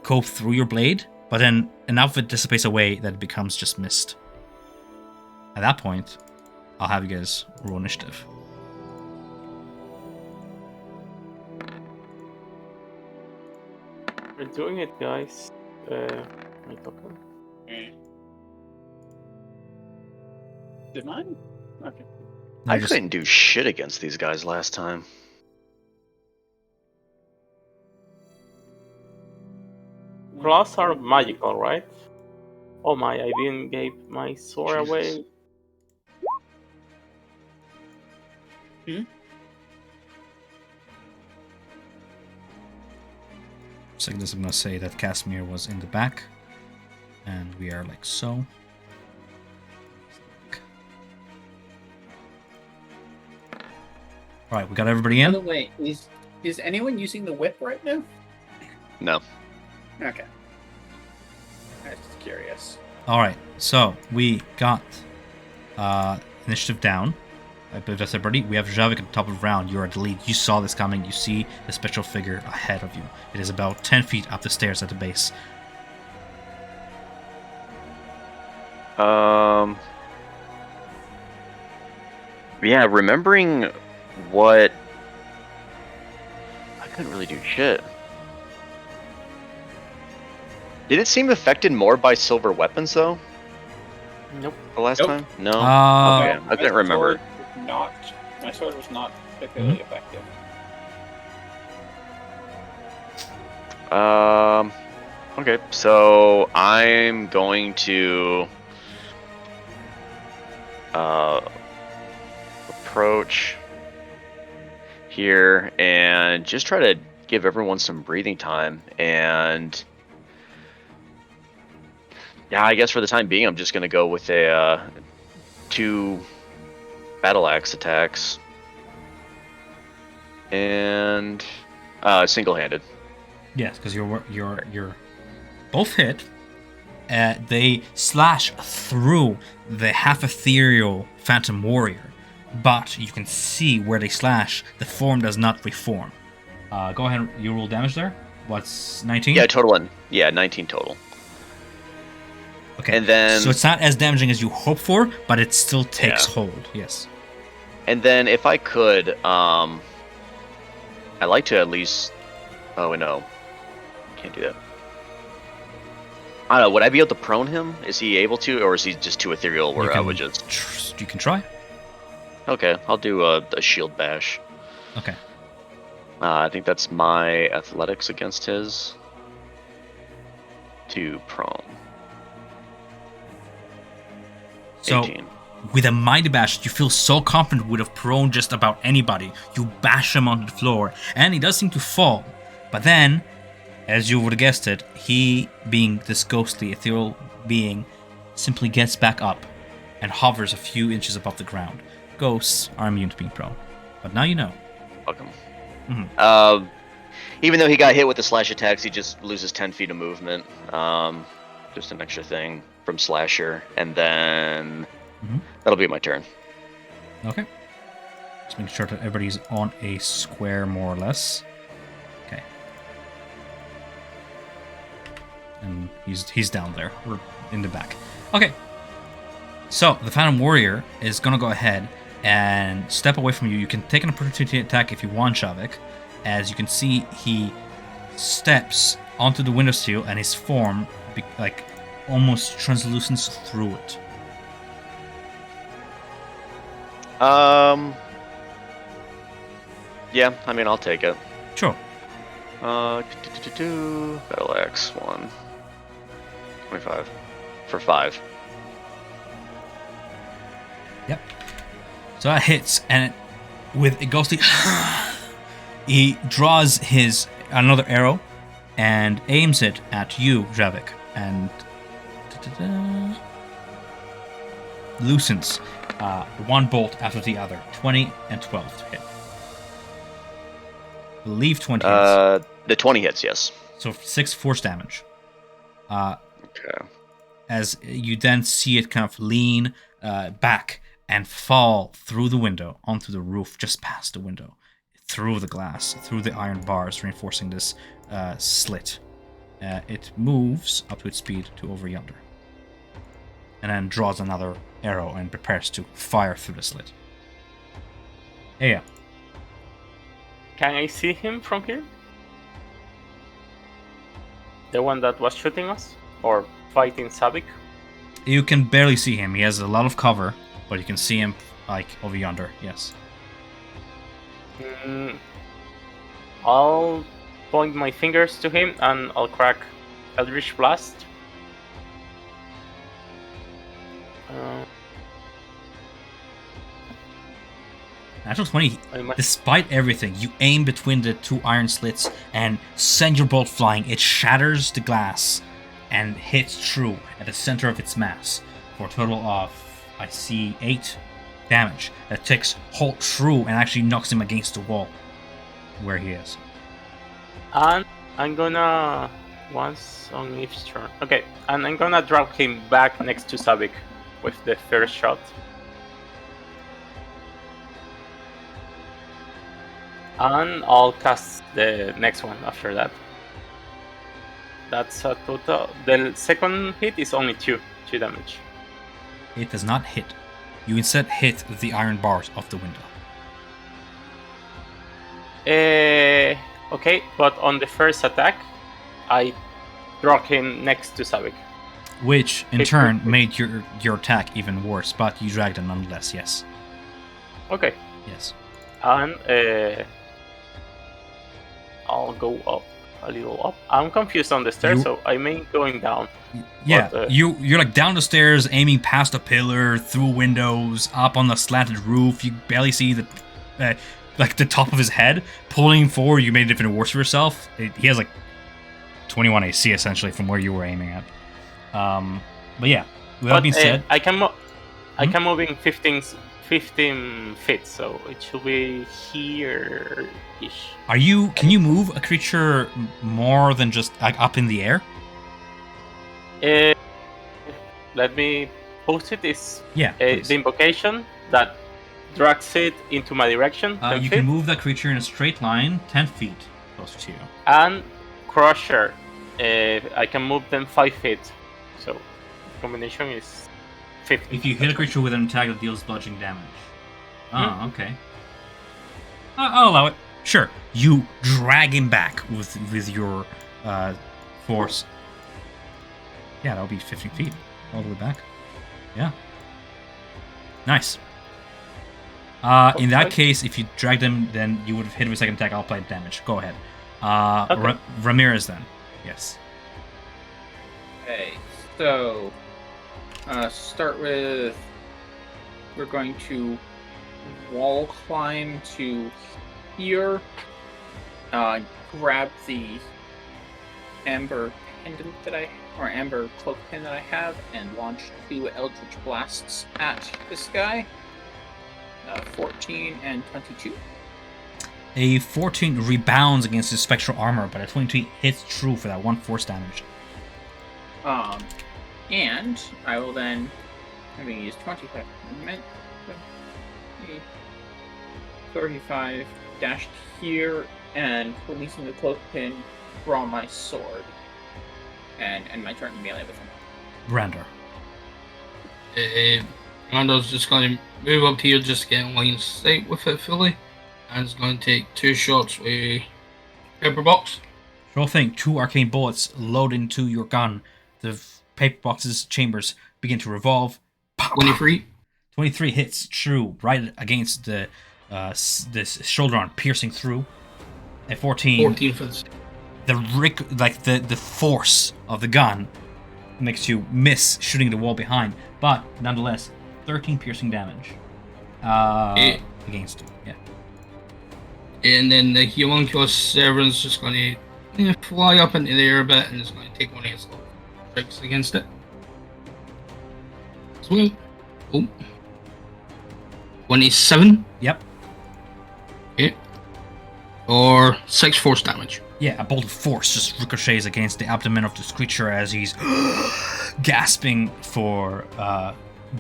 go through your blade, but then enough of it dissipates away that it becomes just mist. At that point, I'll have you guys roll initiative. We're doing it, guys. My token. Did mine? Okay. I couldn't do shit against these guys last time. Claws are magical, right? Oh my! I didn't give my sword away. So I'm going to say that Casimir was in the back, and we are like so. All right, we got everybody By in. the way, is anyone using the whip right now? No. Okay. I was just curious. All right, so we got initiative down. I believe that's everybody. We have Javik at the top of the round. You're at the lead. You saw this coming. You see the special figure ahead of you. It is about 10 feet up the stairs at the base. Yeah, remembering what... I couldn't really do shit. Did it seem affected more by silver weapons, though? Nope. The last Nope. time? No? Uh, Okay, I couldn't remember. My sword was not particularly effective. Okay, so I'm going to approach here and just try to give everyone some breathing time. And yeah, I guess for the time being, I'm just going to go with a 2 battle axe attacks and single-handed. Yes, because you're both hit. They slash through the half ethereal Phantom Warrior, but you can see where they slash. The form does not reform. Go ahead. You roll damage there. What's 19? Yeah, total. 19 total. Okay. And then so it's not as damaging as you hope for, but it still takes hold. Yes. And then if I could, I like to at least. Oh no, can't do that. I don't know. Would I be able to prone him? Is he able to, or is he just too ethereal? Where I would just. You can try. Okay, I'll do a shield bash. Okay. I think that's my athletics against his. To prone. So, 18. with a mighty bash, you feel so confident would have prone just about anybody. You bash him onto the floor, and he does seem to fall. But then, as you would have guessed it, he, being this ghostly, ethereal being, simply gets back up and hovers a few inches above the ground. Ghosts are immune to being prone. But now you know. Welcome. Mhm. Even though he got hit with the slash attacks, he just loses 10 feet of movement. Just an extra thing from Slasher, and then that'll be my turn. Okay. Just making sure that everybody's on a square, more or less. Okay. And he's down there. We're in the back. Okay. So the Phantom Warrior is gonna go ahead and step away from you. You can take an opportunity attack if you want, Shavik. As you can see, he steps onto the window sill, and his form like almost translucents through it. Yeah, I mean, I'll take it. Sure. Battle Axe 1. 25. For 5. Yep. So that hits, and with a ghostly, he draws another arrow and aims it at you, Javik, and loosens one bolt after the other. 20 and 12 to hit. I believe 20 hits. The 20 hits, yes. So 6 force damage. Okay. As you then see it kind of lean back and fall through the window onto the roof, just past the window, through the glass, through the iron bars reinforcing this slit. It moves up to its speed to over yonder, and then draws another arrow and prepares to fire through the slit. Aya. Can I see him from here? The one that was shooting us? Or fighting Savik? You can barely see him. He has a lot of cover, but you can see him like over yonder. Yes. I'll point my fingers to him and I'll crack Eldritch Blast. Natural 20. Despite everything, you aim between the two iron slits and send your bolt flying. It shatters the glass and hits true at the center of its mass for a total of, I see, 8 damage. That takes hold true and actually knocks him against the wall where he is. And I'm gonna... Once on each turn. Okay, and I'm gonna drop him back next to Savik with the first shot. And I'll cast the next one after that. That's a total... The second hit is only 2 damage. It does not hit. You instead hit the iron bars of the window. Okay, but on the first attack, I drop him next to Savik. Which, in turn, made your attack even worse, but you dragged him nonetheless, yes. Okay. Yes. And I'll go up a little up. I'm confused on the stairs, so I mean going down. Yeah, but, you're like down the stairs, aiming past a pillar, through windows, up on the slanted roof. You barely see the like the top of his head. Pulling forward, you made it even worse for yourself. He has like 21 AC essentially from where you were aiming at. But yeah, with that being said, I can move in 15 feet, so it should be here-ish. Can you move a creature more than just like up in the air? Let me post it. Is please. The invocation that drags it into my direction. You can move that creature in a straight line 10 feet closer to you. And Crusher, I can move them 5 feet. So the combination is 50. If you hit a creature with an attack that deals bludgeoning damage. Oh, okay. I'll allow it. Sure. You drag him back with your force. Yeah, that'll be 15 feet all the way back. Yeah. Nice. In that case, if you dragged him, then you would have hit him with second attack. I'll apply damage. Go ahead. Okay. Ramirez then. Yes. Okay, so start with, we're going to wall climb to here, grab the amber pendant amber cloak pin that I have, and launch 2 Eldritch Blasts at this guy. 14 and 22. A 14 rebounds against his spectral armor, but a 22 hits true for that 1 force damage. And I will then, I'm going to use 25 movement. 35 dash here, and releasing the cloak pin, draw my sword, and end my turn melee with him. Brander. Brander's just going to move up here, just get in line of sight with it fully, and it's going to take 2 shots with paper box. Sure thing. 2 arcane bullets load into your gun. The paper box's chambers begin to revolve. 23. 23 hits true right against the this shoulder arm, piercing through. A 14. 14 for the the force of the gun makes you miss shooting the wall behind, but nonetheless, 13 piercing damage against you. Yeah. And then the homunculus servant's just going to fly up into the air a bit, and it's going to take one of his strikes against it. So, 27. Yep. Okay. Or 6 force damage. Yeah, a bolt of force just ricochets against the abdomen of this creature as he's gasping for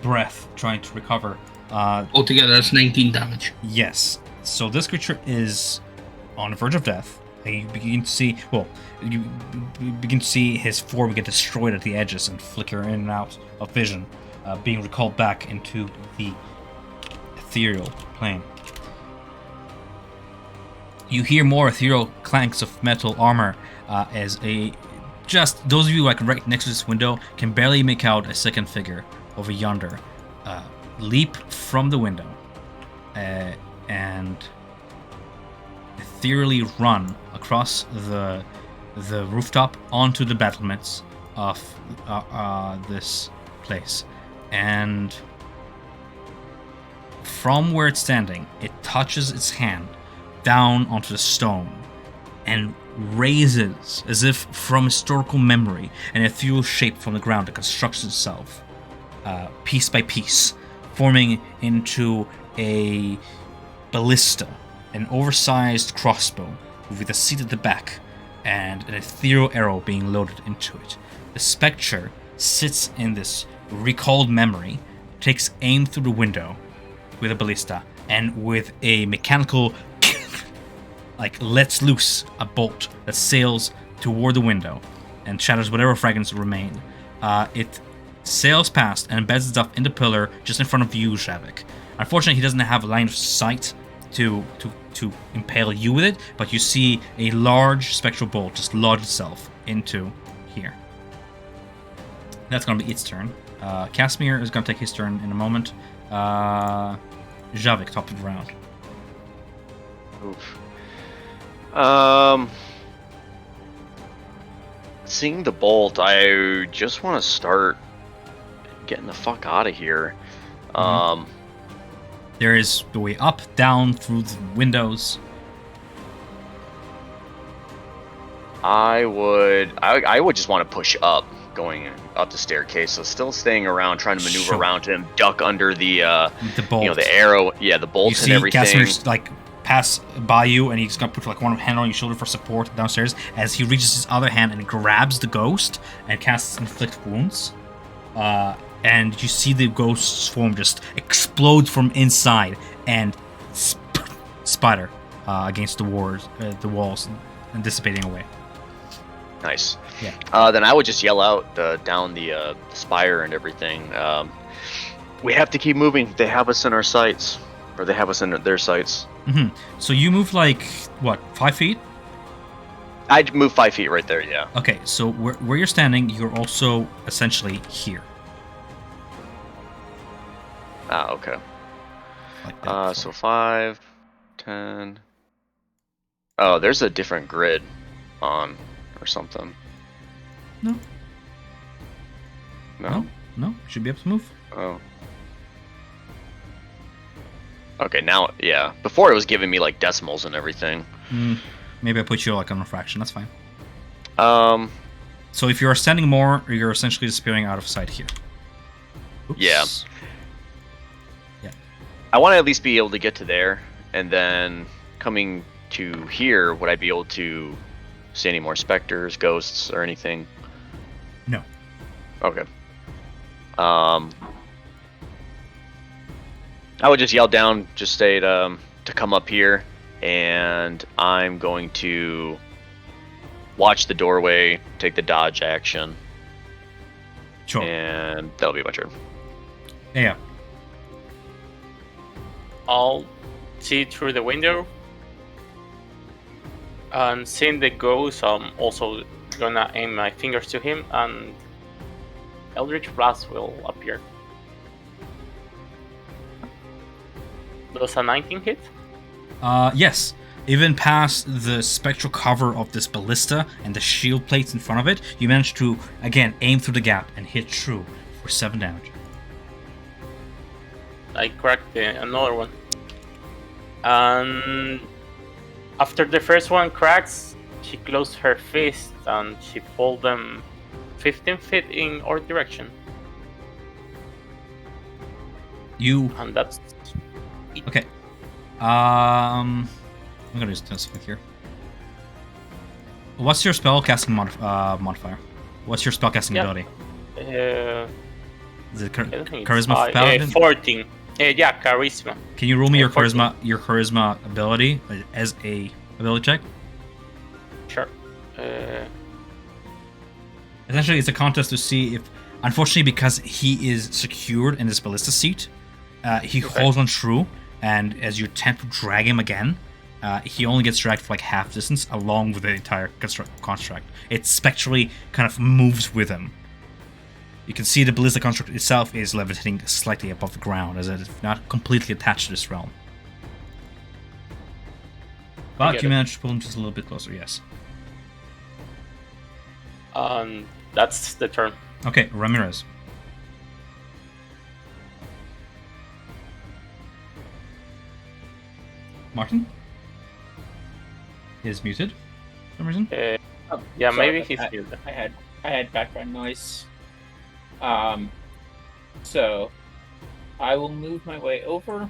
breath, trying to recover. Altogether, that's 19 damage. Yes. So this creature is on the verge of death. And you begin to see, you begin to see his form get destroyed at the edges and flicker in and out of vision, being recalled back into the ethereal plane. You hear more ethereal clanks of metal armor as just those of you like right next to this window can barely make out a second figure over yonder leap from the window and ethereally run across the rooftop onto the battlements of this place, and from where it's standing, it touches its hand down onto the stone and raises, as if from historical memory, an ethereal shape from the ground that constructs itself piece by piece, forming into a ballista, an oversized crossbow with a seat at the back and an ethereal arrow being loaded into it. The spectre sits in this recalled memory, takes aim through the window with a ballista, and with a mechanical lets loose a bolt that sails toward the window and shatters whatever fragments remain. It sails past and embeds itself in the pillar just in front of you, Shavik. Unfortunately, he doesn't have a line of sight to impale you with it, but you see a large spectral bolt just lodge itself into here. That's going to be its turn. Casimir is going to take his turn in a moment. Javik, top of the round. Oof. Seeing the bolt, I just want to start getting the fuck out of here. There is the way up, down, through the windows. I would just want to push up, going up the staircase. So still staying around, trying to maneuver around him, duck under the bolt. The arrow, the bolts and everything. Casimir's pass by you, and he's gonna put one hand on your shoulder for support downstairs as he reaches his other hand and grabs the ghost and casts inflict wounds. And you see the ghost's form just explode from inside and spider against the walls and dissipating away. Nice. Yeah. Then I would just yell out down the spire and everything. We have to keep moving. They have us in our sights, or they have us in their sights. Mm-hmm. So you move 5 feet? I'd move 5 feet right there. Yeah. Okay. So where you're standing, you're also essentially here. Okay. Like that. So 5, 10. Oh, there's a different grid on or something. No. No? No. You should be able to move. Oh. Okay, now, yeah. Before it was giving me decimals and everything. Maybe I put you on a fraction. That's fine. So if you're standing more, you're essentially disappearing out of sight here. Oops. Yeah. I want to at least be able to get to there, and then coming to here, would I be able to see any more specters, ghosts, or anything? No. Okay. I would just yell down, just say to come up here, and I'm going to watch the doorway, take the dodge action. Sure. And that'll be my turn. Yeah. I'll see through the window, and seeing the ghost, I'm also gonna aim my fingers to him, and Eldritch Blast will appear. Does a 19 hit? Yes. Even past the spectral cover of this ballista and the shield plates in front of it, you manage to, again, aim through the gap and hit true for 7 damage. I cracked another one. And after the first one cracks, she closed her fist and she pulled them 15 feet in our direction. And that's it. Okay. I'm gonna just test with here. What's your spell casting modifier? What's your spell casting ability? Is it charisma for paladin? 14. Yeah, charisma. Can you roll me your Unfortunately. charisma ability as a ability check? Sure. Essentially, it's a contest to see if, unfortunately, because he is secured in this ballista seat, he holds on true, and as you attempt to drag him again, he only gets dragged for like half distance along with the entire construct. It spectrally kind of moves with him. You can see the ballista construct itself is levitating slightly above the ground, as it is not completely attached to this realm. But you managed to pull him just a little bit closer, yes. That's the turn. Okay, Ramirez. Martin? He is muted for some reason. Yeah, Sorry maybe about he's that. muted. I had background noise. So I will move my way over,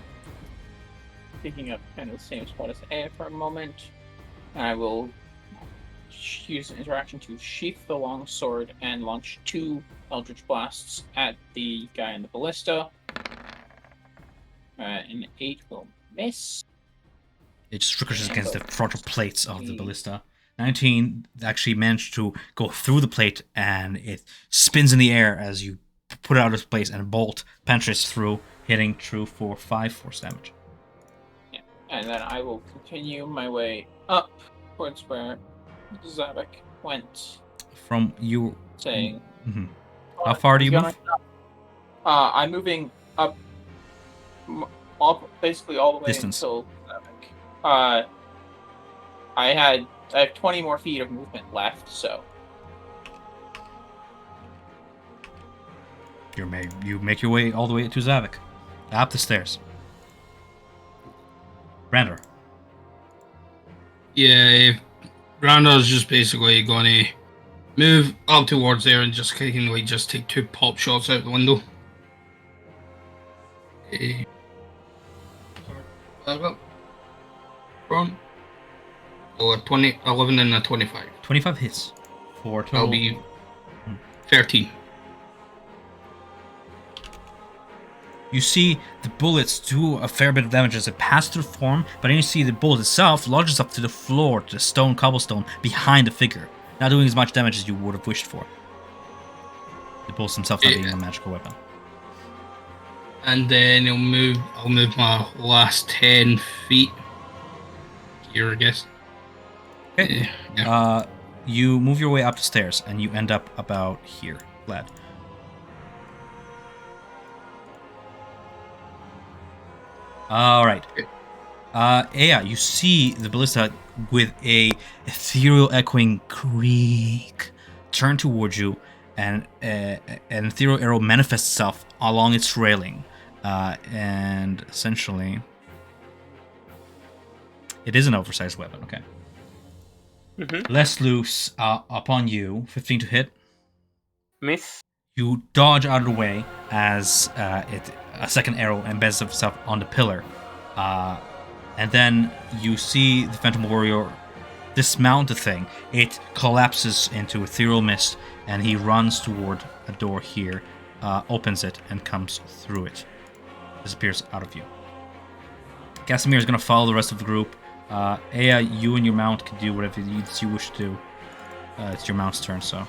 picking up kind of the same spot as A for a moment. And I will use an interaction to sheath the long sword and launch 2 Eldritch Blasts at the guy in the ballista. An 8 will miss. It just ricochets against the frontal plates of the ballista. 19 actually managed to go through the plate, and it spins in the air as you put it out of place, and a bolt penetrates through, hitting true for 5 force damage. Yeah. And then I will continue my way up towards where Zabek went. From you... Saying... Mm-hmm. How far do you move? I'm moving up basically all the way Distance. until Zabek. I have 20 more feet of movement left, so... You make your way all the way to Zavik. Up the stairs. Brander. Yeah, Rando's just basically going to move up towards there and just occasionally just take 2 pop shots out the window. Back up. Front. So 11 and a 25. 25 hits. For total... That'll be 13. You see the bullets do a fair bit of damage as it passes through form, but then you see the bullet itself lodges up to the floor, to the stone cobblestone behind the figure, not doing as much damage as you would have wished for. The bullets themselves not being a magical weapon. And then I'll move my last 10 feet here, I guess. Okay. Yeah. You move your way up the stairs, and you end up about here, Vlad. All right. Yeah, you see the ballista with a ethereal echoing creak turn towards you, and an ethereal arrow manifests itself along its railing. And essentially, it is an oversized weapon, okay? Mm-hmm. Less loose upon you, 15 to hit. Miss. You dodge out of the way as a second arrow embeds itself on the pillar. And then you see the Phantom Warrior dismount the thing. It collapses into ethereal mist, and he runs toward a door here, opens it, and comes through it. Disappears out of view. Casimir is going to follow the rest of the group. Aya, you and your mount can do whatever you wish to do. It's your mount's turn, so...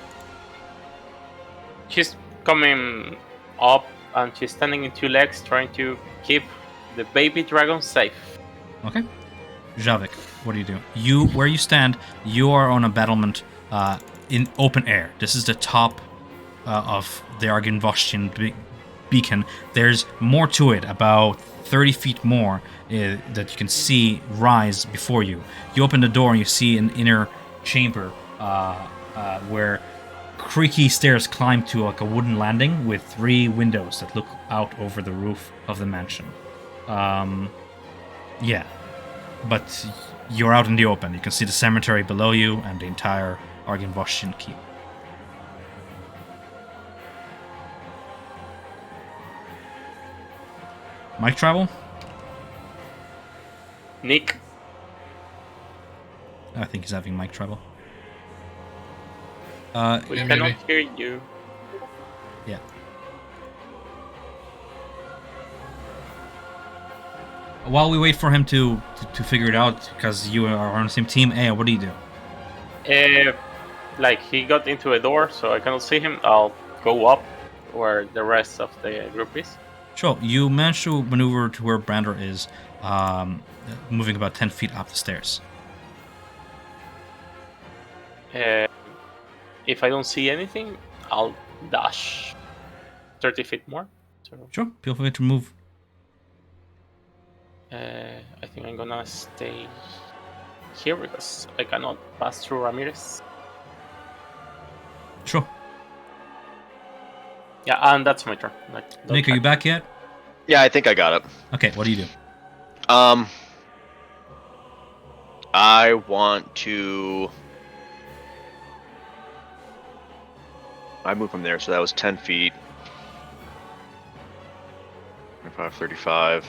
She's coming up, and she's standing in 2 legs, trying to keep the baby dragon safe. Okay. Javik, what do you do? Where you stand, you are on a battlement in open air. This is the top of the Argynvostian beacon. There's more to it, about 30 feet more that you can see rise before you. You open the door and you see an inner chamber where creaky stairs climb to like a wooden landing with 3 windows that look out over the roof of the mansion. Yeah, but you're out in the open. You can see the cemetery below you and the entire Argynvostian keep. Mic travel? Nick. I think he's having mic trouble. We cannot hear you. Yeah. While we wait for him to figure it out, because you are on the same team, what do you do? Like he got into a door, so I cannot see him. I'll go up where the rest of the group is. Sure, you manage to maneuver to where Brander is, moving about 10 feet up the stairs. If I don't see anything, I'll dash 30 feet more. So, Sure, feel free to move. I think I'm gonna stay here because I cannot pass through Ramirez. Sure. Yeah, and that's my turn. Like, Nick, are you back yet? Yeah, I think I got it. Okay, what do you do? I want to. I moved from there, so that was 10 feet. 25, 35.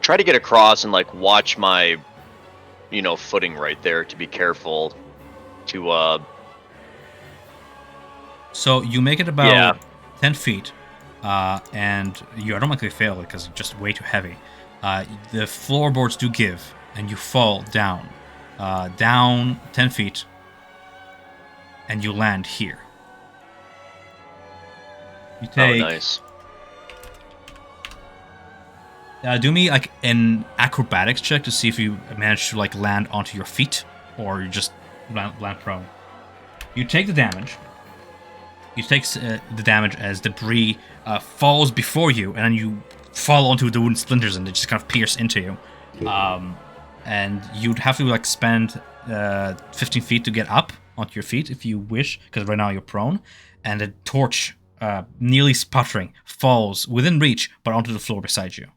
Try to get across and like watch my, footing right there to be careful. So you make it about Yeah. 10 feet, and you automatically fail because it's just way too heavy. The floorboards do give, and you fall down. Down 10 feet, and you land here. You take... Oh, nice. Do me like an acrobatics check to see if you manage to like land onto your feet, or you just land prone. You take the damage. You take the damage as debris falls before you, and then you fall onto the wooden splinters, and they just kind of pierce into you. And you'd have to like spend 15 feet to get up onto your feet if you wish, because right now you're prone. And the torch, nearly sputtering, falls within reach, but onto the floor beside you.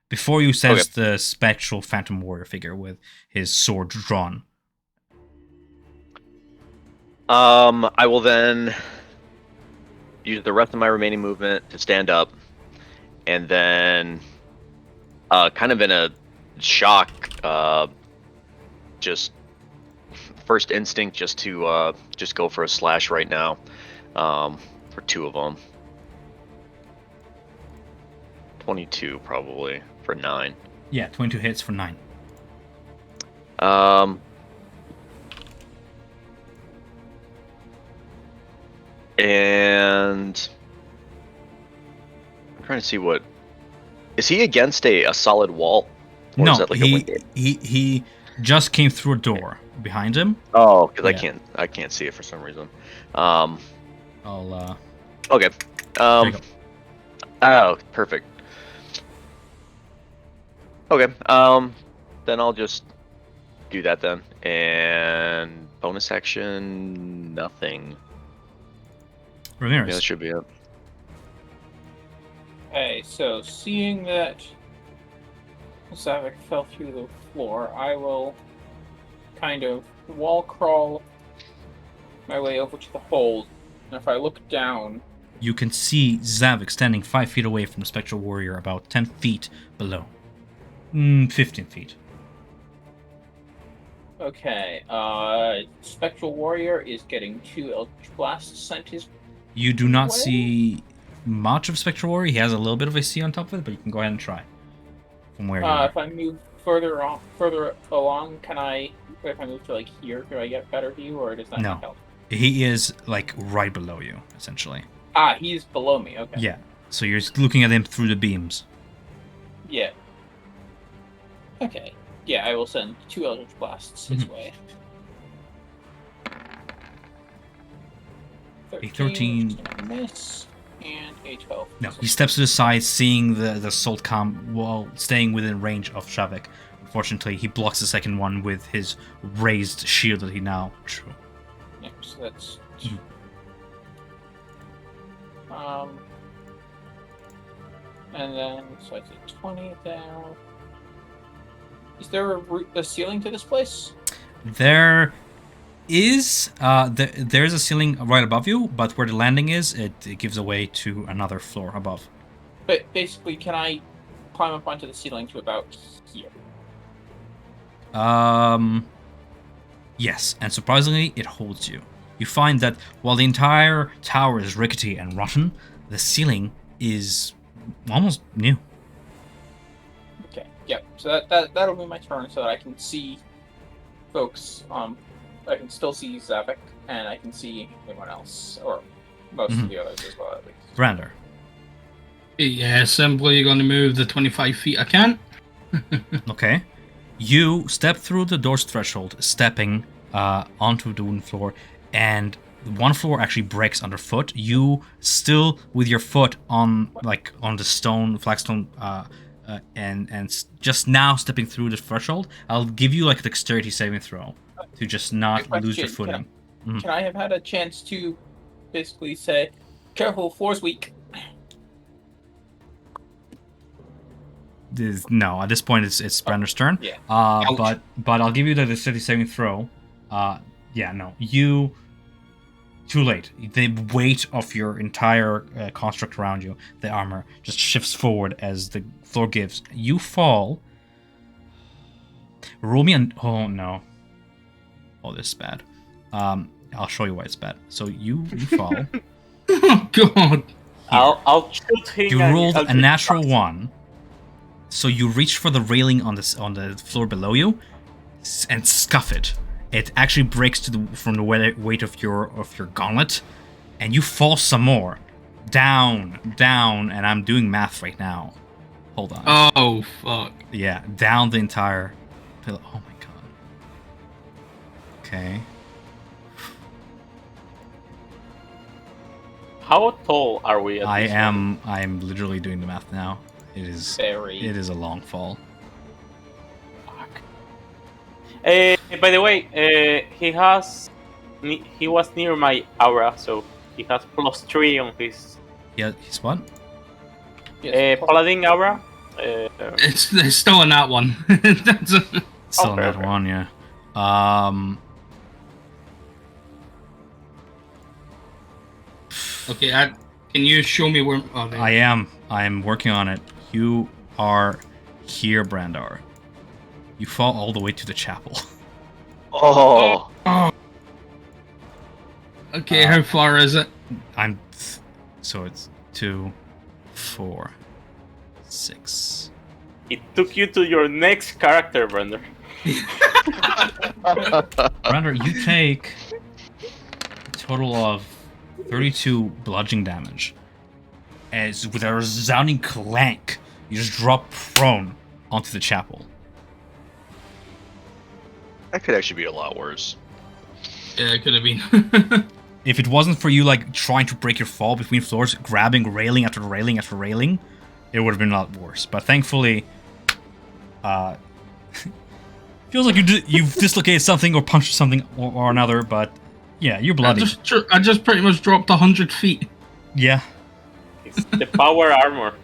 Before you sense the spectral phantom warrior figure with his sword drawn. I will then use the rest of my remaining movement to stand up, and then, kind of in a shock, just first instinct, just to just go for a slash right now, for 2 of them. 22 probably for 9. Yeah, 22 hits for 9. And I'm trying to see what is he against a solid wall? Or No, is that like a window? he just came through a door behind him. Oh, because Yeah. I can't see it for some reason. I'll Okay. there you go. Oh, perfect. Okay. Then I'll just do that then. And bonus action, nothing. Yeah, Ramirez. that should be it. Okay, so seeing that Zavik fell through the floor, I will kind of wall crawl my way over to the hold. And if I look down, You can see Zavik standing 5 feet away from the spectral warrior, about 10 feet below. 15 feet. okay, Spectral Warrior is getting 2 Eldritch Blasts sent his. You do not What? see much of spectral warrior. He has a little bit of AC on top of it, but you can go ahead and try. From where you are. If I move further along, can I? If I move to like here, do I get better view, or does that No. not help? He is like right below you, essentially. He's below me. Okay. Yeah. So you're just looking at him through the beams. Yeah. Okay. Yeah, I will send 2 Eldritch Blasts his Mhm. way. A 13. which is gonna miss, and a 12. No, he steps to the side, seeing the assault come while staying within range of Shavik. Unfortunately, he blocks the second one with his raised shield that he now drew. Yeah, so that's. Mhm. And then, so I did 20 down. Is there a ceiling to this place? There is there's a ceiling right above you, but where the landing is, it gives away to another floor above. But basically, can I climb up onto the ceiling to about here? Yes, and surprisingly, it holds you. You find that while the entire tower is rickety and rotten, the ceiling is almost new. Yep. So that'll be my turn, so that I can see folks. I can still see Zavik, and I can see everyone else, or most of the others as well, at least. Brander. Yeah, simply going to move the 25 feet I can. Okay. You step through the door's threshold, stepping onto the wooden floor, and one floor actually breaks underfoot. You still with your foot on the stone, flagstone, and just now stepping through the threshold. I'll give you like a dexterity saving throw to just not lose your footing. Can I have had a chance to basically say, "Careful, floor's weak"? No, at this point it's Brander's turn. Yeah. But I'll give you the dexterity saving throw. Yeah, no, you. Too late. The weight of your entire construct around you, the armor, just shifts forward as the floor gives. You fall. Roll me an. Oh no. Oh, this is bad. I'll show you why it's bad. So you fall. Oh God. I'll shoot him. You and rolled I'll a do natural fast. 1. So you reach for the railing on the floor below you, and scuff it. It actually breaks from the weight of your gauntlet, and you fall some more, down, and I'm doing math right now. Hold on. Oh fuck. Yeah, down the entire pillar. Oh my god. Okay. How tall are we? At this moment? I'm literally doing the math now. It is a long fall. By the way, he was near my aura, so he has +3 on his Yeah, he's what? paladin aura. It's still in that one. That's Still Okay, that okay. one, yeah. okay. Can you show me where? Oh, there. I am working on it. You are here, Brandar. You fall all the way to the chapel. Oh, Okay, how far is it? So it's 2, 4, 6. It took you to your next character, Brander. Brandar, you take a total of 32 bludgeoning damage. As with a resounding clank, you just drop prone onto the chapel. that could actually be a lot worse. Yeah, it could have been. If it wasn't for you like trying to break your fall between floors, grabbing railing after railing after railing, it would have been a lot worse. But thankfully, feels like you've dislocated something or punched something or another. But yeah, you're bloody. I just pretty much dropped 100 feet. Yeah. It's the power armor.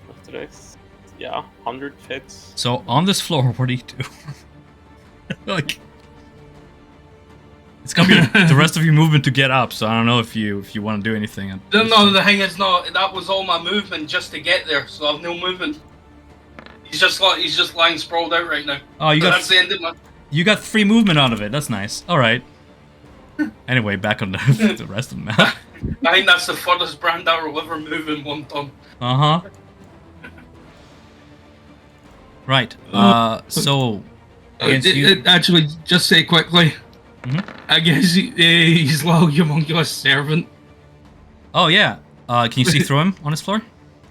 After this, yeah, 100 fits. So on this floor, what do you do? Like, it's gonna be the rest of your movement to get up. So I don't know if you want to do anything. No, the thing is, that was all my movement just to get there, so I've no movement. He's just lying sprawled out right now. Oh, That's the end of my. You got free movement out of it. That's nice. All right. Anyway, back on the rest of the map. I think that's the furthest Brandar will ever move in one turn. Uh huh. Right. So. Actually, just say quickly. Mhm. I guess he's low humongous servant. Oh yeah. Can you see through him on his floor?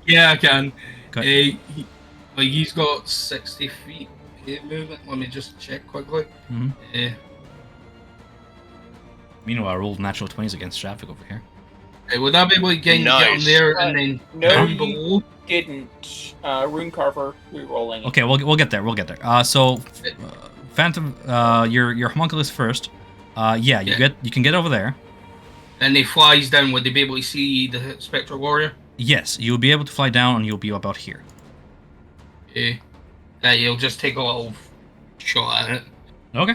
Yeah, I can. Okay. He's got 60 feet movement. Let me just check quickly. Mhm. Meanwhile, I rolled natural 20s against traffic over here. Would I be able to get Nice. down there and then No, down you below? didn't. Rune Carver rerolling. Okay, we'll get there. We'll get there. So, Phantom, your homunculus first. Yeah, you can get over there. And he flies down. Would they be able to see the Spectral Warrior? Yes, you'll be able to fly down, and you'll be about here. Okay. You'll just take a little shot at it. Okay.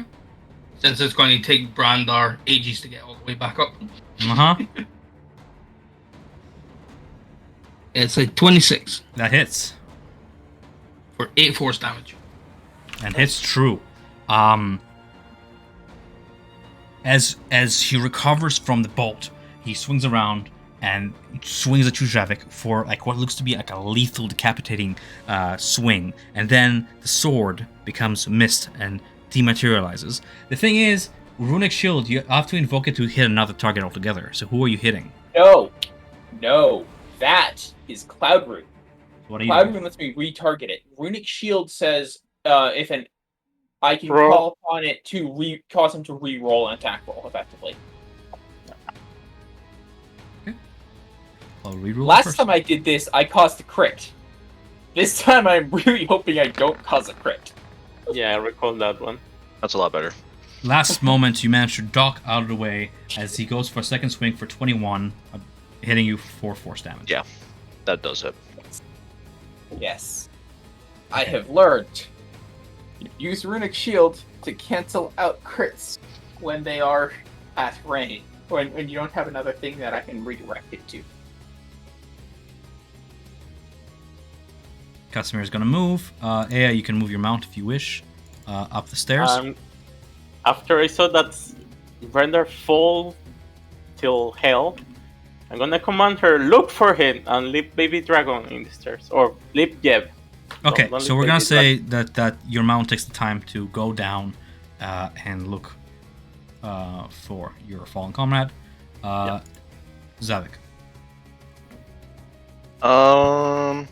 Since it's going to take Brandar ages to get all the way back up. Uh huh. It's a 26 That hits. for 8 force damage. And hits true. As he recovers from the bolt, he swings around and swings at you, Javik, for like what looks to be like a lethal, decapitating swing, and then the sword becomes mist and dematerializes. The thing is, Runic Shield, you have to invoke it to hit another target altogether. So who are you hitting? No, that is Cloud Rune. What are you Cloud doing? Rune lets me retarget it. Runic Shield says I can Roll. call upon it to cause him to re-roll an attack roll effectively. I'll reroll Last first. time I did this, I caused a crit. This time I'm really hoping I don't cause a crit. Yeah, I recall that one. That's a lot better. Last moment, you manage to duck out of the way as he goes for a second swing for 21, hitting you for force damage. Yeah, that does it. Yes. I have learned. Use Runic Shield to cancel out crits when they are at range. When you don't have another thing that I can redirect it to. Casimir is going to move. Aya, you can move your mount if you wish up the stairs. After I saw that Brenda fall till hell, I'm gonna command her, look for him and leave Baby Dragon in the stairs. Or leave Jeb. Okay, Don't so leave we're going Baby to say that your mount takes the time to go down and look for your fallen comrade. Zavik. Oh,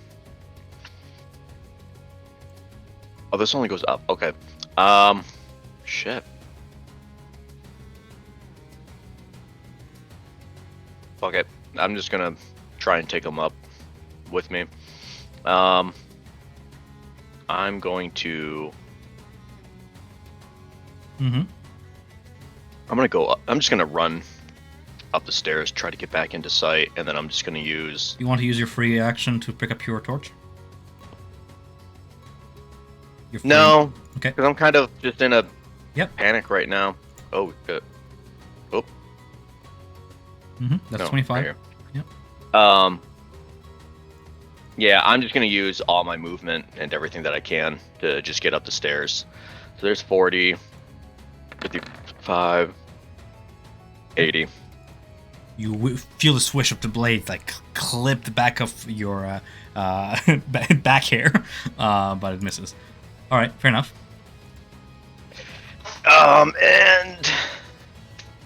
this only goes up. Okay. Shit. Fuck it. I'm just gonna try and take him up with me. I'm going to. Mm-hmm. I'm gonna go up. I'm just gonna run up the stairs, try to get back into sight, and then I'm just gonna use. You want to use your free action to pick up your torch? Your free... No. Okay. Because I'm kind of just in a Yep. panic right now. Oh, good. Oh. Mm-hmm. That's No, 25. right here. Yep. Yeah, I'm just gonna use all my movement and everything that I can to just get up the stairs. So there's 40, 55, 80. You feel the swish of the blade like clip the back of your back hair, but it misses. All right, fair enough. And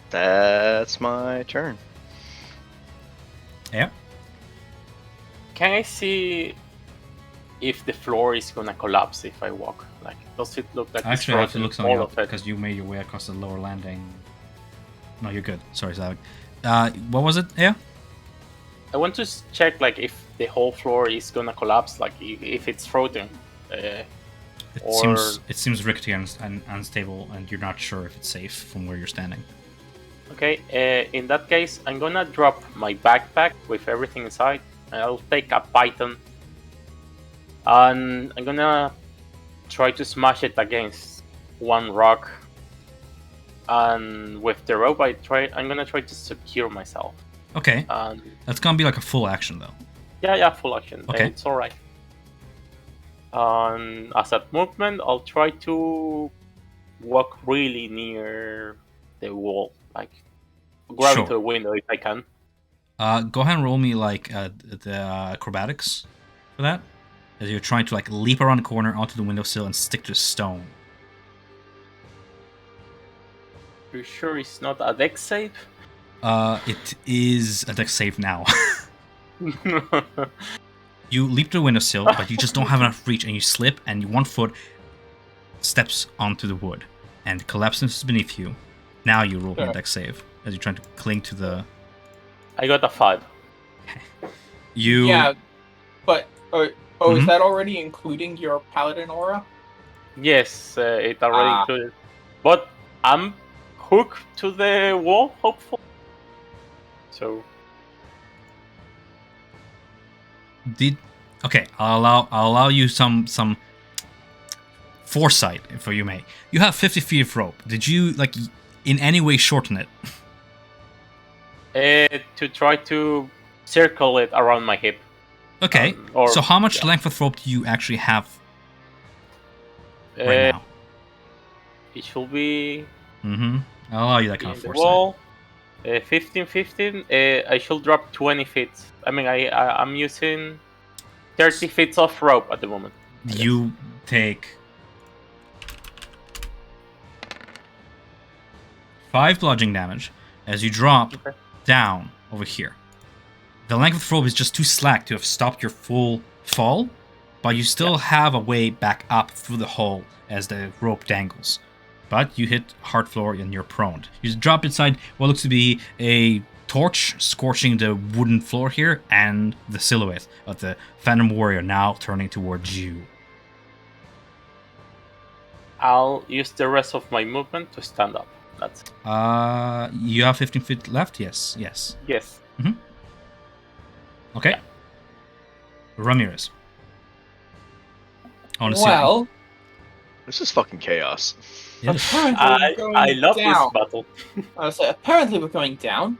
that's my turn. Yeah. Can I see if the floor is gonna collapse if I walk? Like, does it look like Actually, I have to look something all up of it? because you made your way across the lower landing. No, you're good. Sorry, Zavik. What was it? Yeah. I want to check like if the whole floor is gonna collapse, like if it's floating. It seems rickety and unstable, and you're not sure if it's safe from where you're standing. Okay, in that case, I'm gonna drop my backpack with everything inside, and I'll take a python, and I'm gonna try to smash it against one rock. And with the rope, I'm gonna try to secure myself. Okay. And That's gonna be like a full action though. yeah, full action. Okay. It's all right. And as a movement, I'll try to walk really near the wall, like grab Sure. into a window if I can. Go ahead and roll me like the acrobatics for that, as you're trying to like leap around the corner onto the windowsill and stick to the stone. You sure it's not a dex save? It is a dex save now. You leap to the windowsill, but you just don't have enough reach, and you slip, and one foot steps onto the wood and collapses beneath you. Now you roll a dex save as you're trying to cling to the. I got a 5. You. Yeah, but is Mhm. that already including your paladin aura? Yes, it already included. But I'm hooked to the wall, hopefully. So Okay, I'll allow you some foresight, if you may. You have 50 feet of rope. Did you like in any way shorten it? to try to circle it around my hip. Okay. So how much length of rope do you actually have right now? It should be Mm-hmm. I'll allow you that kind in of the foresight. wall. 15, 15. I should drop 20 feet. I mean, I'm using 30 feet of rope at the moment. I guess. You take 5 bludgeoning damage as you drop Okay. down over here. The length of the rope is just too slack to have stopped your full fall, but you still have a way back up through the hole as the rope dangles. But you hit hard floor and you're prone. You drop inside what looks to be a torch scorching the wooden floor here and the silhouette of the Phantom Warrior now turning towards you. I'll use the rest of my movement to stand up. That's it. You have 15 feet left? Yes. Yes. Okay. Yeah. Ramirez. I want to see. Well, This is fucking chaos. Yes. apparently we're going I love down. this battle. I was apparently we're going down.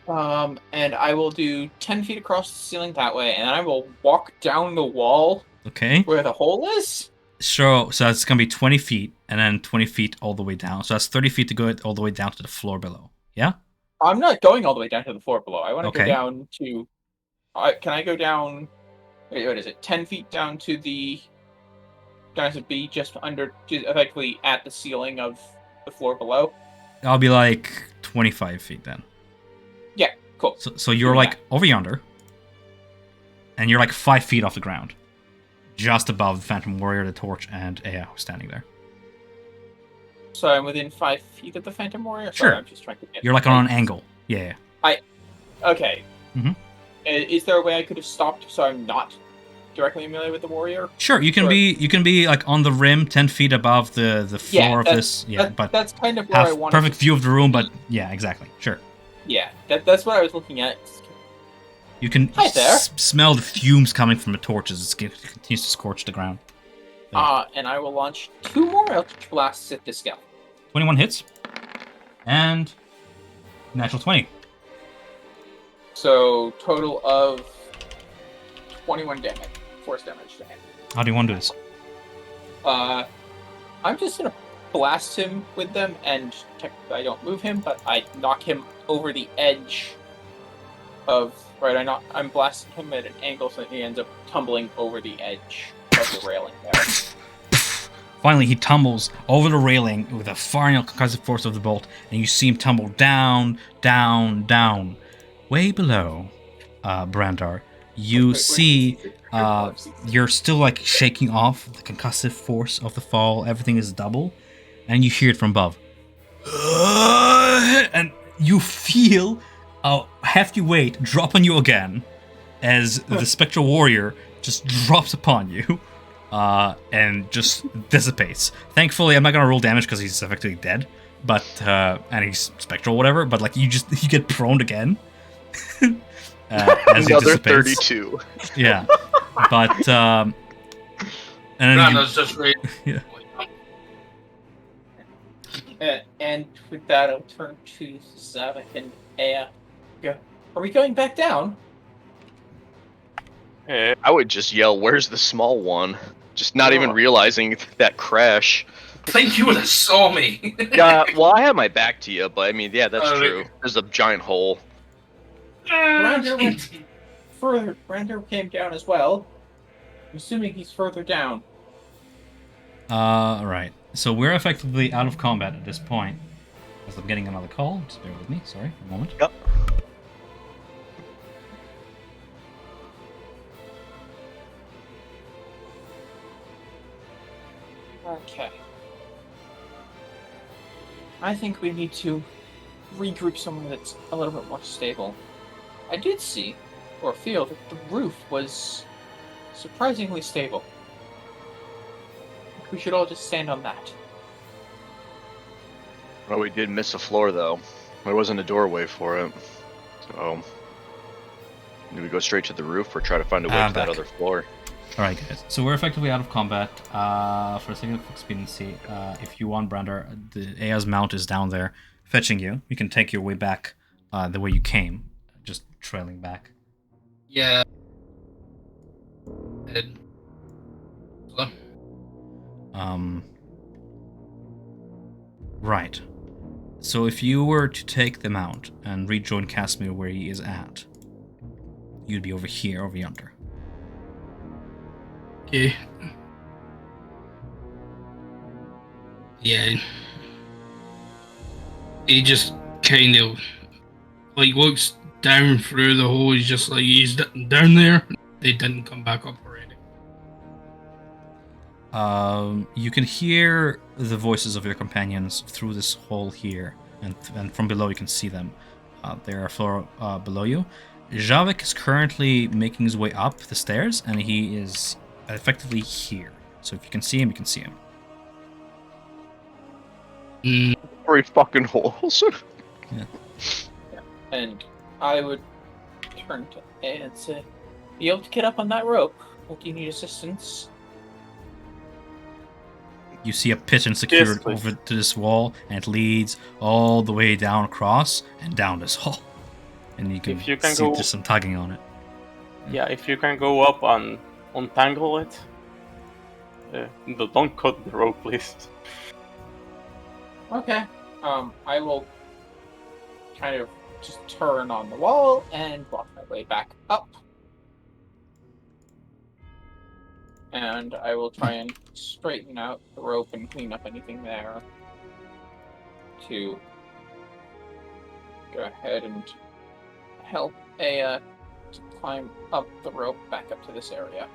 And I will do 10 feet across the ceiling that way, and I will walk down the wall Okay. where the hole is. So that's going to be 20 feet and then 20 feet all the way down. So that's 30 feet to go all the way down to the floor below. Yeah? I'm not going all the way down to the floor below. I want to Okay. go down to. Can I go down? Wait, what is it? 10 feet down to the. Down to be just under, just effectively at the ceiling of the floor below. I'll be like 25 feet then. Yeah, cool. So you're Yeah. like over yonder, and you're like 5 feet off the ground, just above the Phantom Warrior, the torch, and Aya who's standing there. So I'm within 5 feet of the Phantom Warrior. Sure. Sorry, I'm just trying to get. You're like on an angle. Yeah. Okay. Mhm. Is there a way I could have stopped so I'm not directly in melee with the warrior? Sure, you can Sure. be like on the rim, 10 feet above the floor of this. Yeah, but that's kind of where I have wanted. perfect view of the room. But yeah, exactly. Sure. Yeah, that's what I was looking at. You can Hi there. smell the fumes coming from the torches. It continues to scorch the ground. And I will launch 2 more Eldritch Blasts at this guy. 21 hits. And natural 20. So total of 21 damage, force damage to him. How do you want to do this? I'm just gonna blast him with them, and technically I don't move him, but I knock him over the edge of I'm blasting him at an angle so he ends up tumbling over the edge of the railing there. Finally, he tumbles over the railing with the final concussive force of the bolt, and you see him tumble down, down, down. Way below, Brandar, you see you're still like shaking off the concussive force of the fall. Everything is double, and you hear it from above. And you feel a hefty weight drop on you again as the spectral warrior just drops upon you. And just dissipates. Thankfully, I'm not gonna roll damage because he's effectively dead, but and he's spectral, whatever. But like you get proned again. As he Another dissipates. 32. Yeah, but and then Brandon's just really. Yeah. And with that, I'll turn to Zavik and Aya. Go. Are we going back down? I would just yell, "Where's the small one?" Just not even Oh. realizing that crash. I think you would have saw me. Yeah, well, I have my back to you, but I mean, yeah, that's Oh, true. really? There's a giant hole. Brander went further. Brander came down as well. I'm assuming he's further down. right. So we're effectively out of combat at this point. Because I'm getting another call. Just bear with me. Sorry, a moment. Yep. Okay. I think we need to regroup somewhere that's a little bit more stable. I did see, or feel, that the roof was surprisingly stable. We should all just stand on that. Well, we did miss a floor, though. There wasn't a doorway for it. So, do we go straight to the roof or try to find a way to that back. other floor? Alright, guys. So we're effectively out of combat. For a second of expediency, if you want, Brander, the Aya's mount is down there fetching you. You can take your way back the way you came, just trailing back. Yeah. And... Right. So if you were to take them out and rejoin Casimir where he is at, you'd be over here, over yonder. Okay. Yeah. He just kind of like looks down through the hole. He's just like he's down there. They didn't come back up already. You can hear the voices of your companions through this hole here, and from below you can see them. They are floor below you. Javik is currently making his way up the stairs, and he is effectively here. So if you can see him, you can see him. Three fucking holes. And I would turn to A and say, "You able to get up on that rope? Or do you need assistance?" You see a pigeon secured Yes, please. over to this wall, and it leads all the way down across and down this hall. And you can, If you can see go- there's some tugging on it. Yeah, if you can go up and untangle it. But don't cut the rope, please. Okay. I will kind of just turn on the wall and walk my way back up. And I will try and straighten out the rope and clean up anything there to go ahead and help Aya to climb up the rope back up to this area.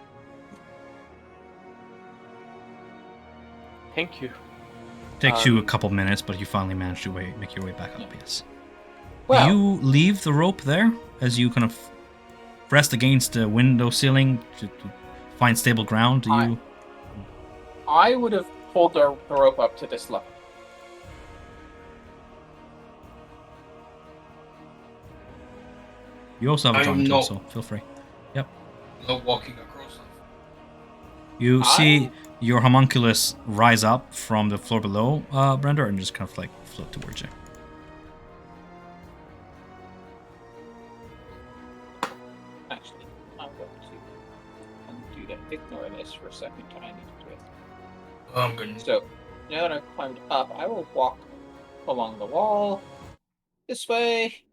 Thank you. Takes you a couple minutes, but you finally manage to make your way back up, Yeah. yes. Well, You leave the rope there as you kind of rest against the window ceiling to find stable ground. I would have pulled the rope up to this level. You also have a I'm joint, not- so feel free. Not walking across. You I- see your homunculus rise up from the floor below, Brenda, and just kind of like float towards you. Actually, I'm going to undo that. Ignore this for a second. I need to do it. I'm gonna. So, now that I've climbed up, I will walk along the wall this way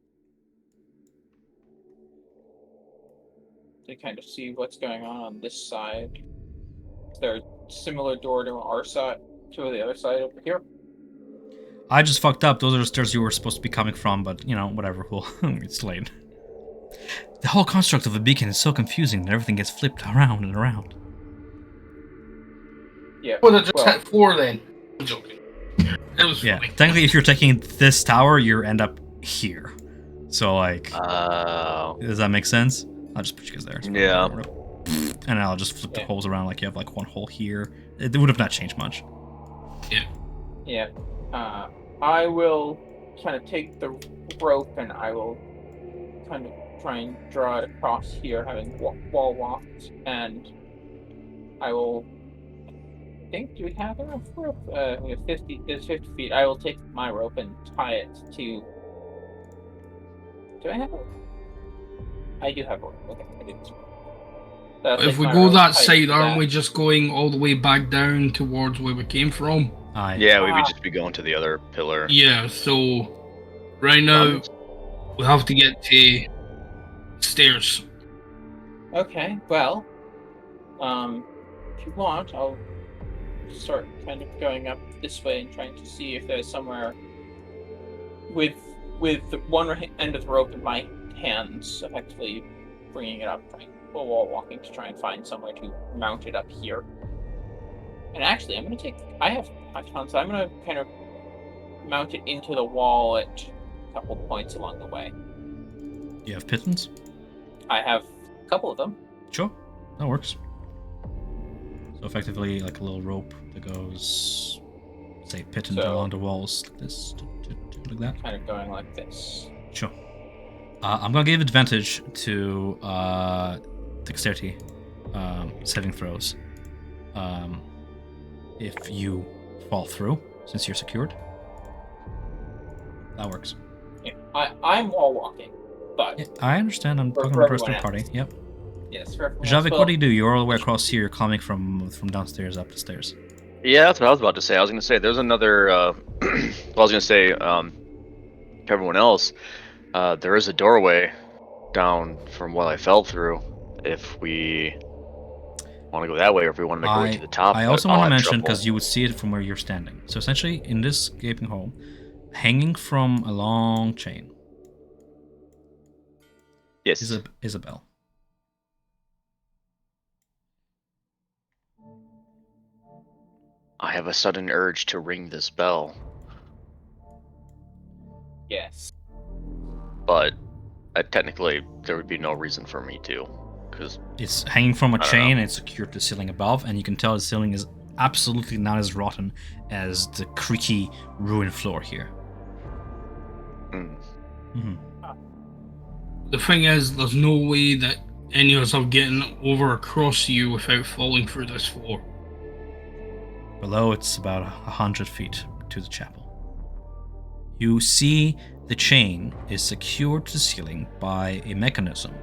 to kind of see what's going on this side. Is there a similar door to our side, to the other side over here? I just fucked up. Those are the stairs you were supposed to be coming from, but you know, whatever. Well, it's late. The whole construct of the beacon is so confusing that everything gets flipped around and around. Yeah. Would have just well, hit 4 then. I'm joking. It was Yeah, funny. technically, if you're taking this tower, you end up here. So, like, does that make sense? I'll just put you guys there. Yeah. And I'll just flip the Yeah. holes around like you have like one hole here. It would have not changed much. yeah. I will kind of take the rope and I will kind of try and draw it across here, having wall walked, and I will. I think, do we have enough rope? We have 50. It's 50 feet. I will take my rope and tie it to. Do I have a rope? I do have a rope. Okay, I didn't. So I'll If take we my go rope, that tie it side, to aren't that. we just going all the way back down towards where we came from? Yeah, we Ah. would just be going to the other pillar. Yeah, so right now we have to get to stairs. Okay, well, if you want, I'll start kind of going up this way and trying to see if there's somewhere with the one end of the rope in my hands, effectively bringing it up, trying wall walking to try and find somewhere to mount it up here. And actually, I have 5 tons, so I'm gonna kind of mount it into the wall at a couple points along the way. Do you have pitons? I have a couple of them. Sure, that works. So effectively, like a little rope that goes, say, piton So- along the walls like this, like that. Kind of going like this. Sure. I'm gonna give advantage to dexterity saving throws. If you fall through, since you're secured. That works. Yeah, I'm wall walking, but Yeah, I understand. I'm For- talking for about first everyone party. else. Yep. yes, for everyone else, Javik, well, what do you do? You're all the way across here. You're climbing from downstairs up the stairs. Yeah, that's what I was about to say. I was going to say there's another. Well, I was going to say everyone else, there is a doorway down from what I fell through. If we want to go that way, or if we want to make our way to the top, I but also I'll want to have mention, trouble. because you would see it from where you're standing. So essentially, in this gaping hole, hanging from a long chain, Yes. is a bell. I have a sudden urge to ring this bell, Yes. but technically there would be no reason for me to, because It's hanging from a I don't chain, know. and it's secured to the ceiling above, and you can tell the ceiling is absolutely not as rotten as the creaky, ruined floor here. Mm-hmm. The thing is, there's no way that any of us are getting over across you without falling through this floor. Below, it's about 100 feet to the chapel. You see the chain is secured to the ceiling by a mechanism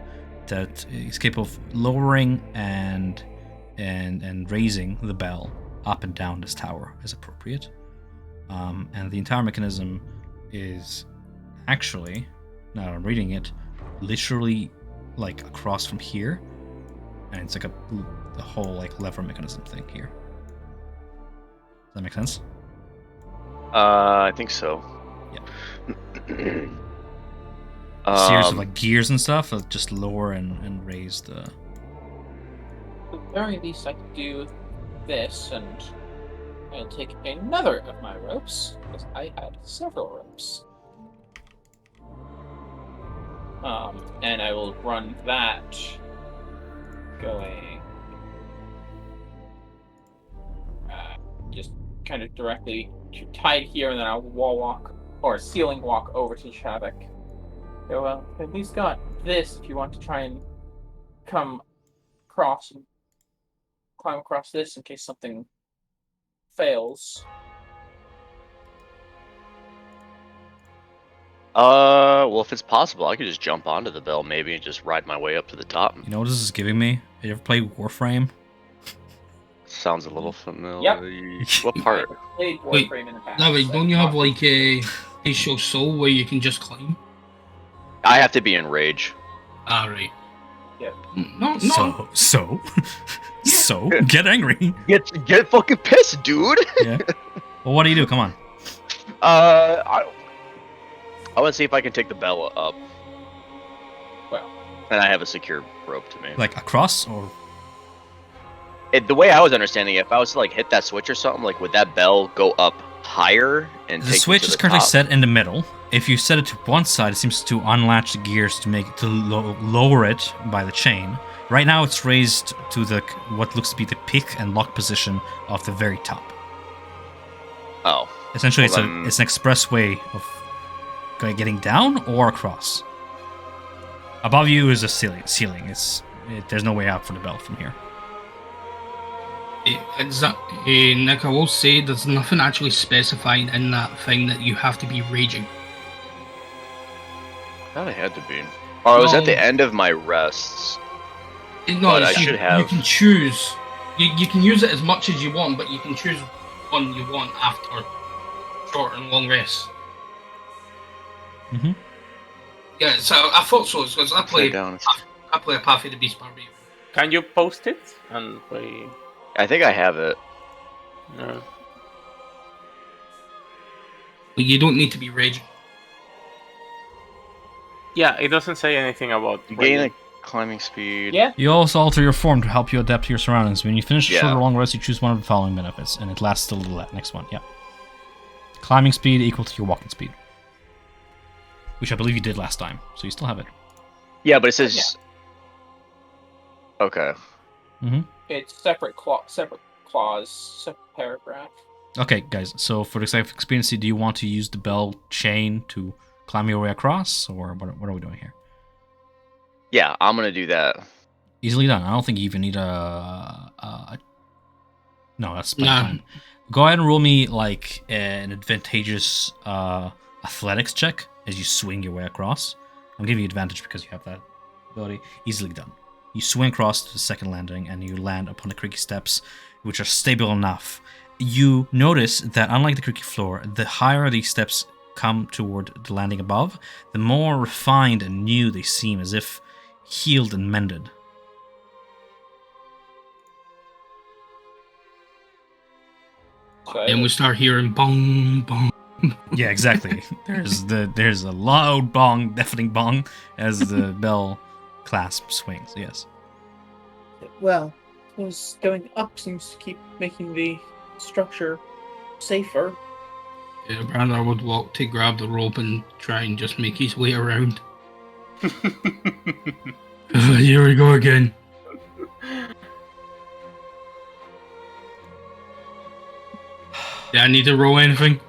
that is capable of lowering and raising the bell up and down this tower as appropriate. And the entire mechanism is actually, now that I'm reading it, literally like across from here, and it's like a whole like lever mechanism thing here. Does that make sense? I think so. Yeah. A series of like gears and stuff that just lower and raise the. At the very least, I could do this, and I'll take another of my ropes, because I had several ropes. And I will run that going just kind of directly tied here, and then I'll wall walk or ceiling walk over to Shavik. So, well, at least got this if you want to try and come across and climb across this in case something fails. Well, if it's possible, I could just jump onto the bell maybe and just ride my way up to the top. You know what this is giving me? You ever play Warframe? Sounds a little familiar. Yep. What part? Played Wait, Warframe in the past. No, wait, so don't you not- have like a Facial Soul where you can just climb? I have to be in rage. Alright. Yep. No, So, get angry. Get fucking pissed, dude. Yeah. Well, what do you do? Come on. I want to see if I can take the bell up. Well. And I have a secure rope to me. Like across or? The way I was understanding it, if I was to like hit that switch or something, like would that bell go up higher and The take me switch to is the currently top? set in the middle. If you set it to one side, it seems to unlatch the gears to make it to lower it by the chain. Right now, it's raised to the what looks to be the pick and lock position of the very top. Oh. Essentially, Well, it's an express way of getting down or across. Above you is a ceiling. There's no way out for the bell from here. Exactly. Nick, I will say there's nothing actually specifying in that thing that you have to be raging. Thought I had to be. Or I was at No. the end of my rests. No, But I you, should have. You can choose. You can use it as much as you want, but you can choose one you want after short and long rests. Mm-hmm. Yeah, so I thought so, because I play down. a Path of the Beast Barbarian. Can you post it and play? I think I have it. No. But you don't need to be raging. Yeah, it doesn't say anything about. You gain a climbing speed. Yeah. You also alter your form to help you adapt to your surroundings. When you finish a Yeah. short or long rest, you choose one of the following benefits, and it lasts till the next one. Yeah. Climbing speed equal to your walking speed, which I believe you did last time, so you still have it. Yeah, but it says. Okay. Mm-hmm. It's separate clause, separate paragraph. Okay, guys. So for the sake of experience, do you want to use the bell chain to climb your way across, or what are we doing here? Yeah, I'm gonna do that. Easily done. I don't think you even need a no, that's Nah. fine. Go ahead and roll me like an advantageous athletics check as you swing your way across. I'm giving you advantage because you have that ability. Easily done. You swing across to the second landing and you land upon the creaky steps, which are stable enough. You notice that unlike the creaky floor, the higher these steps come toward the landing above, the more refined and new they seem, as if healed and mended. And we start hearing bong, bong. Yeah, exactly. There's a loud bong, deafening bong, as the bell clasp swings. Yes. Well, those going up seems to keep making the structure safer. Yeah, Brandon would walk to grab the rope and try and just make his way around. Here we go again. Do I need to roll anything?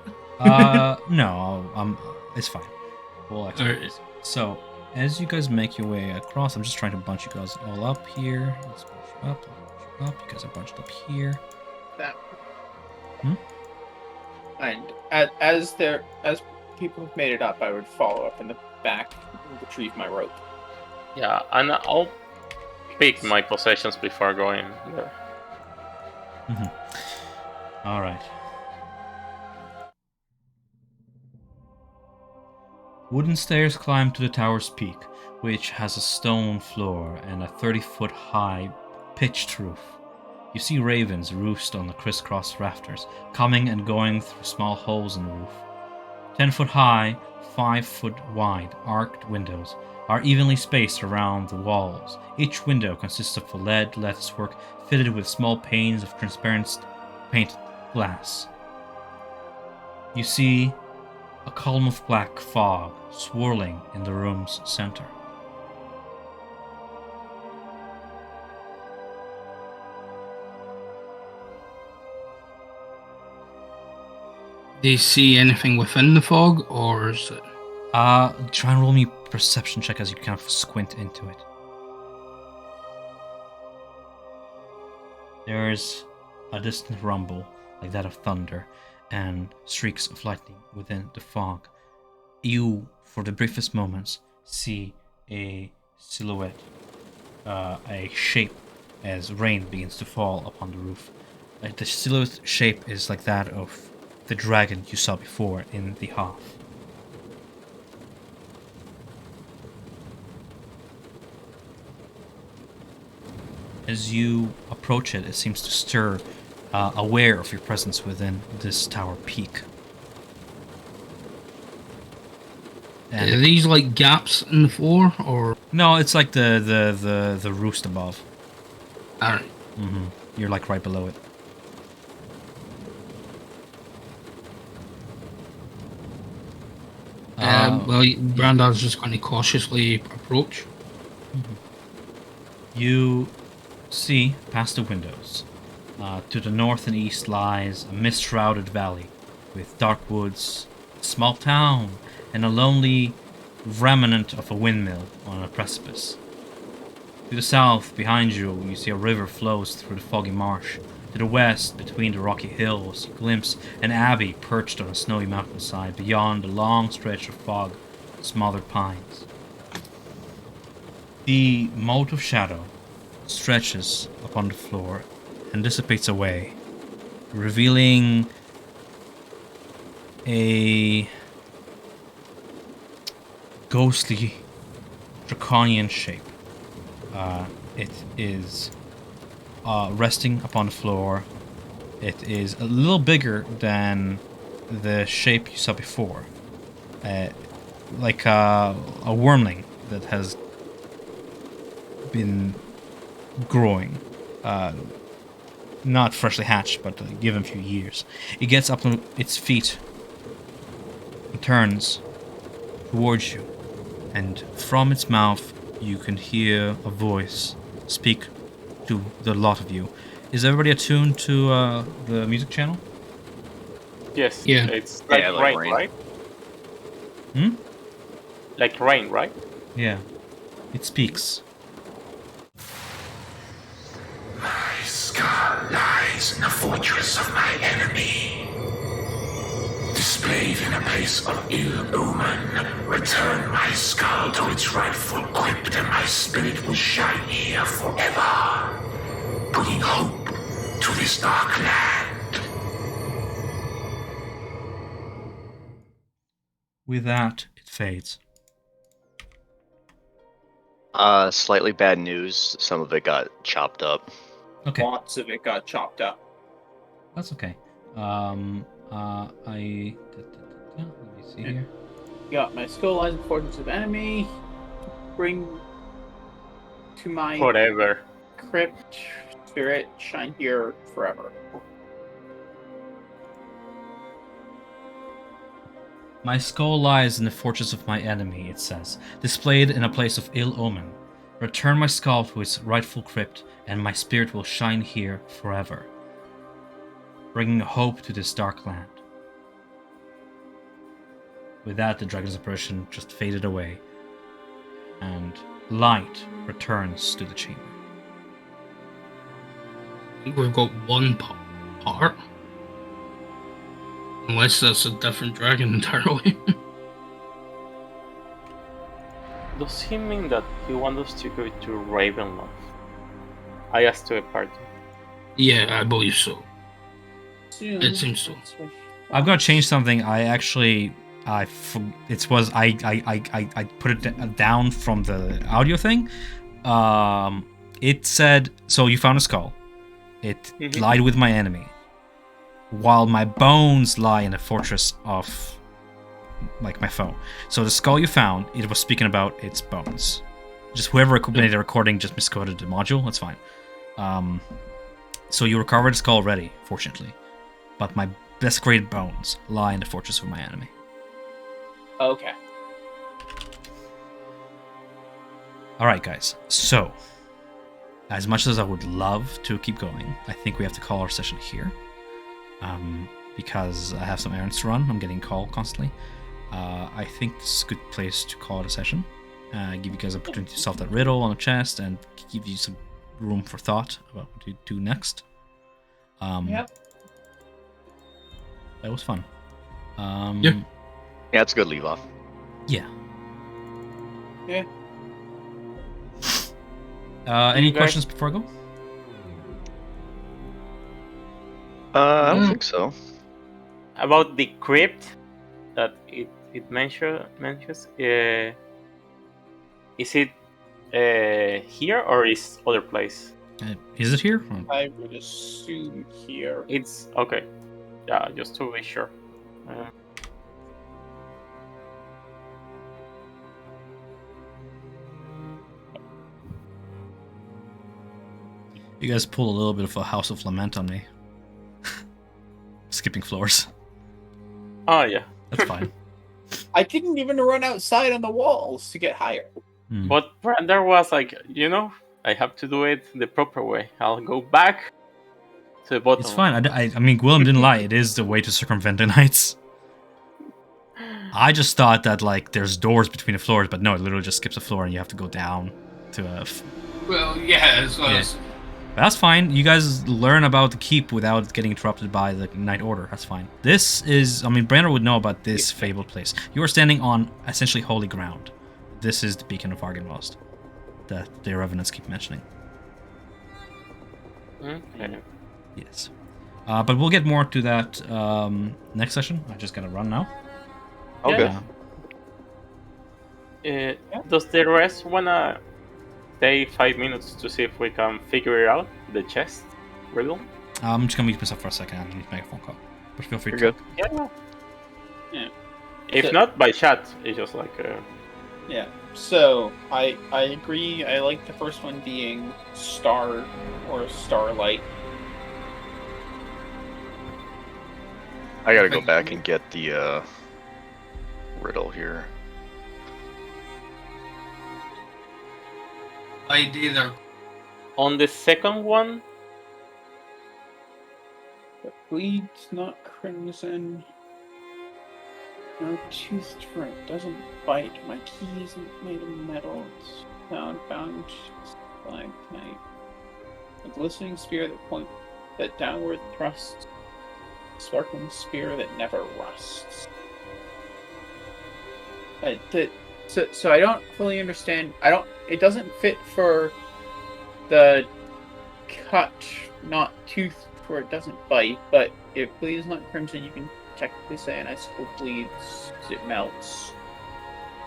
No, it's fine. We'll Alright. So, as you guys make your way across, I'm just trying to bunch you guys all up here. Let's bunch you up, I'll bunch you up. You guys are bunched up here. That. Hmm? And as people have made it up, I would follow up in the back and retrieve my rope. Yeah, and I'll pick my possessions before going there. All right. Wooden stairs climb to the tower's peak, which has a stone floor and a 30-foot high pitched roof. You see ravens roost on the crisscross rafters, coming and going through small holes in the roof. 10-foot high, 5-foot wide, arched windows are evenly spaced around the walls. Each window consists of a lead latticework fitted with small panes of transparent painted glass. You see a column of black fog swirling in the room's center. Do you see anything within the fog, or is it... Try and roll me a perception check as you kind of squint into it. There's a distant rumble, like that of thunder, and streaks of lightning within the fog. You, for the briefest moments, see a silhouette, a shape, as rain begins to fall upon the roof. The silhouette shape is like that of the dragon you saw before in the Hearth. As you approach it, it seems to stir, aware of your presence within this tower peak. And Are these like gaps in the floor, or... no, it's like the roost above. Alright. You're like right below it. Well, Brandon's just going to cautiously approach. You see past the windows. To the north and east lies a mist-shrouded valley with dark woods, a small town, and a lonely remnant of a windmill on a precipice. To the south, behind you, you see a river flows through the foggy marsh. To the west, between the rocky hills, you glimpse an abbey perched on a snowy mountainside beyond a long stretch of fog and smothered pines. The mote of shadow stretches upon the floor and dissipates away, revealing a ghostly draconian shape. It is resting upon the floor. It is a little bigger than the shape you saw before, like a wormling that has been growing, not freshly hatched, but given a few years. It gets up on its feet and turns towards you, and from its mouth you can hear a voice speak to the lot of you. Is everybody attuned to the music channel? Yes. Yeah. It's like, Yeah, like rain, rain. right? Hmm? Like rain, right? Yeah. It speaks. My skull lies in the fortress of my enemy. Displayed in a place of ill omen, return my skull to its rightful crypt and my spirit will shine here forever, bringing hope to this dark land. With that, it fades. Slightly bad news. Some of it got chopped up. Okay, Lots of it got chopped up. that's okay. Let me see here. Got my skull lies in fortress of enemy. Bring to my Forever. crypt spirit shine here forever. My skull lies in the fortress of my enemy, it says, displayed in a place of ill omen. Return my skull to its rightful crypt, and my spirit will shine here forever, bringing hope to this dark land. With that, the dragon's apparition just faded away, and light returns to the chamber. I think we've got one part. Unless that's a different dragon entirely. Does he mean that he wants us to go to Ravenloft? I asked to a party. Yeah, I believe so. Soon. It seems so. I'm gonna change something. I put it down from the audio thing. It said, so you found a skull. It lied with my enemy, while my bones lie in a fortress of, like, my foe. So the skull you found, it was speaking about its bones. Just whoever made the recording just miscoded the module. That's fine. So you recovered the skull already, fortunately, but my desecrated bones lie in the fortress of my enemy. Okay. Alright, guys. So, as much as I would love to keep going, I think we have to call our session here. Because I have some errands to run. I'm getting called constantly. I think this is a good place to call it a session. Give you guys an opportunity to solve that riddle on the chest and give you some room for thought about what to do next. Yep. That was fun. Yeah. Yeah, it's a good leave off. Yeah. Yeah. Any You guys- questions before I go? I don't think so. About the crypt that it mentions, is it here or is other place? Is it here? I would assume here. It's okay. Yeah, just to be sure. You guys pull a little bit of a House of Lament on me. Skipping floors. Oh yeah, That's fine. I didn't even run outside on the walls to get higher. but Brander was like, I have to do it the proper way. I'll go back to the bottom. It's fine. I mean, Willem didn't lie. It is the way to circumvent the knights. I just thought that, like, there's doors between the floors, but no, it literally just skips a floor and you have to go down to a... Well, yeah, as well as... That's fine. You guys learn about the keep without getting interrupted by the Knight Order. That's fine. This is... I mean, Brander would know about this fabled place. You are standing on essentially holy ground. This is the Beacon of Argynvost that the Revenants keep mentioning. Okay. Yes. But we'll get more to that next session. I just gotta run now. Okay. Does the rest wanna stay 5 minutes to see if we can figure it out? The chest riddle? I'm just gonna mute myself for a second. I need to make a phone call. But feel free You're to. good. Yeah. If not, by chat. It's just like. Yeah. So I agree. I like the first one being star or starlight. I gotta go back and get the riddle here. Idea. On the second one, It bleeds not crimson. No toothed for it doesn't bite. My key isn't made of metal. It's bound stalactite. A glistening spear that downward thrusts. Sparkling spear that never rusts. So I don't fully understand. It doesn't fit for the cut, not tooth, for it doesn't bite. But if bleeds not crimson, you can technically say an icicle bleeds, it melts.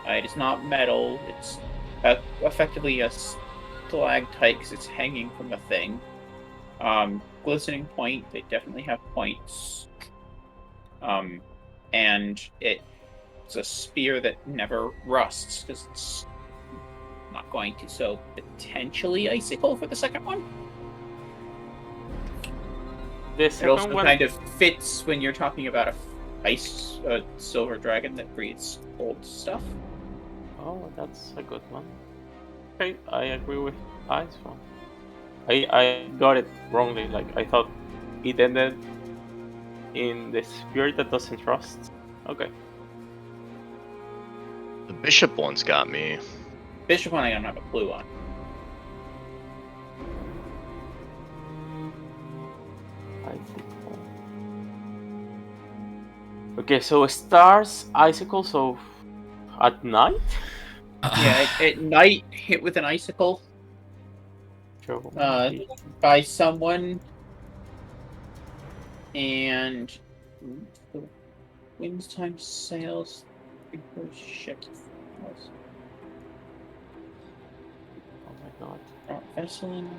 It is not metal. It's effectively a stalactite because it's hanging from a thing. Glistening point. They definitely have points. And it's a spear that never rusts because it's not going to. So potentially icicle for the second one. The It also second one, kind of fits when you're talking about a silver dragon that breathes cold stuff. oh, that's a good one. Okay, I agree with ice one. I got it wrongly. Like I thought it ended in the spirit that doesn't rust. Okay. The bishop one's got me. Bishop one I don't have a clue on. Icicle. Okay, so stars, icicle, so at night? Yeah, at night, hit with an icicle Sure. by someone, and the winds times sails. Ship. Oh my god. Vessel in.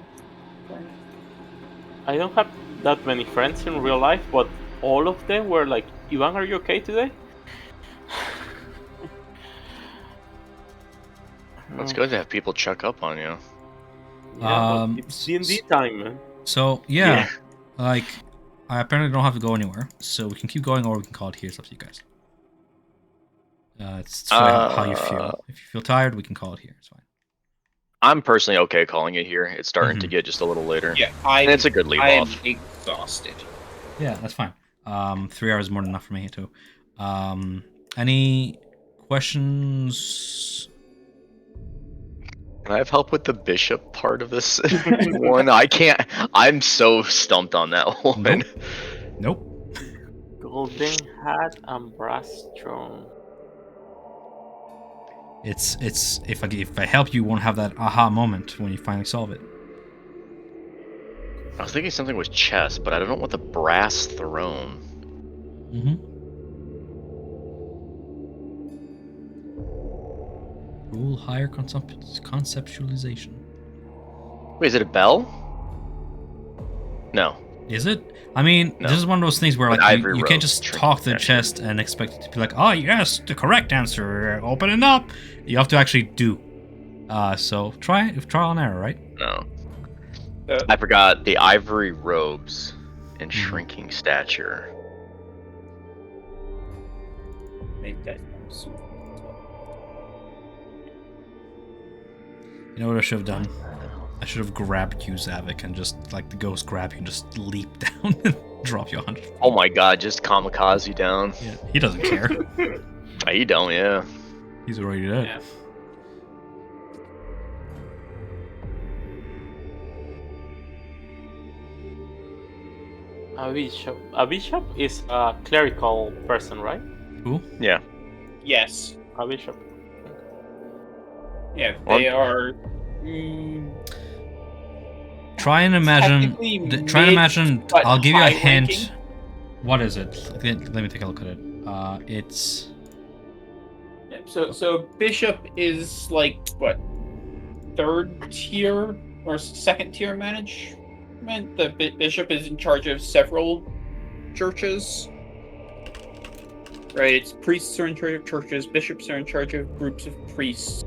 I don't have that many friends in real life, but all of them were like, Ivan, are you okay today? It's good to have people check up on you. Yeah, but it's D&D time, man. So yeah, like I apparently don't have to go anywhere, so we can keep going or we can call it here. It's up to you guys. It's really how you feel. If you feel tired, we can call it here. It's fine. I'm personally okay calling it here. It's starting to get just a little later. Yeah, and it's a good leave I off. am exhausted. Yeah, that's fine. 3 hours is more than enough for me too. Any questions? Can I have help with the bishop part of this one? I can't. I'm so stumped on that one. Nope. Golden hat and brass throne. It's if I help you, won't have that aha moment when you finally solve it. I was thinking something was chess, but I don't know what the brass throne. Rule higher conceptualization. Wait, is it a bell? No. Is it? I mean, No. this is one of those things where An like ivory you can't rope, just trinket talk to the statue. chest and expect it to be like, oh yes, the correct answer. Open it up. You have to actually do. So try trial and error, right? No. I forgot the ivory robes and shrinking stature. Maybe that. You know what I should have done? I should have grabbed you, Zavik, and just like the ghost grab you and just leap down and drop you 100 feet. Oh my god, just kamikaze down. Yeah, he doesn't care. You don't, yeah. He's already dead. Yeah. A bishop. A bishop is a clerical person, right? Who? Yeah. Yes. A bishop. Yeah, they are. Try and imagine. Technically Try and mid, imagine. but I'll give you a high hint. ranking. What is it? Let me take a look at it. It's. Yeah, so bishop is like what, third tier or second tier management. The bishop is in charge of several churches. Right, it's priests are in charge of churches, bishops are in charge of groups of priests.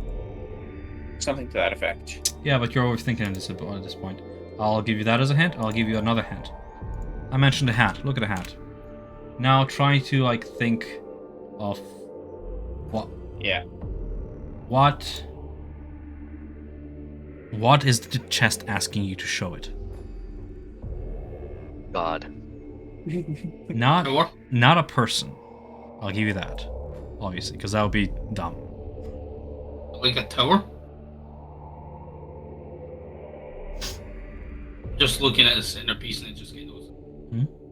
Something to that effect. Yeah, but you're overthinking this at this point. I'll give you that as a hint. I'll give you another hint. I mentioned a hat. Look at a hat. Now try to like think of what. Yeah. What is the chest asking you to show it? God. Not a person. I'll give you that, obviously, because that would be dumb. Like a tower? Just looking at the centerpiece and it just getting those.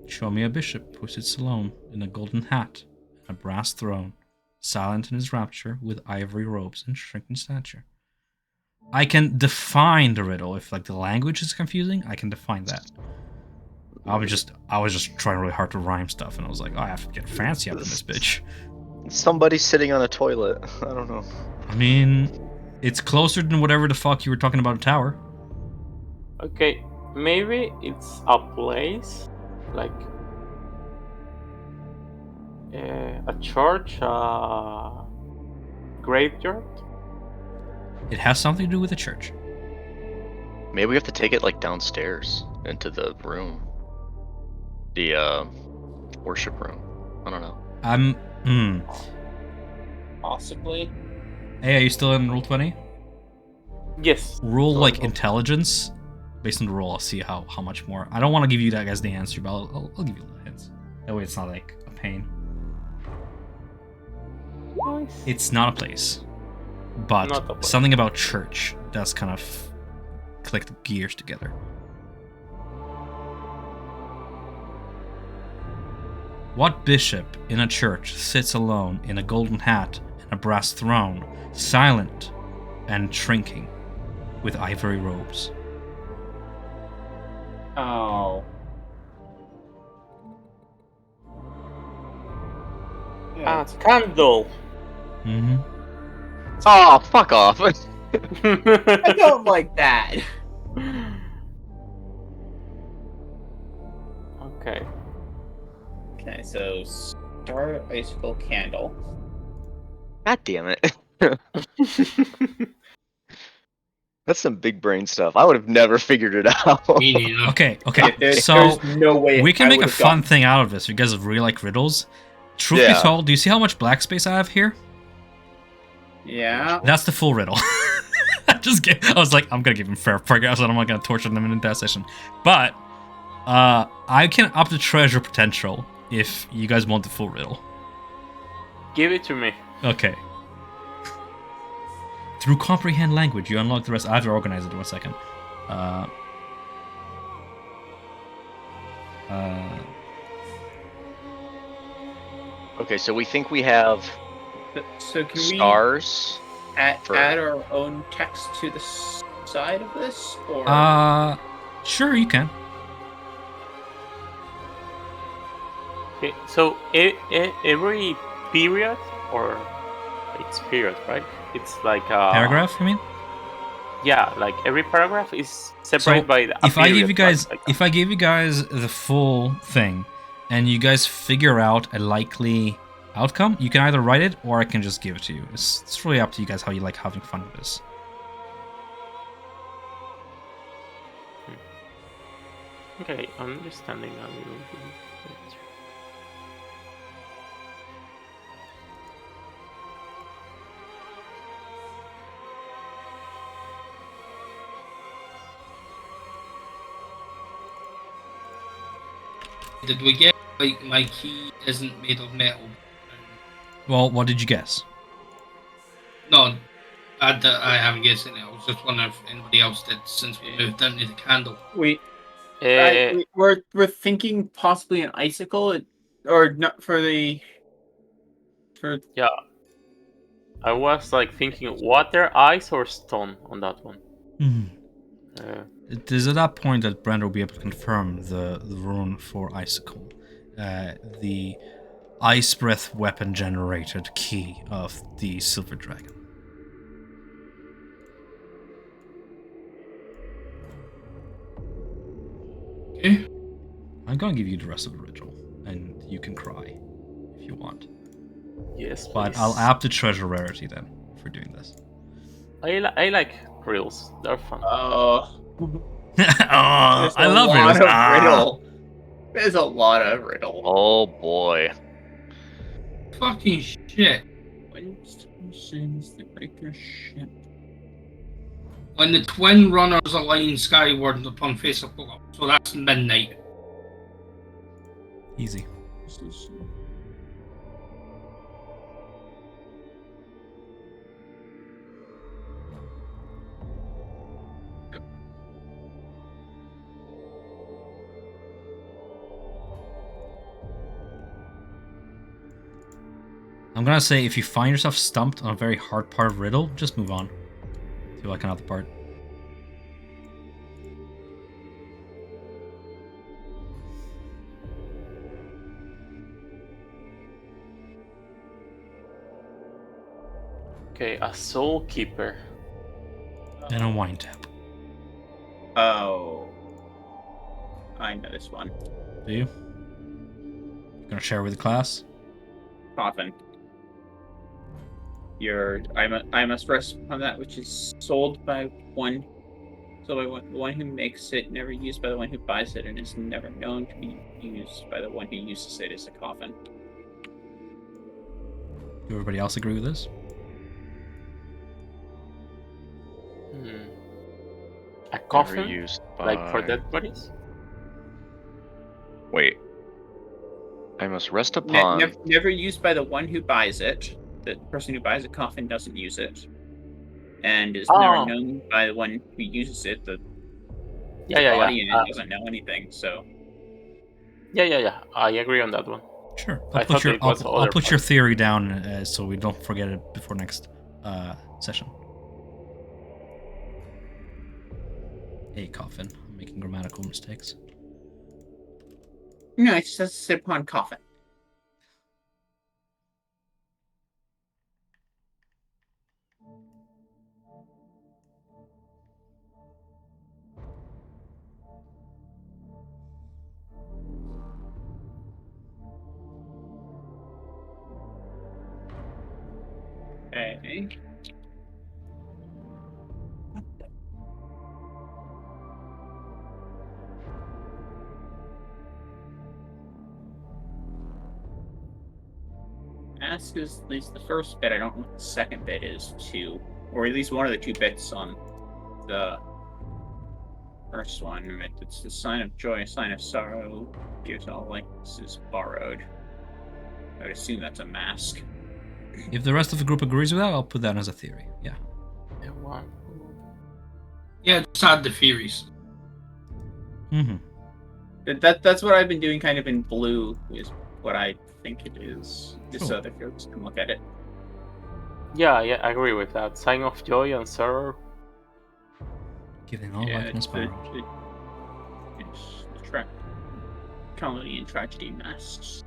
Show me a bishop who sits alone in a golden hat and a brass throne, silent in his rapture, with ivory robes and shrinking stature. I can define the riddle if like the language is confusing. I can define that. I was just trying really hard to rhyme stuff, and I was like, oh, I have to get fancy up in this bitch. Somebody sitting on a toilet. I don't know. I mean, it's closer than whatever the fuck you were talking about a tower. Okay, maybe it's a place like a church, a graveyard. It has something to do with the church. Maybe we have to take it like downstairs into the room. The worship room. I don't know. Possibly. Hey, are you still in Roll20? Yes. Roll like intelligence. Based on the roll, I'll see how much more. I don't want to give you that guys the answer, but I'll give you little hints. That way it's not like a pain. Nice. It's not a place. But Not a place. something about church does kind of click the gears together. What bishop in a church sits alone in a golden hat and a brass throne, silent and shrinking, with ivory robes? Oh. A candle. Mm-hmm. Oh, fuck off. I don't like that. Okay. Okay, so star icicle candle. God damn it. That's some big brain stuff. I would have never figured it out. Me neither. Okay. So There's no way we can I make a would've fun gotten- thing out of this. You guys really like riddles. Truth be Yeah. told, do you see how much black space I have here? Yeah. That's the full riddle. I was like, I'm gonna give him fair progress, and I'm not gonna torture them in that session. But I can up the treasure potential if you guys want the full riddle. Give it to me. Okay. Through comprehend language, you unlock the rest. I have to organize it in 1 second. Okay, so we think we have So can stars. we add for- our own text to the side of this, or Sure, you can. Okay, so every period, or it's period, right? It's like a Paragraph, you mean? Yeah, like every paragraph is separated by a if I period, give you guys, like if I give you guys the full thing, and you guys figure out a likely outcome, you can either write it or I can just give it to you. It's really up to you guys how you like having fun with this. Okay, understanding a little bit. Did we get like my key isn't made of metal? Well, what did you guess? No, I haven't guessed it. I was just wondering if anybody else did since we moved into the candle. we're thinking possibly an icicle, or not for the Yeah, I was like thinking water, ice, or stone on that one. It is at that point that Brand will be able to confirm the rune for Icicle. The Ice Breath weapon generated key of the Silver Dragon. Okay. I'm gonna give you the rest of the ritual, and you can cry if you want. Yes, But please. I'll add the treasure rarity then for doing this. I like riddles. They're fun. Oh, there's I a love lot riddles. of riddle. There's a lot of riddle. Oh boy. Fucking shit. Sends the breaker ship. When the twin runners align skyward upon face of pull-up. So that's midnight. Easy. I'm gonna say if you find yourself stumped on a very hard part of riddle, just move on to like another part. Okay, a soul keeper. And a wine tap. Oh. I know this one. Do you? Gonna share with the class? Coffin. I must rest upon that which is sold by one. So by the one who makes it, never used by the one who buys it, and is never known to be used by the one who uses it as a coffin. Do everybody else agree with this? A Never coffin? used Like for by- dead bodies? Wait. I must rest upon. Never used by the one who buys it. The person who buys a coffin doesn't use it, and is never Oh. known by the one who uses it. The Yeah. body in it doesn't know anything. So Yeah. I agree on that one. Sure. I I'll thought put your it was I'll other put your parts. theory down so we don't forget it before next session. A coffin. I'm making grammatical mistakes. no, it just says sit upon coffin. Okay. Ask is at least the first bit. I don't know what the second bit is too, or at least one of the two bits on the first one. It's the sign of joy, sign of sorrow. Gives all likenesses borrowed. I would assume that's a mask. If the rest of the group agrees with that, I'll put that as a theory. Yeah. Yeah, just add the theories. Mm-hmm. That's what I've been doing, kind of in blue, is what I think it is, just so Cool. that folks can look at it. Yeah, I agree with that. Sign of joy and sorrow. Giving all likeness borrowed. It's the comedy and tragedy masks.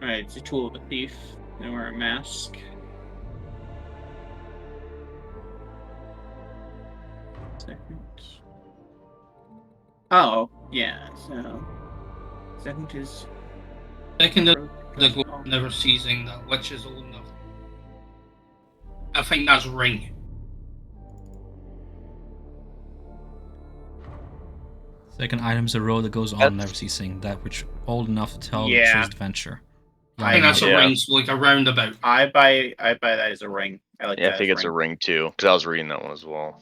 Right, it's a tool of a thief. They wear a mask. Second. Oh, yeah, so... Second is... Second is the glow never ceasing, that which is old enough. I think that's ring. Second item is a road that goes on, never ceasing. That which old enough to tell the Yeah. choose adventure. I think that's a Yeah. ring, so like a roundabout. I buy that as a ring. I like Yeah, that I think as it's a ring too, because I was reading that one as well.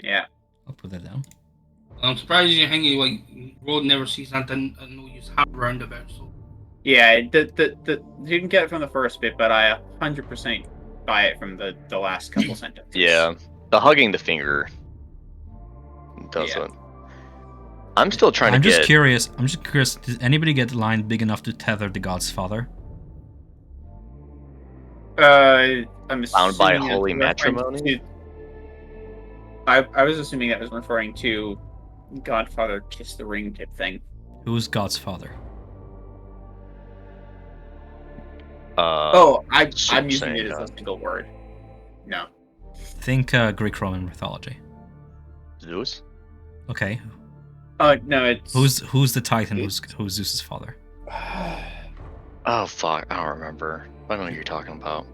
Yeah. I'll put that down. I'm surprised you hang you like road never ceasing and no use have roundabout. So Yeah, you can get it from the first bit, but I 100% buy it from the last couple sentences. Yeah, the hugging the finger does Yeah. it. I'm still trying to I'm get. just curious. Did anybody get the line big enough to tether the God's Father? I'm Bound by assuming holy that's referring matrimony? to- I was assuming that was referring to Godfather kiss the ring type thing. Who's God's Father? I'm Super using it as a Saiyan single word. No. Think Greek-Roman mythology. Zeus. Okay. No, it's Who's the Titan? Who's Zeus's father? Oh fuck, I don't remember. I don't know what you're talking about.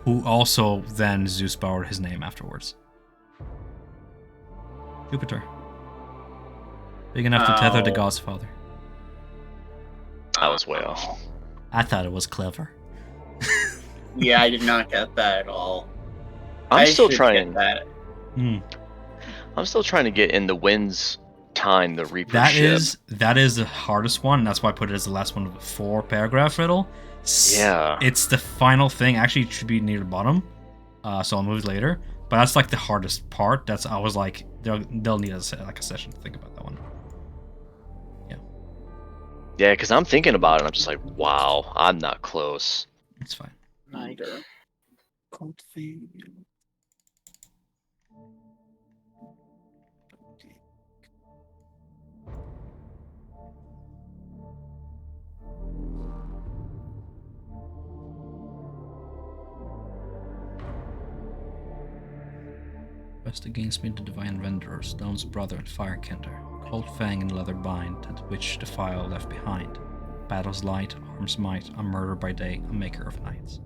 Who also then Zeus borrowed his name afterwards. Jupiter. Big enough to tether the Oh. God's Father. I was way off. I thought it was clever. Yeah, I did not get that at all. I'm I still should trying. get that. I'm still trying to get in the wind's time the Reaper That ship. is the hardest one. That's why I put it as the last one of the 4-paragraph riddle. Yeah. It's the final thing. Actually, it should be near the bottom. So I'll move it later. But that's like the hardest part. I was like, they'll need a session to think about that one. Yeah, because I'm thinking about it. I'm just like, wow, I'm not close. It's fine. Neither. Cold thing. pressed against me the divine renderer, Stone's brother and firekindler, cold fang and leather bind, at which the file left behind. Battle's light, arm's might, a murder by day, a maker of nights.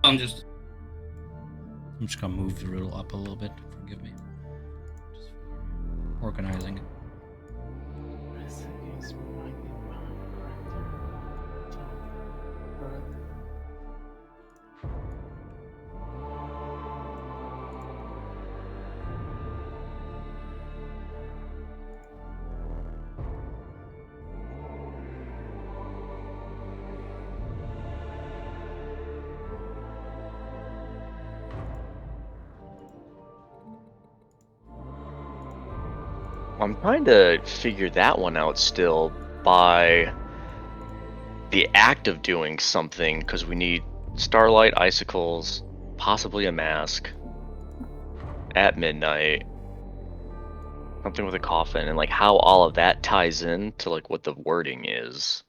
I'm just gonna move the riddle up a little bit, forgive me. Just for organizing it. I'm trying to figure that one out still by the act of doing something, because we need starlight, icicles, possibly a mask at midnight, something with a coffin, and like how all of that ties in to like what the wording is.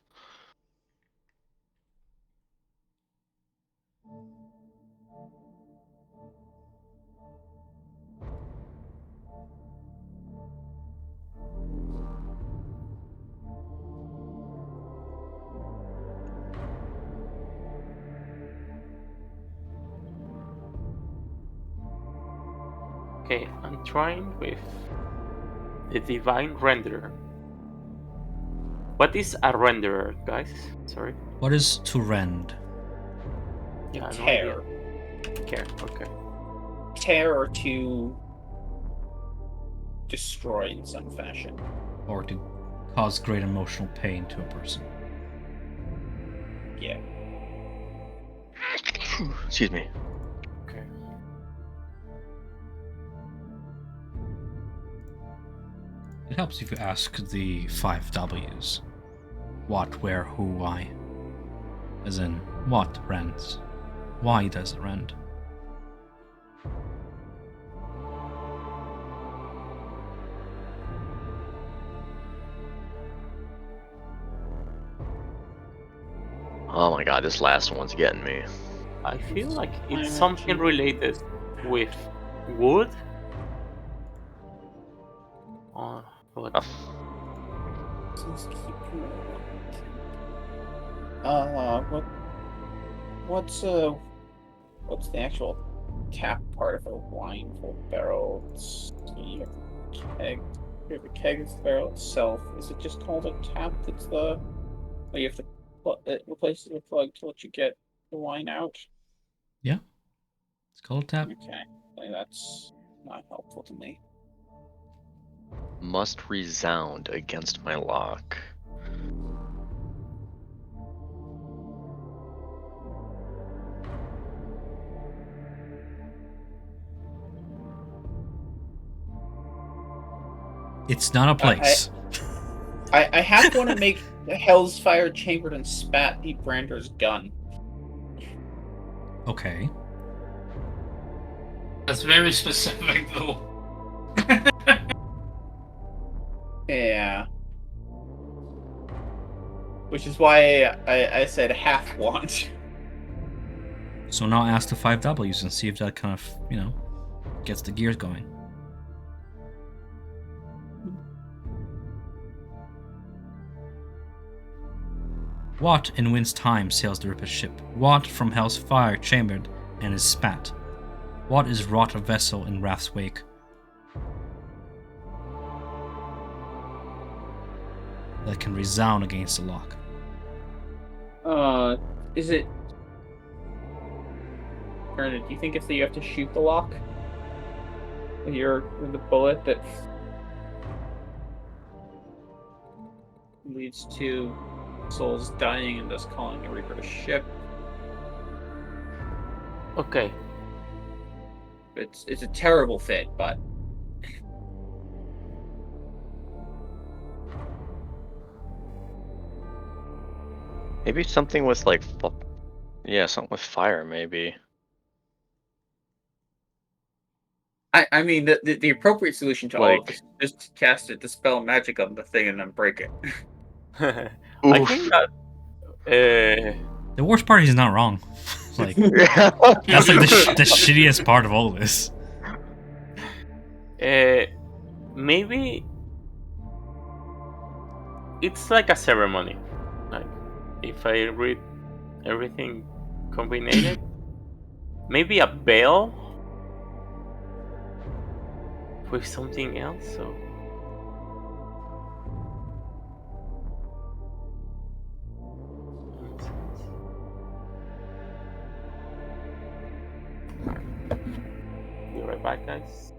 Okay, I'm trying with the divine renderer. What is a renderer, guys? Sorry. What is to rend? Yeah, no Tear. idea. Care. Okay. Tear or to destroy in some fashion. Or to cause great emotional pain to a person. Yeah. Excuse me. Okay. It helps if you ask the 5 W's. What, where, who, why. As in, what rends? Why does it rend? Oh my god, this last one's getting me. I feel like it's something related with wood. What? Let's keep what's the actual tap part of a wine for barrel? You have a keg. You have a keg is the barrel itself. Is it just called a tap? That's the you have to it replaces the plug to let you get the wine out. Yeah. It's called a tap. Okay, that's not helpful to me. Must resound against my lock. It's not a place. I half want to make Hell's Fire Chambered and Spat be Brander's gun. Okay. That's very specific, though. Yeah. Which is why I said half want. So now ask the 5 W's and see if that kind of, gets the gears going. What in wind's time sails the Ripper's ship? What from hell's fire chambered and is spat? What is wrought a vessel in wrath's wake? That can resound against the lock. Is it... Erna, do you think it's that you have to shoot the lock? With the bullet that leads to souls dying and thus calling a Reaper to ship? Okay. It's a terrible fit, but Maybe something with like, yeah, something with fire, maybe. I mean, the appropriate solution to all of Like, this is to cast it, dispel magic on the thing, and then break it. I oof. think that The worst part is not wrong. Like, Yeah. that's like the shittiest part of all this. maybe it's like a ceremony. Like, if I read everything combined, maybe a bell with something else. So be right back, guys.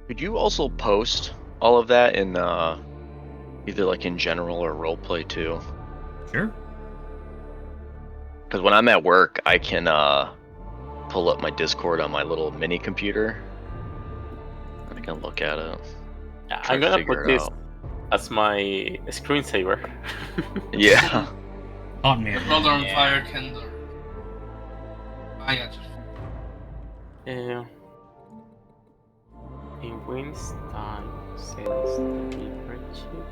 Could you also post all of that in either like in general or roleplay too? Sure. Because when I'm at work, I can pull up my Discord on my little mini computer. I can look at it. Try I'm to gonna figure put it this out. as my screensaver. Yeah. Hot man. Brother on fire kindler. I got you. In Wind's time, sails the keeper ship.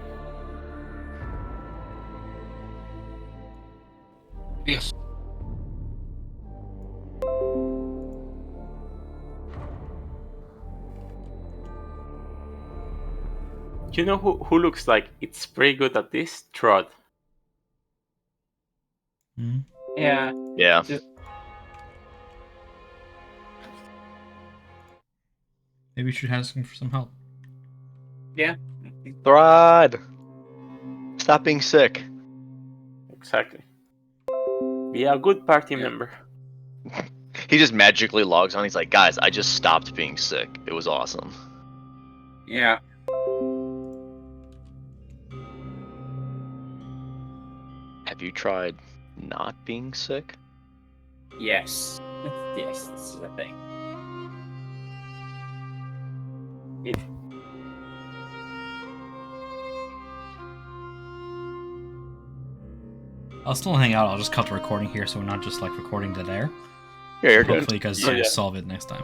Yes. You know who looks like it's pretty good at this? Strahd. Hmm. Yeah. Yeah. Maybe we should ask him for some help. Yeah. Strahd! Stop being sick. Exactly. Be a good party member. He just magically logs on. He's like, guys, I just stopped being sick. It was awesome. Yeah. Have you tried not being sick? Yes. Yes, this is a thing. I'll still hang out. I'll just cut the recording here so we're not just like recording dead air. Yeah, you're good. Hopefully, you guys Yeah. solve it next time.